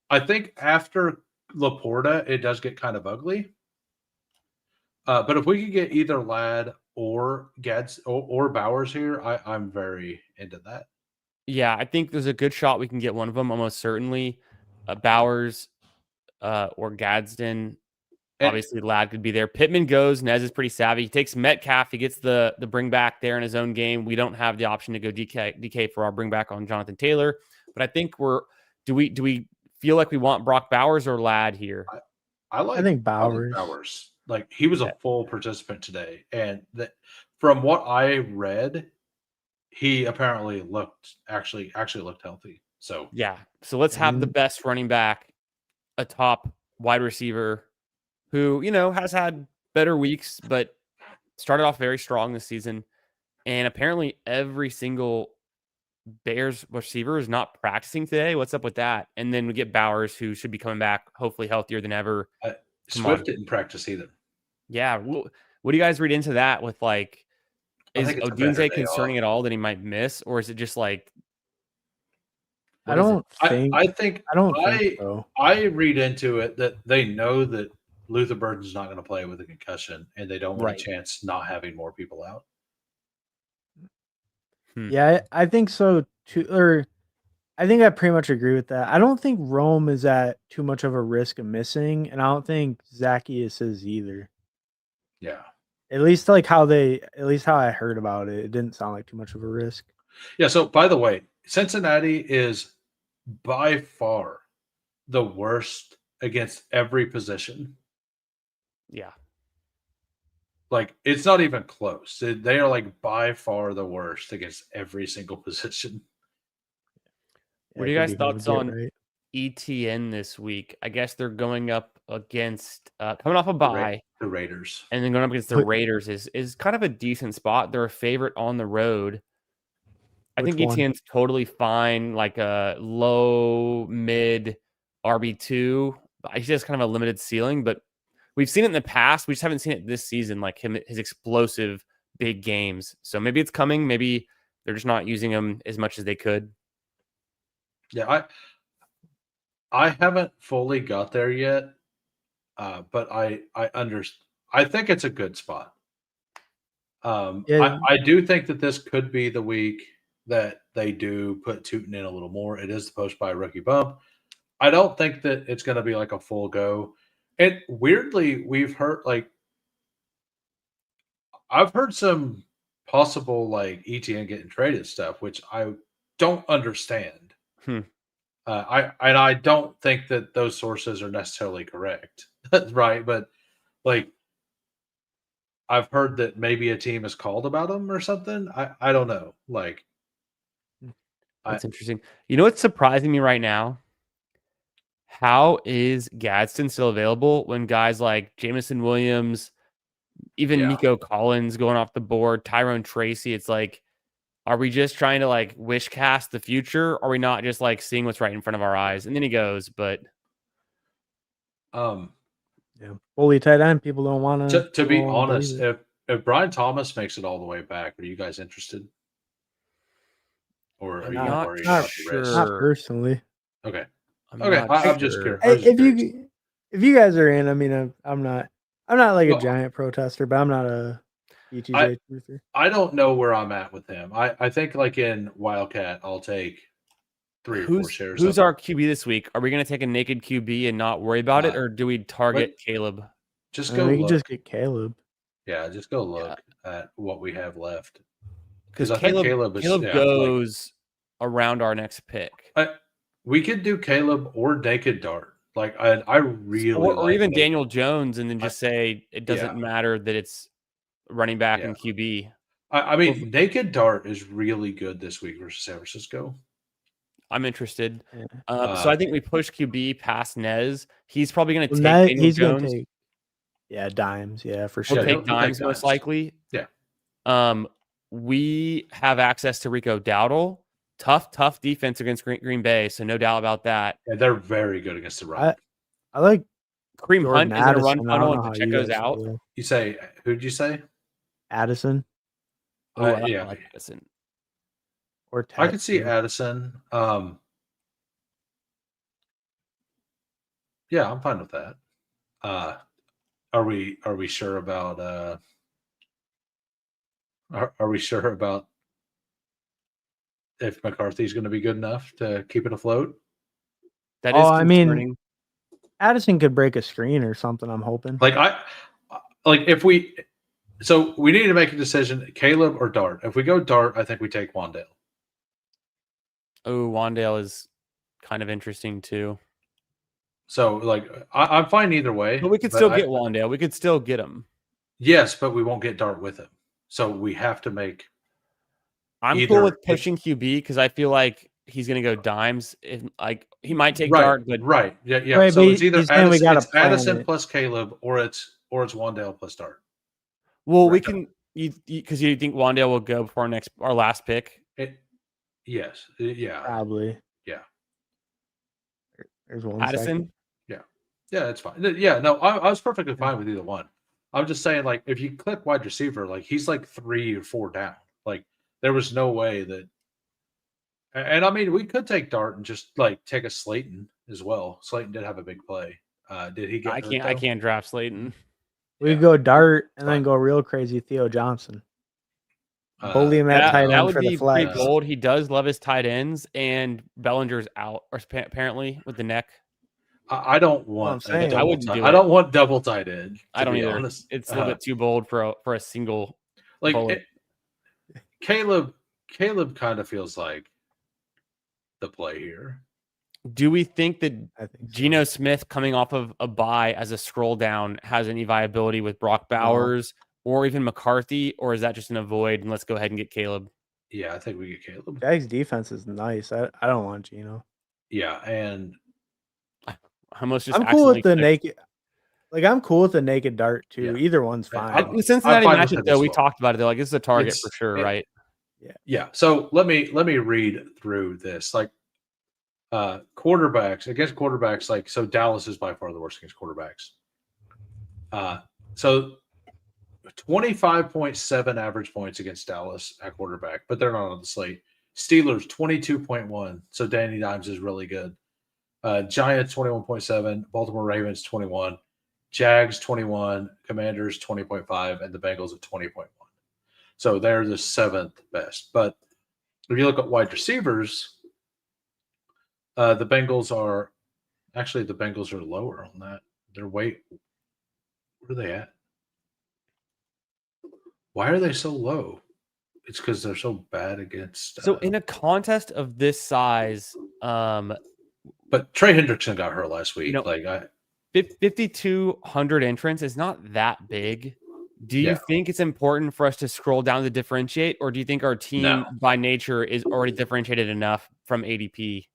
I think after Laporta it does get kind of ugly. But if we could get either Ladd or Gads or Bowers here, I'm very into that. Yeah, I think there's a good shot we can get one of them almost certainly. Bowers or Gadsden. Obviously, Ladd could be there. Pittman goes. Nez is pretty savvy. He takes Metcalf. He gets the bring back there in his own game. We don't have the option to go DK for our bring back on Jonathan Taylor. But I think do we feel like we want Brock Bowers or Ladd here? I think Bowers. Bowers. Like he was a full participant today, and from what I read, he apparently actually looked healthy. So yeah. So let's have the best running back, a top wide receiver who, has had better weeks, but started off very strong this season. and apparently every single Bears receiver is not practicing today. What's up with that? And then we get Bowers, who should be coming back, hopefully healthier than ever. Swift didn't practice either. Yeah. What do you guys read into that with, like, is Odunze concerning at all that he might miss? Or is it just like, I don't think so. I read into it that they know that Luther Burden's not going to play with a concussion, and they don't want a chance not having more people out. Yeah, I think so too. Or I think I pretty much agree with that. I don't think Rome is at too much of a risk of missing, and I don't think Zacchaeus is either. Yeah. At least how I heard about it, it didn't sound like too much of a risk. Yeah, so by the way, Cincinnati is by far the worst against every position. Yeah. Like, it's not even close. They are like by far the worst against every single position. What are you guys' thoughts on ETN this week? I guess they're going up against coming off a bye, the Raiders, and then going up against the Raiders is kind of a decent spot. They're a favorite on the road. I think ETN's totally fine, like a low mid RB2. He has kind of a limited ceiling, but we've seen it in the past. We just haven't seen it this season, like his explosive big games. So maybe it's coming. Maybe they're just not using him as much as they could. Yeah, I haven't fully got there yet, but I understand. I think it's a good spot. I do think that this could be the week that they do put Tootin in a little more. It is the post-bye rookie bump. I don't think that it's going to be like a full go. And weirdly, we've heard I've heard some possible like ETN getting traded stuff, which I don't understand. I don't think that those sources are necessarily correct, right? But like, I've heard that maybe a team has called about him or something. I don't know. Like, that's interesting. You know what's surprising me right now? How is Gadsden still available when guys like Jameson Williams, even Nico Collins going off the board, Tyrone Tracy? It's like, are we just trying to like wish cast the future? Or are we not just like seeing what's right in front of our eyes? And then he goes, but fully tight end, people don't want to be honest, if Brian Thomas makes it all the way back, are you guys interested? Or are you not worried about the risk? Not personally. Okay. I'm just curious. If you guys are in, I mean, I'm not like a giant protester, but I'm not a BTJ truther. I don't know where I'm at with him. I think like in Wildcat, I'll take 3 or 4 shares. Who's our QB this week? Are we going to take a naked QB and not worry about it, or do we target Caleb? Just go. We can just get Caleb. Yeah, just go look at what we have left. Because I think Caleb goes around our next pick. We could do Caleb or Naked Dart. Like I really or even Daniel Jones, and then just say it doesn't matter that it's running back and QB. I mean, Naked Dart is really good this week versus San Francisco. I'm interested. So I think we push QB past Nez. He's probably going to take Daniel Jones. Gonna take, Dimes. Yeah, for sure. He'll take Dimes most likely. Yeah. We have access to Rico Dowdle. Tough defense against Green Bay, so no doubt about that. Yeah, they're very good against the run. I like Kareem Hunt is in a run funnel and Pacheco's out. You say, who'd you say? Addison. I like Addison. Or I could see Addison. Yeah, I'm fine with that. Are we sure about are we sure about if McCarthy's going to be good enough to keep it afloat? That is concerning. I mean, Addison could break a screen or something, I'm hoping. So we need to make a decision, Caleb or Dart. If we go Dart, I think we take Wandale. Oh, Wandale is kind of interesting too. So, I'm fine either way. But we could still get Wandale. We could still get him. Yes, but we won't get Dart with him. So we have to make. I'm cool with pushing QB because I feel like he's going to go Dimes. He might take Dart, but yeah. Right, so it's either Addison plus Caleb or it's Wandale plus Dart. Well, we can Because you think Wandale will go before our last pick? Yes. Yeah. Probably. Yeah. There's one Addison? second. Yeah, it's fine. Yeah, no, I was perfectly fine with either one. I'm just saying, like, if you click wide receiver, like he's like 3 or 4 down. Like, there was no way that. And I mean, we could take Dart and just like take a Slayton as well. Slayton did have a big play. Did he get I hurt, can't. though? I can't draft Slayton. We Yeah. could go Dart and then Fine. go real crazy Theo Johnson. Bully him at That, tight that end would for the be pretty flex. bold. He does love his tight ends, and Bellinger's out, or apparently with the neck. I don't Well, I'm want. saying. I wouldn't do I it. don't want double tight end. I don't be either. honest. It's a little bit too bold for a single. Like bullet. Caleb kind of feels like the play here. Do we think that I think so. Geno Smith coming off of a bye as a scroll down has any viability with Brock Bowers or even McCarthy, or is that just an avoid and let's go ahead and get Caleb? Yeah, I think we get Caleb. Jags defense is nice. I don't want Geno. Yeah, and I almost just I'm cool with the accidentally clicked. naked. Like I'm cool with the naked Dart too. Yeah. Either one's I- fine. The Cincinnati I'm fine with matchup, it though, as we well. talked about it. They're like, this is a target It's- for sure, it- right? Yeah. So let me read through this. Like quarterbacks against quarterbacks, like so Dallas is by far the worst against quarterbacks. So 25.7 average points against Dallas at quarterback, but they're not on the slate. Steelers 22.1. So Danny Dimes is really good. Giants 21.7, Baltimore Ravens 21, Jags 21, Commanders 20.5, and the Bengals at 20.1. So they're the 7th best. But if you look at wide receivers, the Bengals are lower on that. They're where are they at? Why are they so low? It's because they're so bad against. So in a contest of this size, but Trey Hendrickson got hurt last week. 5,200 entrants is not that big. Do you think it's important for us to scroll down to differentiate, or do you think our team by nature is already differentiated enough from ADP?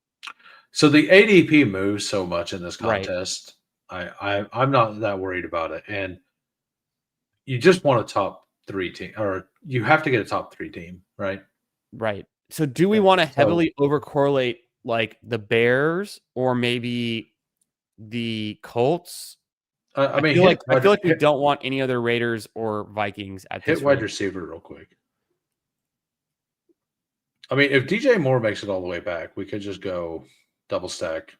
So the ADP moves so much in this contest. Right. I'm not that worried about it. And you just want a top 3 team, or you have to get a top 3 team, right? Right. So do we want to heavily overcorrelate like the Bears or maybe the Colts? I feel like we don't want any other Raiders or Vikings at this hit wide receiver real quick. I mean, if DJ Moore makes it all the way back, we could just go double stack.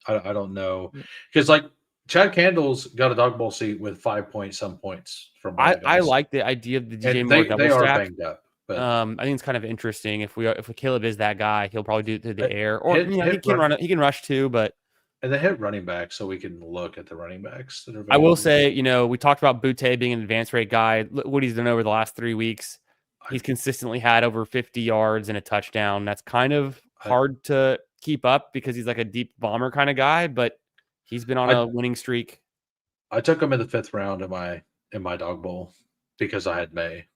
I don't know, because like Chad Candle's got a dog bowl seat with 5 point some points from. I like the idea of the DJ Moore double they stack. Are banged up. But I think it's kind of interesting. If Caleb is that guy, he'll probably do it through the air, or he can run. He can rush too, but. And they hit running back, so we can look at the running backs that are. I will say, we talked about Butte being an advance rate guy. Look what he's done over the last 3 weeks. He's consistently had over 50 yards and a touchdown. That's kind of hard to keep up because he's like a deep bomber kind of guy, but he's been on a winning streak. I took him in the 5th round in my dog bowl because I had May.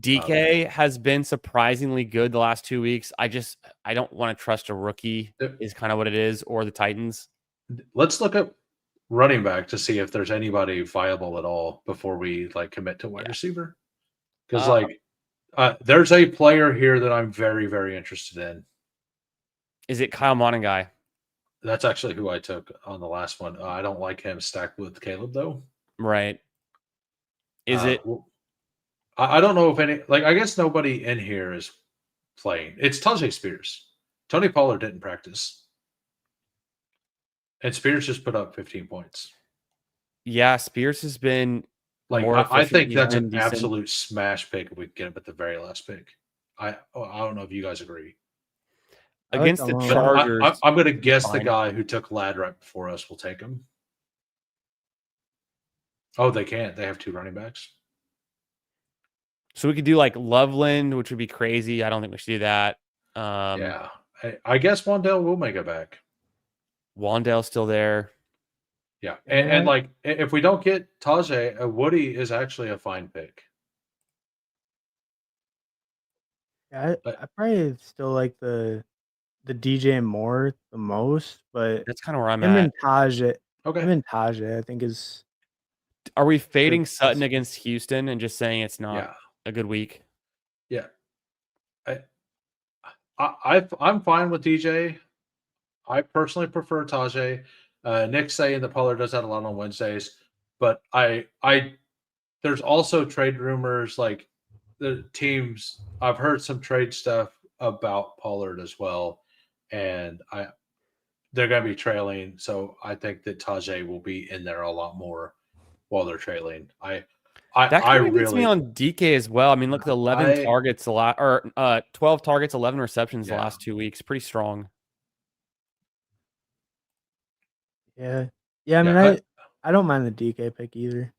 DK has been surprisingly good the last 2 weeks. I don't want to trust a rookie is kind of what it is, or the Titans. Let's look at running back to see if there's anybody viable at all before we commit to wide receiver. Because there's a player here that I'm very, very interested in. Is it Kyle Monangai? That's actually who I took on the last one. I don't like him stacked with Caleb though. Right. Is it? I don't know if any. I guess nobody in here is playing. It's Tajay Spears. Tony Pollard didn't practice. And Spears just put up 15 points. Yeah, Spears has been I think that's an absolute smash pick if we get him at the very last pick. I don't know if you guys agree. Against the Chargers. I'm going to guess the guy who took Ladd right before us will take him. Oh, they can't. They have 2 running backs. So we could do Loveland, which would be crazy. I don't think we should do that. Yeah. I guess Wandale will make it back. Wandale's still there. Yeah. And if we don't get Tajay, Woody is actually a fine pick. Yeah, I probably still like the DJ Moore the most, but that's kind of where I'm him at. and Tajay. Okay. Him and Tajay, I think, is Are we fading That's- Sutton against Houston and just saying it's not a good week? Yeah. I'm fine with DJ. I personally prefer Tajay. Nick's saying that Pollard does that a lot on Wednesdays, but there's also trade rumors like the teams. I've heard some trade stuff about Pollard as well, and they're going to be trailing. So I think that Tajay will be in there a lot more while they're trailing. That kind of gets me on DK as well. I mean, look at 11 targets a lot, or 12 targets, 11 receptions the last 2 weeks. Pretty strong. Yeah. I mean, I don't mind the DK pick either.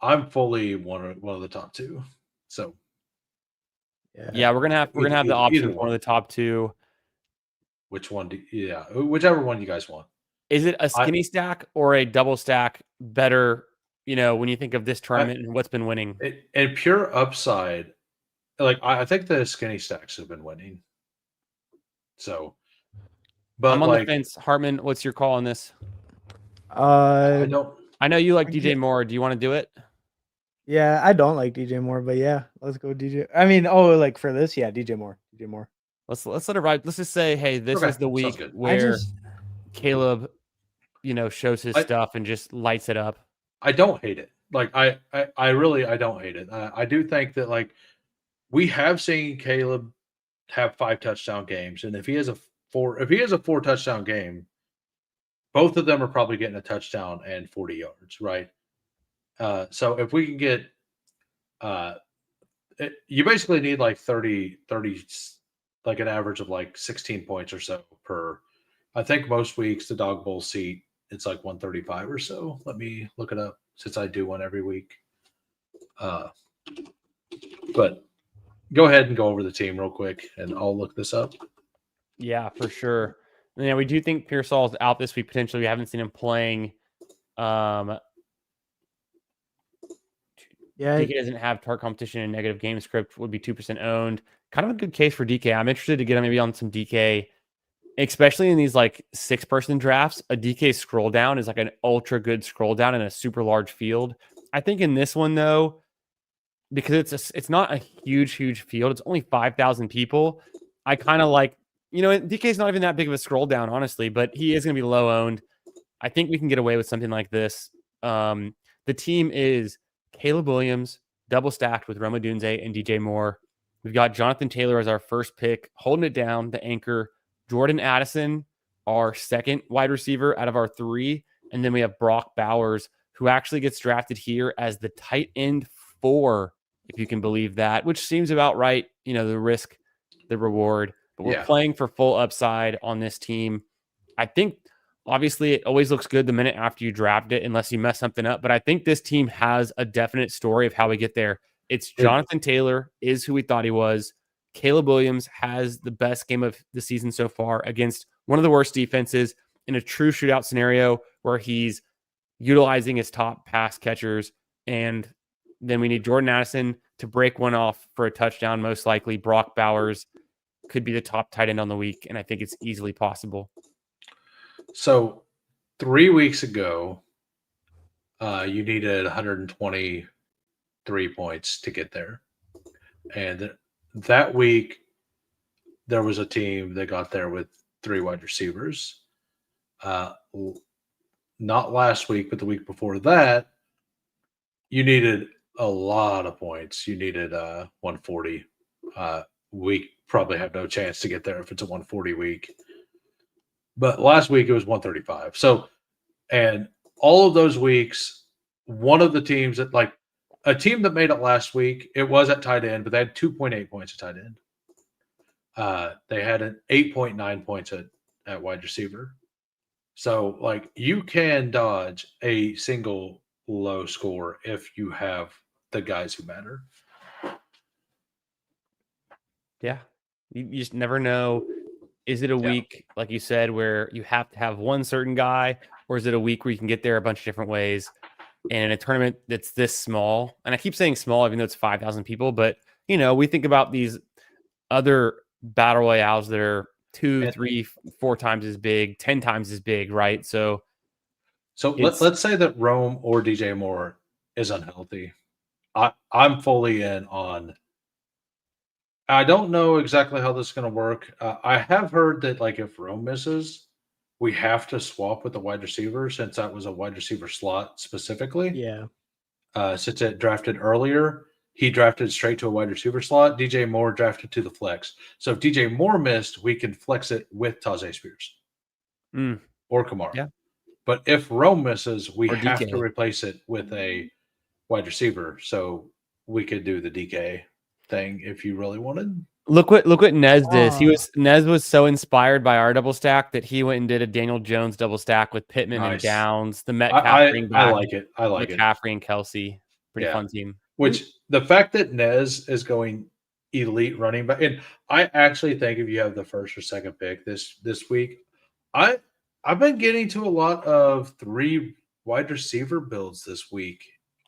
I'm fully one of the top two. So yeah, we're gonna have the option for one of the top two. Which one? Whichever one you guys want. Is it a skinny stack or a double stack better? You know, when you think of this tournament and what's been winning, and pure upside, like I think the skinny stacks have been winning. So, but I'm on the fence. Hartman, what's your call on this? I don't. I know you like DJ Moore. Do you want to do it? Yeah, I don't like DJ Moore, but yeah, let's go DJ. I mean, like for this, yeah, DJ Moore. Let's let it ride. Let's just say, hey, this is the week where Caleb, shows his stuff and just lights it up. I don't hate it. Like I really don't hate it. I do think that like we have seen Caleb have 5 touchdown games, and if he has a 4 touchdown game, both of them are probably getting a touchdown and 40 yards, right? So if we can get, you basically need like 30, like an average of like 16 points or so per. I think most weeks the Dog Bowl seat it's like 135 or so. Let me look it up since I do one every week. But go ahead and go over the team real quick, and I'll look this up. Yeah, for sure. And, yeah, we do think Pearsall's out this week potentially. We haven't seen him playing. Yeah, DK doesn't have target competition and negative game script. Would be 2% owned. Kind of a good case for DK. I'm interested to get him maybe on some DK, especially in these like 6-person drafts. A DK scroll down is like an ultra good scroll down in a super large field. I think in this one though, because it's not a huge field. It's only 5,000 people. I kind of like, DK is not even that big of a scroll down, honestly, but he is going to be low owned. I think we can get away with something like this. The team is Caleb Williams, double stacked with Rome Odunze and DJ Moore. We've got Jonathan Taylor as our first pick, holding it down, the anchor. Jordan Addison, our second wide receiver out of our 3. And then we have Brock Bowers, who actually gets drafted here as the tight end 4, if you can believe that, which seems about right. The risk, the reward. But we're playing for full upside on this team. I think, obviously, it always looks good the minute after you draft it, unless you mess something up. But I think this team has a definite story of how we get there. It's Jonathan Taylor is who we thought he was. Caleb Williams has the best game of the season so far against one of the worst defenses in a true shootout scenario where he's utilizing his top pass catchers. And then we need Jordan Addison to break one off for a touchdown, most likely. Brock Bowers could be the top tight end on the week, and I think it's easily possible. So 3 weeks ago, you needed 123 points to get there. And that week, there was a team that got there with 3 wide receivers. Not last week, but the week before that, you needed a lot of points. You needed 140. We probably have no chance to get there if it's a 140 week. But last week it was 135. So, and all of those weeks, one of the teams that like a team that made it last week, it was at tight end, but they had 2.8 points at tight end. They had an 8.9 points at wide receiver. So, like, you can dodge a single low score if you have the guys who matter. Yeah. You just never know. Is it a week, like you said, where you have to have one certain guy, or is it a week where you can get there a bunch of different ways? And in a tournament that's this small, and I keep saying small, even though it's 5,000 people, but, we think about these other battle royales that are 2, 3, 4 times as big, 10 times as big, right? So So let's say that Rome or DJ Moore is unhealthy. I'm fully in on. I don't know exactly how this is going to work. I have heard that like if Rome misses, we have to swap with the wide receiver since that was a wide receiver slot specifically. Yeah. Since it drafted earlier, he drafted straight to a wide receiver slot. DJ Moore drafted to the flex. So if DJ Moore missed, we can flex it with Tajay Spears or Kamara. Yeah. But if Rome misses, we Or have DK. to replace it with a wide receiver. So we could do the DK thing if you really wanted. Look what Nez did. Nez was so inspired by our double stack that he went and did a Daniel Jones double stack with Pittman and Downs, the Metcalf I like it. I like McCaffrey and Kelsey. Pretty fun team. Which the fact that Nez is going elite running back, and I actually think if you have the first or second pick this week, I've been getting to a lot of 3 wide receiver builds this week.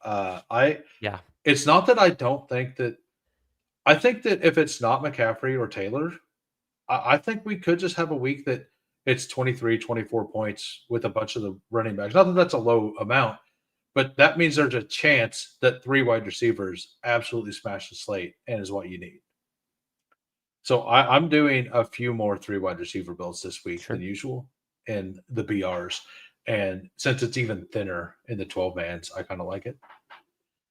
It's not that I don't think that. I think that if it's not McCaffrey or Taylor, I think we could just have a week that it's 23, 24 points with a bunch of the running backs. Not that that's a low amount, but that means there's a chance that 3 wide receivers absolutely smash the slate and is what you need. So I'm doing a few more 3 wide receiver builds this week than usual in the BRs. And since it's even thinner in the 12-mans, I kind of like it.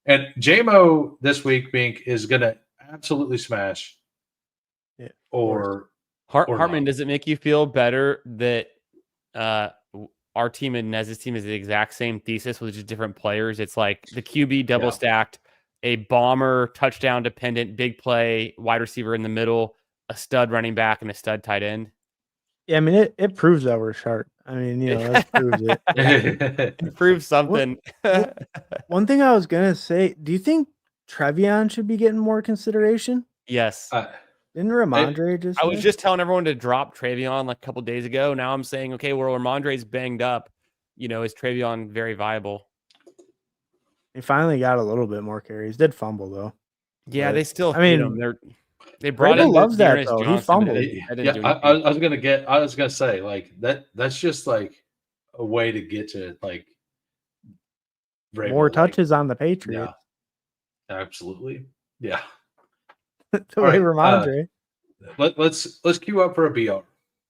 And JMO this week, Bink, is going to absolutely smash. Yeah, Hartman, does it make you feel better that our team and Nez's team is the exact same thesis with just different players? It's like the QB double stacked, a bomber touchdown dependent big play wide receiver in the middle, a stud running back, and a stud tight end. Yeah, I mean it proves that we're sharp. I mean, that proves it. It proves something. One thing I was gonna say, do you think Trevion should be getting more consideration? Yes. Didn't Ramondre I was just telling everyone to drop Trevion like a couple days ago. Now I'm saying, okay, well, Ramondre's banged up. Is Trevion very viable? He finally got a little bit more carries. Did fumble though. Yeah, they still. I mean, they brought in. Loves that though. He fumbled. I was gonna say like that. That's just like a way to get to like more touches on the Patriots. Yeah, absolutely. Yeah. The way Ramondre. Let's queue up for a BR.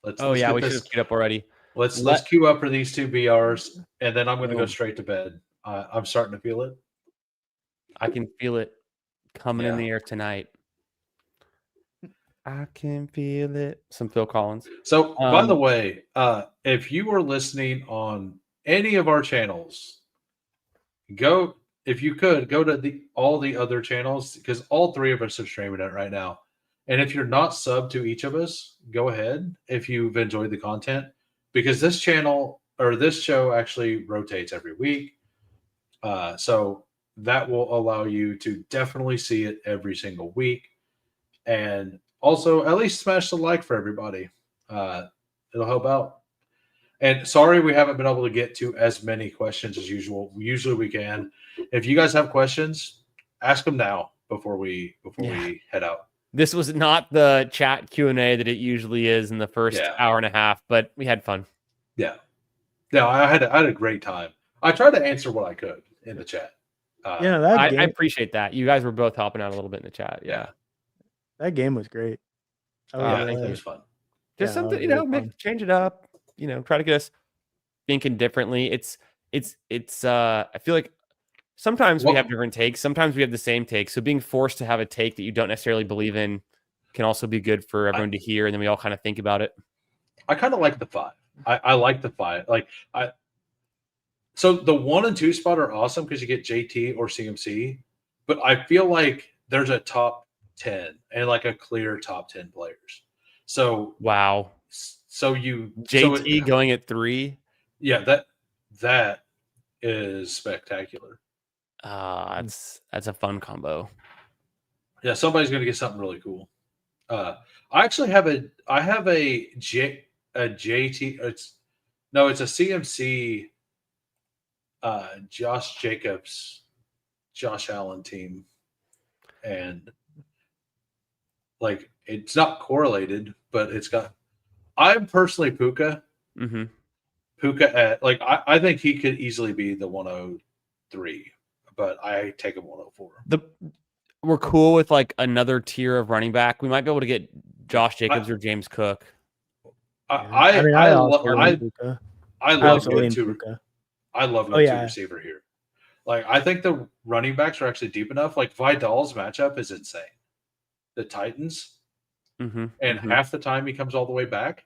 We should have queued up already. Let's queue up for these 2 BRs, and then I'm going to go straight to bed. I'm starting to feel it. I can feel it coming in the air tonight. I can feel it. Some Phil Collins. So, by the way, if you are listening on any of our channels, if you could go to all the other channels, because all 3 of us are streaming it right now. And if you're not subbed to each of us, go ahead if you've enjoyed the content, because this channel or this show actually rotates every week. So that will allow you to definitely see it every single week. And also at least smash the like for everybody. It'll help out. And sorry, we haven't been able to get to as many questions as usual. Usually we can. If you guys have questions, ask them now before we head out. This was not the chat Q&A that it usually is in the first hour and a half, but we had fun. Yeah. No, I had a great time. I tried to answer what I could in the chat. I appreciate that. You guys were both helping out a little bit in the chat. Yeah. That game was great. I think it was fun. Just something, change it up, try to get us thinking differently. It's I feel like sometimes we have different takes. Sometimes we have the same take. So being forced to have a take that you don't necessarily believe in can also be good for everyone to hear. And then we all kind of think about it. I kind of like the 5. I like the 5. So the 1 and 2 spot are awesome because you get JT or CMC, but I feel like there's a top 10 and like a clear top 10 players. So wow. So you JT going at 3. Yeah, that is spectacular. That's a fun combo. Yeah, somebody's gonna get something really cool. I actually have a JT. It's a CMC. Josh Jacobs, Josh Allen team, and like it's not correlated, but it's got. I'm personally Puka. Mm-hmm. Puka at I think he could easily be the 103, but I take him 104. We're cool with like another tier of running back. We might be able to get Josh Jacobs or James Cook. I love Puka. I love going two receiver here. Like I think the running backs are actually deep enough. Like Vidal's matchup is insane. The Titans, and half the time he comes all the way back.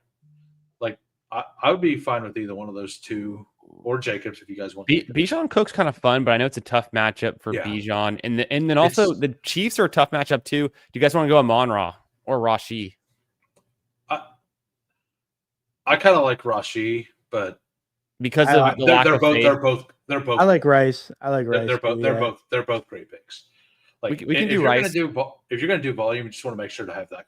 Like I would be fine with either one of those two or Jacobs if you guys want. Bijan Cook's kind of fun, but I know it's a tough matchup for Bijan, and then also the Chiefs are a tough matchup too. Do you guys want to go Amon-Ra or Rashee? I kind of like Rashee, but because of the lack of faith. They're both. I like Rice. They're both great picks. Like we can do Rice. If you're going to do volume, you just want to make sure to have that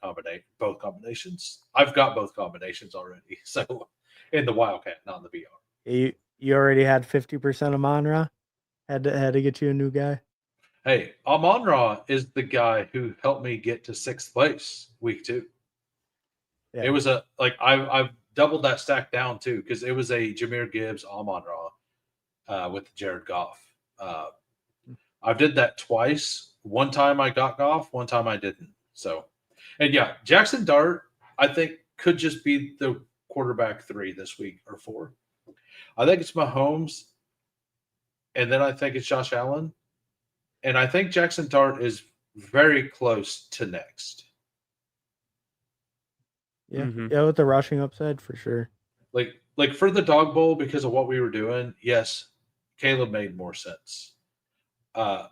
both combinations. I've got both combinations already. So in the Wildcat, not in the BR. You already had 50% Amon-Ra. Had to get you a new guy. Hey, Amon-Ra is the guy who helped me get to 6th place week 2. Yeah. It was I've doubled that stack down too because it was a Jahmyr Gibbs Amon-Ra with Jared Goff. I did that twice. One time I got Goff, one time I didn't. So, and yeah, Jackson Dart I think could just be the quarterback 3 this week or 4. I think it's Mahomes, and then I think it's Josh Allen, and I think Jackson Dart is very close to next. Yeah, with the rushing upside for sure. Like for the dog bowl because of what we were doing, yes, Caleb made more sense. But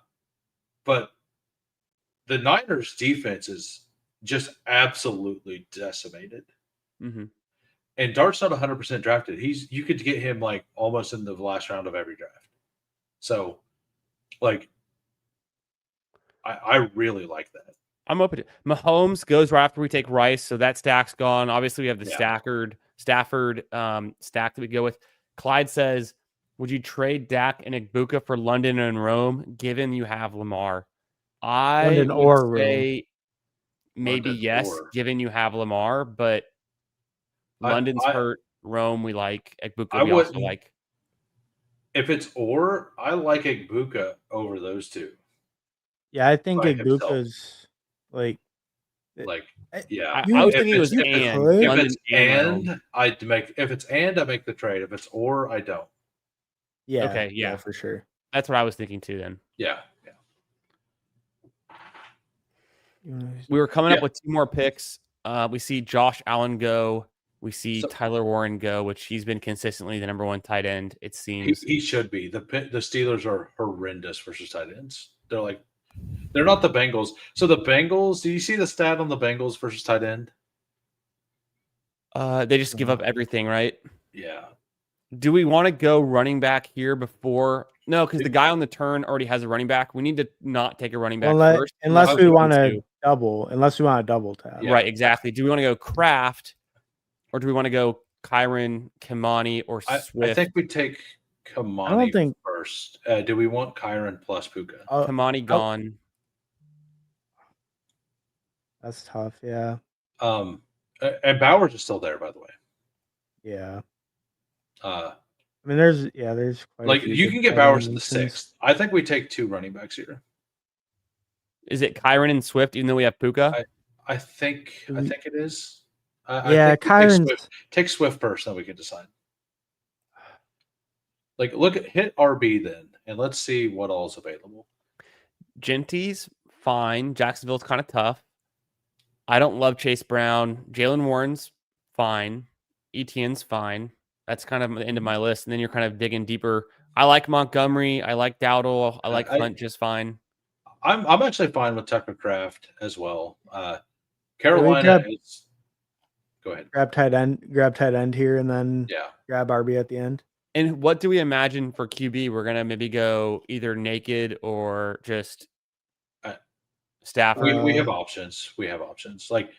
the Niners defense is just absolutely decimated. And Dart's not 100% drafted. You could get him like almost in the last round of every draft. So, like, I really like that. I'm open to Mahomes goes right after we take Rice, so that stack's gone. Obviously, we have the Stafford stack that we go with. Clyde says, would you trade Dak and Igbuka for London and Rome, given you have Lamar? I would say maybe yes, given you have Lamar, but London's hurt. Rome we like. Igbuka we also like. If it's I like Igbuka over those two. Yeah, I think Igbuka's I was thinking it was if it's I make the trade. If it's I don't. Yeah. Okay. Yeah, for sure. That's what I was thinking too. Then. Yeah. We were coming up with 2 more picks. We see Josh Allen go. We see Tyler Warren go, which he's been consistently the number 1 tight end. It seems he should be. The Steelers are horrendous versus tight ends. They're not the Bengals. So the Bengals, do you see the stat on the Bengals versus tight end? They just give up everything, right? Yeah. Do we want to go running back here before? No, because the guy on the turn already has a running back. We need to not take a running back first. Unless we want to double tap. Yeah. Right, exactly. Do we want to go Kraft or do we want to go Kyron, Kimani, or Swift? I think we take Kimani first. Do we want Kyron plus Puka? Kimani gone. That's tough, yeah. And Bowers is still there, by the way. Yeah. there's quite you can get Bowers in the 6th. I think we take 2 running backs here. Is it Kyron and Swift, even though we have Puka? I think it is. Kyron. Take Swift first, then we can decide. Hit RB then, and let's see what all is available. Genty's fine. Jacksonville's kind of tough. I don't love Chase Brown. Jalen Warren's fine. Etienne's fine. That's kind of the end of my list. And then you're kind of digging deeper. I like Montgomery. I like Dowdle. I like Hunt just fine. I'm actually fine with Tucker Kraft as well. Carolina is. Go ahead. Grab tight end here, and then grab RB at the end. And what do we imagine for QB? We're gonna maybe go either naked or just Stafford. We have options.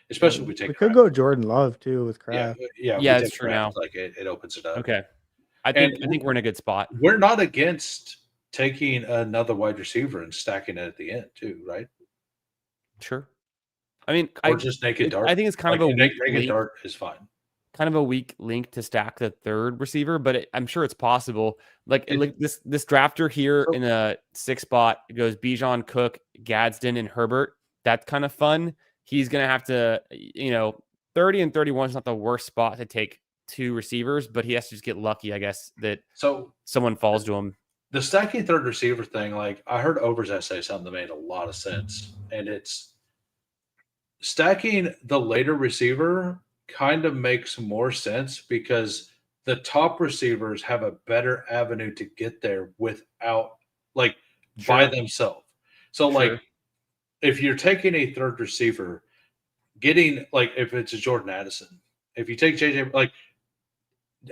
Especially if we take. We could go Jordan Love too with Kraft. Yeah, it's true now. It opens it up. Okay, I think we're in a good spot. We're not against taking another wide receiver and stacking it at the end too, right? Sure. I mean, or just naked dart. I think it's kind of a naked dart is fine. kind of a weak link to stack the third receiver, but I'm sure it's possible. Like this drafter here in a 6 spot, it goes Bijan, Cook, Gadsden, and Herbert. That's kind of fun. He's going to have to, 30 and 31 is not the worst spot to take 2 receivers, but he has to just get lucky, I guess, that someone falls to him. The stacking third receiver thing, like I heard Overzet say something that made a lot of sense, and it's stacking the later receiver kind of makes more sense because the top receivers have a better avenue to get there without by themselves. So like if you're taking a third receiver, getting if it's a Jordan Addison, if you take JJ, like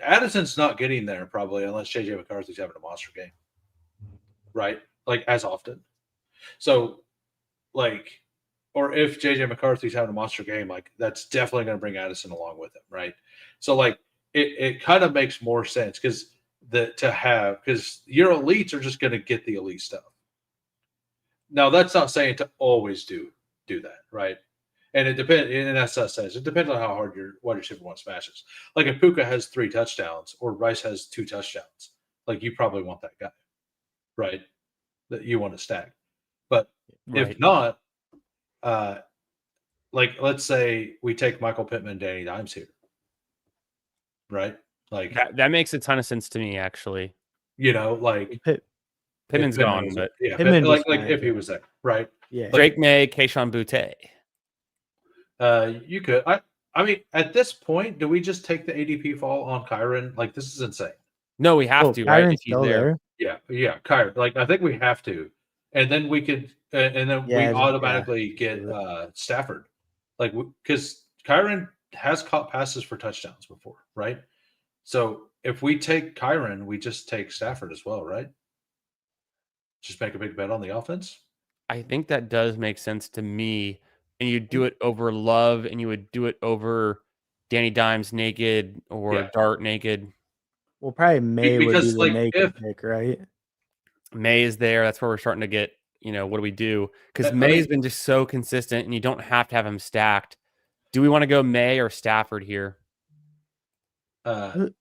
Addison's not getting there probably unless JJ McCarthy's having a monster game, right? Like as often. So or if JJ McCarthy's having a monster game, like that's definitely going to bring Addison along with him, right? So it kind of makes more sense because your elites are just going to get the elite stuff. Now that's not saying to always do that, right? And it depends, and that's not saying it depends on how hard your wide receiver one smashes. Like if Puka has 3 touchdowns or Rice has 2 touchdowns, like you probably want that guy, right? That you want to stack. But if not, let's say we take Michael Pittman, Danny Dimes here, right? Like that makes a ton of sense to me, actually. Pittman's gone, but Pittman, if he was there, right? Yeah, Drake May, Kayshon Boutte. You could. I mean, at this point, do we just take the ADP fall on Kyren? Like this is insane. No, we have to, right? If he's there. Yeah, Kyren. Like I think we have to, and then we could. And then we automatically get Stafford, because Kyren has caught passes for touchdowns before, right? So if we take Kyren, we just take Stafford as well, right? Just make a big bet on the offense. I think that does make sense to me. And you do it over Love, and you would do it over Danny Dimes naked or Dart naked. Well, probably May would be the naked pick, right? May is there. That's where we're starting to get. What do we do? Because May's been just so consistent, and you don't have to have him stacked. Do we want to go May or Stafford here? Either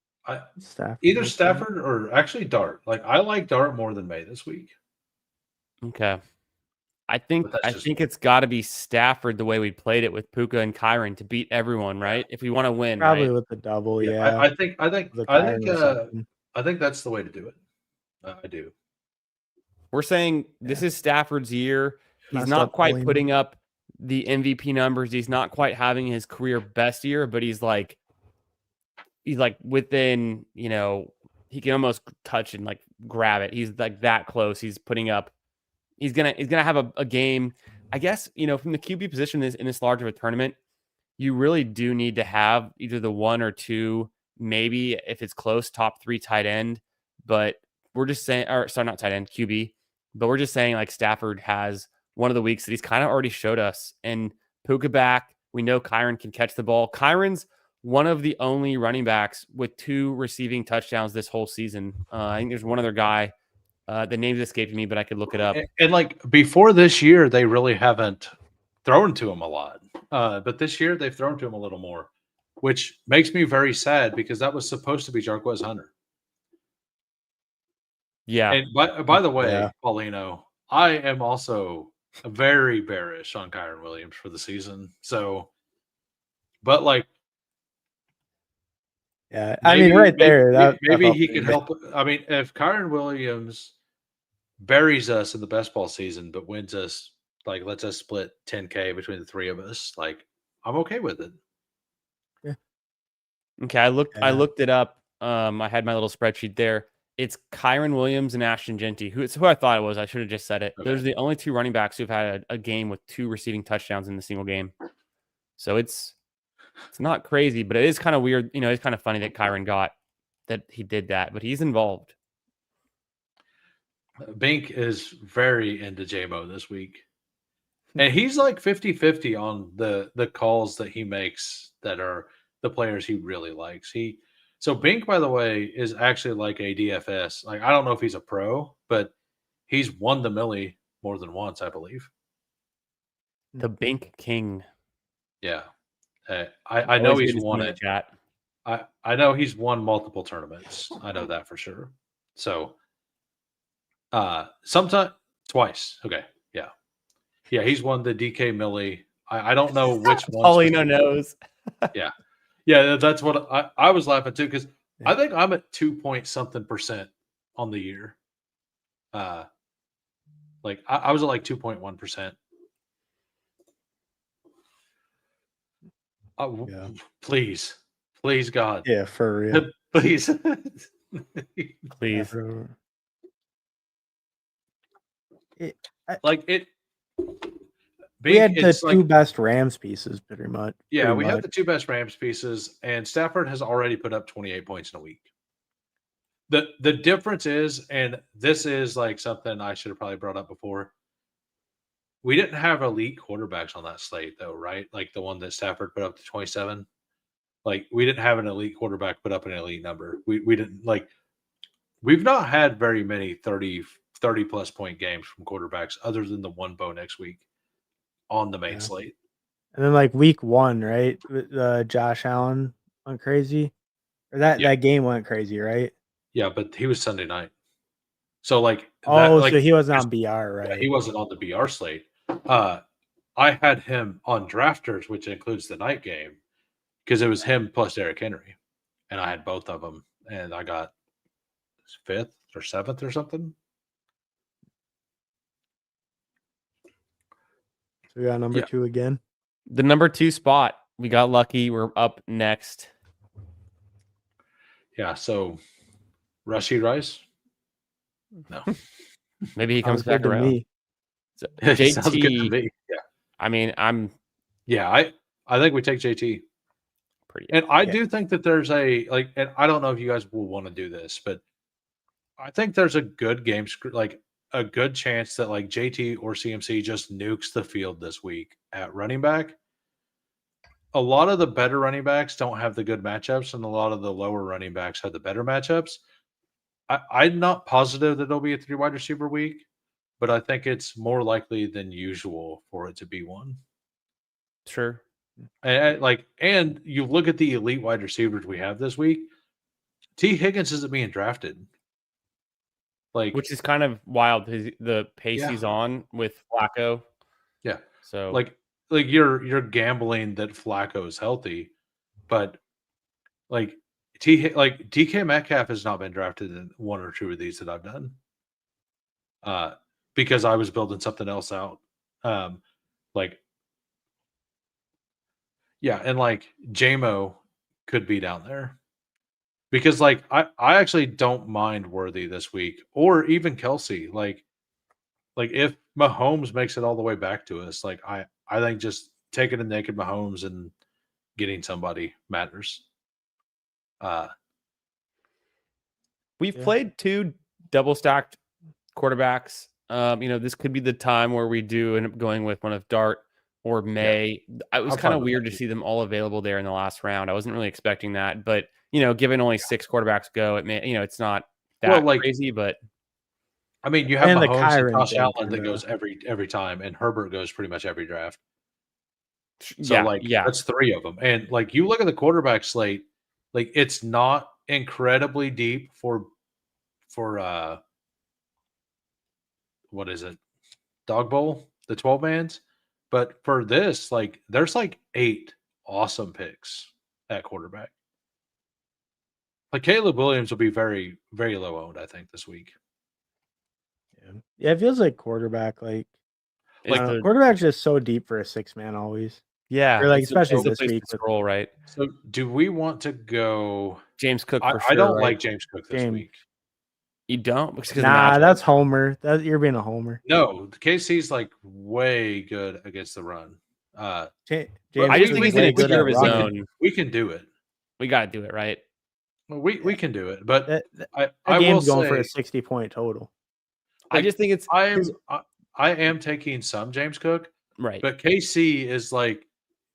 Stafford or actually Dart. Like I like Dart more than May this week. Okay, I think it's got to be Stafford the way we played it with Puka and Kyren to beat everyone, right? If we want to win, probably right? with the double, I think that's the way to do it. I do. We're saying this is Stafford's year. He's not quite putting up the MVP numbers. He's not quite having his career best year, but he's like within, he can almost touch and grab it. He's like that close. He's putting up. He's gonna have a game. I guess from the QB position in this large of a tournament, you really do need to have either the 1 or 2, maybe if it's close, top 3 tight end. But we're just saying, or sorry, not tight end, QB. But we're just saying Stafford has one of the weeks that he's kind of already showed us. And Puka back, we know Kyren can catch the ball. Kyren's one of the only running backs with 2 receiving touchdowns this whole season. I think there's one other guy. The name's escaped me, but I could look it up. And before this year, they really haven't thrown to him a lot. But this year, they've thrown to him a little more, which makes me very sad because that was supposed to be Jarquez Hunter. Yeah. And by the way, Paulino, I am also very bearish on Kyren Williams for the season. So, but I mean, right there, maybe he could help. I mean, if Kyren Williams buries us in the best ball season, but wins us, lets us split 10K between the 3 of us, I'm okay with it. Yeah. Okay, I looked it up. I had my little spreadsheet there. It's Kyren Williams and Ashton Jeanty, who I thought it was. I should have just said it. Okay. Those are the only 2 running backs who've had a game with 2 receiving touchdowns in the single game. So it's not crazy, but it is kind of weird. It's kind of funny that Kyren he did that, but he's involved. Bink is very into J-Mo this week. And he's 50-50 on the calls that he makes that are the players he really likes. So Bink, by the way, is actually like a DFS. I don't know if he's a pro, but he's won the Millie more than once, I believe. The Bink King. Yeah. I know he's won it. Chat. I know he's won multiple tournaments. I know that for sure. So, sometime twice. Okay, yeah, he's won the DK Millie. I don't know which one. Paulino knows. Yeah, that's what I was laughing too because I think I'm at 2-point-something% on the year. Like I was at like 2.1%. Yeah. Please, God, Yeah, for real. please. Please. Like it. We had the It's two like, best Rams pieces, pretty much. yeah, pretty we much. have the two best Rams pieces, and Stafford has already put up 28 points in a week. The difference is, and this is like something I should have probably brought up before. We didn't have elite quarterbacks on that slate, though, right? Like the one that Stafford put up to 27. Like we didn't have an elite quarterback put up an elite number. We didn't like. We've not had very many 30 plus point games from quarterbacks other than the one Bo next week on the main slate. And then like week 1, right? Josh Allen went crazy. Or that game went crazy, right? Yeah, but he was Sunday night. So like so he wasn't on BR, right? Yeah, he wasn't on the BR slate. I had him on drafters, which includes the night game, because it was him plus Derrick Henry. And I had both of them, and I got 5th or 7th or something. So we got number 2 again. The number 2 spot. We got lucky. We're up next. Yeah, so Rashid Rice? No. Maybe he comes Sounds good back to around. me. So, Sounds good to JT, me. Yeah. I mean, I'm Yeah, I think we take JT. pretty. And I do think that there's a like, and I don't know if you guys will want to do this, but I think there's a good game, like a good chance that like JT or CMC just nukes the field this week at running back. A lot of the better running backs don't have the good matchups, and a lot of the lower running backs have the better matchups. I'm not positive that it'll be a 3 wide receiver week, but I think it's more likely than usual for it to be one. Sure. And you look at the elite wide receivers we have this week. T. Higgins isn't being drafted, like, Which is kind of wild. The pace he's on with Flacco. Yeah. So like you're gambling that Flacco is healthy, but like DK Metcalf has not been drafted in 1 or 2 of these that I've done. Because I was building something else out. And like JMO could be down there. Because like I actually don't mind Worthy this week, or even Kelsey. Like if Mahomes makes it all the way back to us, like I think just taking a naked Mahomes and getting somebody matters. we've played 2 double stacked quarterbacks. This could be the time where we do end up going with one of Dart or May. It was kind of weird to see them all available there in the last round. I wasn't really expecting that, but given only 6 quarterbacks go, it may, it's not that crazy, but I mean, you have And the Mahomes and Kyron Josh thing Allen too, that goes every time, and Herbert goes pretty much every draft. So yeah, that's 3 of them. And like you look at the quarterback slate, like it's not incredibly deep for what is it? Dog Bowl, the 12 mans. But for this, like there's like 8 awesome picks at quarterback. Like Caleb Williams will be very, very low owned, I think, this week. Yeah, it feels like quarterback. Quarterback's just so deep for a 6-man always. Yeah, or especially this week. week. Scroll right. So, do we want to go James Cook? For sure, I don't like James Cook this week. You don't? Nah, that's Homer. You're being a Homer. No, KC's like way good against the run. I just think he's in a tier of his own. We can do it. We got to do it, right? Well, we can do it, but I game's going for a 60-point total. I just think it's. I am taking some James Cook, right? But KC is like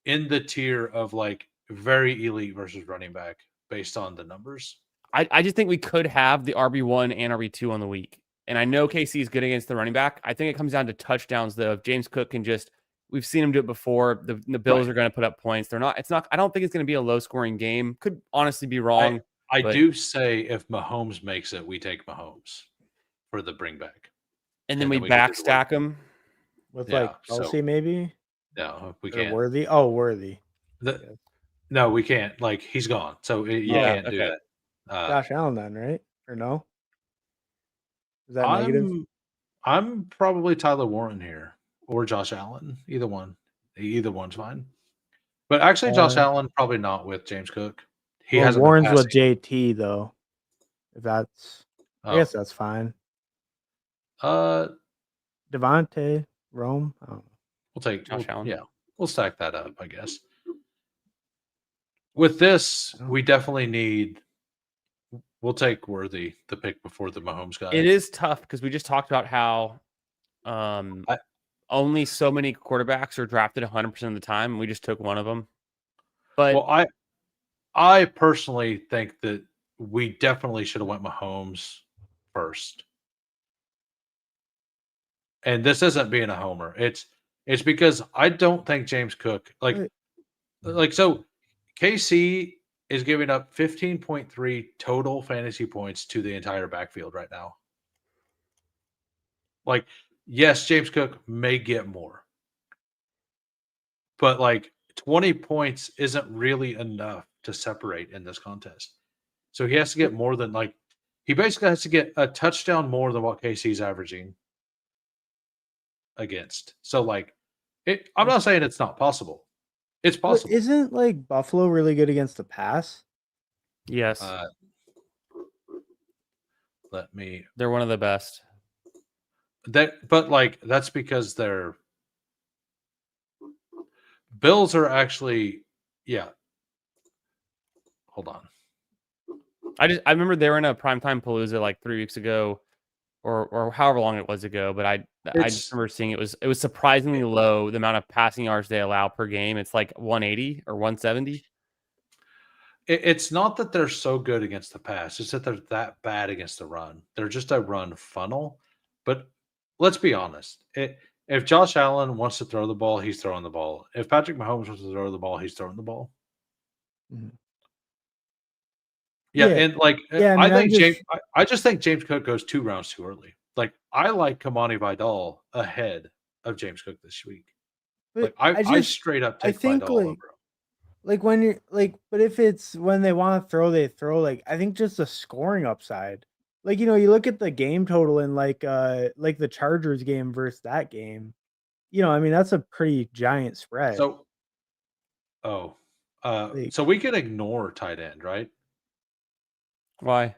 in the tier of like very elite versus running back based on the numbers. I just think we could have the RB1 and RB2 on the week. And I know KC is good against the running back. I think it comes down to touchdowns, though. If James Cook can just we've seen them do it before. The Bills Right. are going to put up points. They're not. It's not. I don't think it's going to be a low scoring game. Could honestly be wrong. I but- do say if Mahomes makes it, we take Mahomes for the bring back. And then and we then we can do the work. backstack them. with Yeah, like Kelsey so- maybe No, we or can't. Worthy. Oh, Worthy. No, we can't. Like he's gone, so you Yeah, can't do okay. that. Josh Allen then, right? Or no? Is that negative? I'm probably Tyler Warren here or Josh Allen. Either one. Either one's fine. But actually, Josh Allen probably not with James Cook. He Well, hasn't. Warren's been with passing. JT though. If that's, I Oh. guess that's fine. Devontae, Rome. Oh. We'll take Josh Allen. Yeah, we'll stack that up, I guess. With this, we definitely need. We'll take Worthy the pick before the Mahomes guy. It is tough because we just talked about how only so many quarterbacks are drafted 100% of the time. And we just took one of them. But Well, I personally think that we definitely should have went Mahomes first. And this isn't being a homer. It's because I don't think James Cook like so KC is giving up 15.3 total fantasy points to the entire backfield right now. Like, yes, James Cook may get more. But like 20 points isn't really enough to separate in this contest. So he has to get more than like he basically has to get a touchdown more than what KC's averaging against. So like I'm not saying it's not possible. It's But possible. isn't like Buffalo really good against the pass? yes, they're one of the best. But like that's because their Bills are actually hold on. I remember they were in a primetime Palooza like 3 weeks ago, or however long it was ago. But I just remember seeing it was surprisingly low the amount of passing yards they allow per game. It's like 180 or 170. It's not that they're so good against the pass; it's that they're that bad against the run. They're just a run funnel. But let's be honest. If Josh Allen wants to throw the ball, he's throwing the ball. If Patrick Mahomes wants to throw the ball, he's throwing the ball. Mhm. Yeah, Yeah. and like Yeah, I mean, I just think James Cook goes 2 rounds too early. Like I like Kamani Vidal ahead of James Cook this week. But Like I straight up take think, Vidal like, over him. Like when you're like, but if it's when they want to throw, they throw. Like I think just the scoring upside. Like you look at the game total in like the Chargers game versus that game. I mean that's a pretty giant spread. So, Like- so we can ignore tight end, right? Why?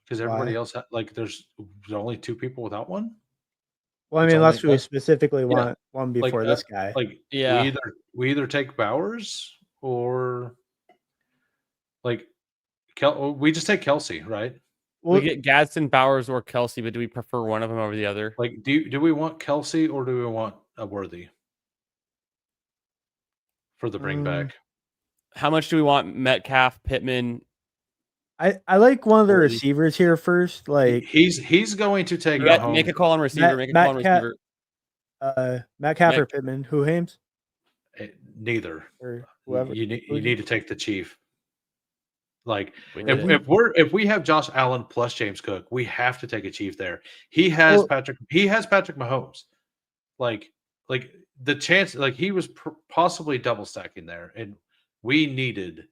Because everybody Why? else, there's only 2 people without one. Well, I It's mean, unless only- we specifically yeah, want one before this guy. Like, Yeah. we either take Bowers or like we just take Kelsey, right? Well, We get Gadsden, Bowers, or Kelsey, but do we prefer one of them over the other? Like, do we want Kelsey or do we want a Worthy for the bring back? How much do we want Metcalf, Pittman? I like one of the Worthy. receivers here first. Like He's going to take Make a call on receiver. Make a call on receiver. Metcalf or Pittman. Who Hames neither. or whoever. You need to take the Chief. Like Really? if we have Josh Allen plus James Cook, we have to take a Chief there. He has Patrick Mahomes. Like the chance, like he was possibly double stacking there, and we needed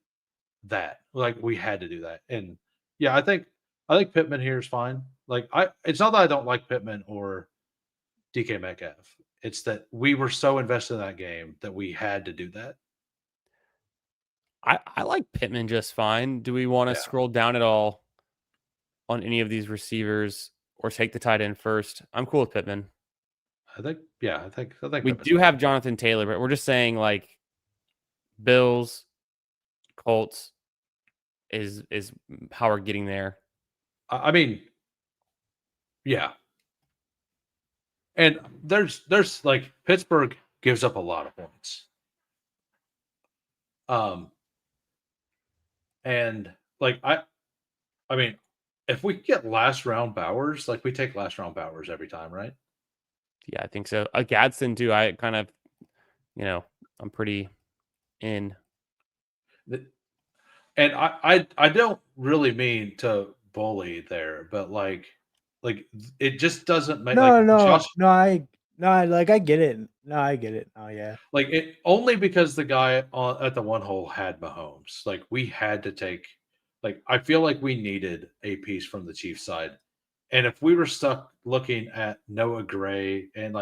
that. Like we had to do that. And yeah, I think Pittman here is fine. Like it's not that I don't like Pittman or DK Metcalf. It's that we were so invested in that game that we had to do that. I like Pittman just fine. Do we want to scroll down at all on any of these receivers or take the tight end first? I'm cool with Pittman. I think we Pittman's do have Jonathan Taylor, but we're just saying like Bills, Colts is how we're getting there. I mean, yeah. And there's like Pittsburgh gives up a lot of points. And like I mean, if we get last round Bowers, like we take last round Bowers every time, right? Yeah, I think so. Gadsden too. I kind of I'm pretty in. And I don't really mean to bully there, but like it just doesn't make No, like no, Josh no. I get it. No, I get it. Oh yeah. like it only because the guy at the one hole had Mahomes. Like we had to take like I feel like we needed a piece from the Chiefs side. And if we were stuck looking at Noah Gray and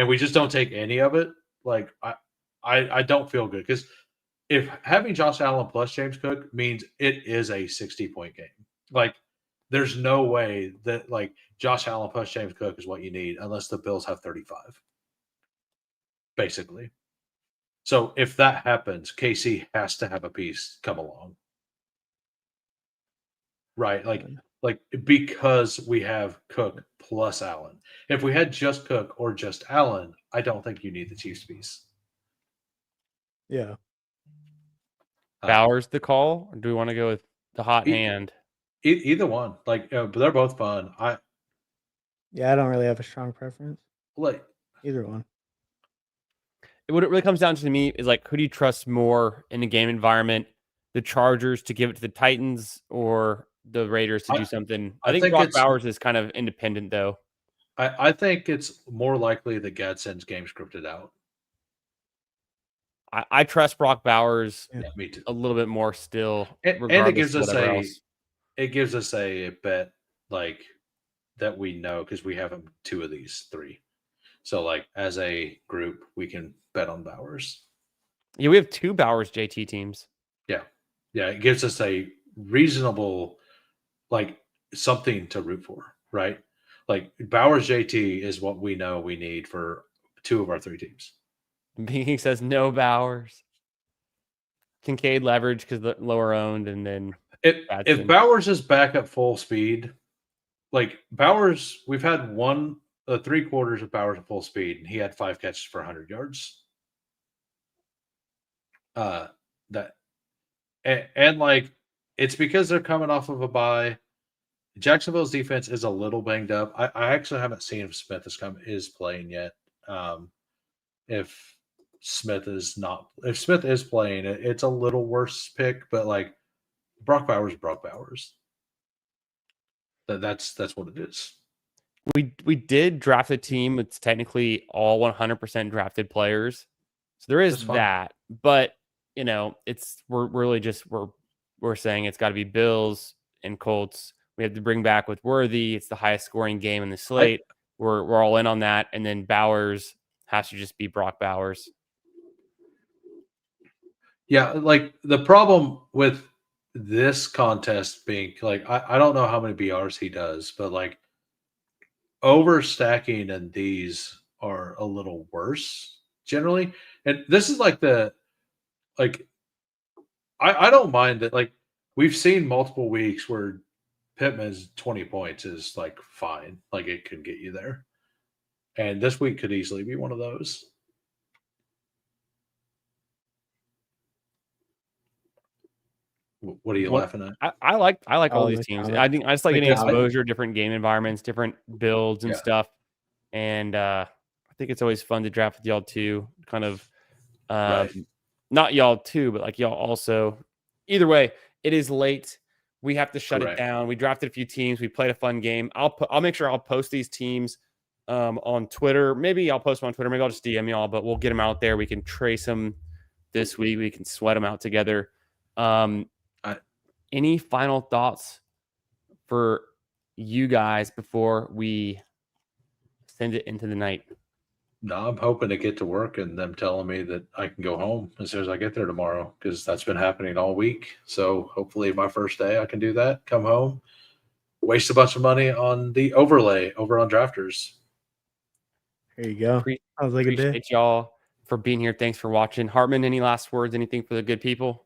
we just don't take any of it, like I don't feel good because if having Josh Allen plus James Cook means it is a 60-point game. Like there's no way that like Josh Allen plus James Cook is what you need unless the Bills have 35. Basically. So if that happens, KC has to have a piece come along. Right? Like because we have Cook plus Allen. If we had just Cook or just Allen, I don't think you need the Chiefs piece. Yeah. Bowers the call, or do we want to go with the hot hand? Either one. Like but they're both fun. I don't really have a strong preference. Like either one. What it really comes down to me is like, who do you trust more in a game environment? The Chargers to give it to the Titans or the Raiders to do something? I think Brock Bowers is kind of independent, though. I think it's more likely that Gadsden's game scripted out. I trust Brock Bowers me too. a little bit more still. And it gives us a bet like that we know because we have them 2 of these 3. So like as a group, we can bet on Bowers. Yeah, we have 2 Bowers JT teams. Yeah. It gives us a reasonable like something to root for, right? Like Bowers JT is what we know we need for 2 of our 3 teams. He says no Bowers. Kincaid leverage because the lower owned, and then if Bowers is back at full speed, like Bowers, we've had 3 quarters of Bowers at full speed, and he had 5 catches for 100 yards. And like it's because they're coming off of a bye. Jacksonville's defense is a little banged up. I actually haven't seen if Smith is playing yet. If Smith is playing, it's a little worse pick, but like Brock Bowers. That's what it is. We did draft a team. It's technically all 100% drafted players, so there is that. But we're really just we're saying it's got to be Bills and Colts. We have to bring back with Worthy. It's the highest scoring game in the slate. We're all in on that, and then Bowers has to just be Brock Bowers. Yeah, like the problem with this contest being like I don't know how many BRs he does, but like overstacking and these are a little worse generally. And this is like I don't mind that. Like we've seen multiple weeks where Pittman's 20 points is like fine, like it could get you there, and this week could easily be one of those. What are you laughing at? I like all these teams. I think I just like getting exposure, different game environments, different builds and stuff. And I think it's always fun to draft with y'all too. Kind of not y'all too, but like y'all also. Either way, it is late. We have to shut it down. We drafted a few teams. We played a fun game. I'll make sure I'll post these teams on Twitter. Maybe I'll post them on Twitter. Maybe I'll just DM y'all, but we'll get them out there. We can trace them this week. We can sweat them out together. Any final thoughts for you guys before we send it into the night? No, I'm hoping to get to work and them telling me that I can go home as soon as I get there tomorrow, because that's been happening all week. So hopefully my first day I can do that, come home, waste a bunch of money on the overlay over on Drafters. There you go. Appreciate y'all for being here. Thanks for watching. Hartman, any last words, anything for the good people?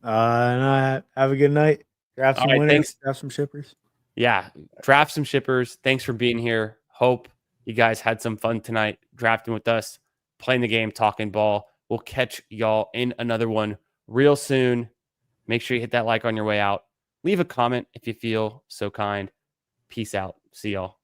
No, have a good night. Draft some winners. Thanks. Draft some shippers. Yeah, draft some shippers. Thanks for being here. Hope you guys had some fun tonight drafting with us, playing the game, talking ball. We'll catch y'all in another one real soon. Make sure you hit that like on your way out. Leave a comment if you feel so kind. Peace out. See y'all.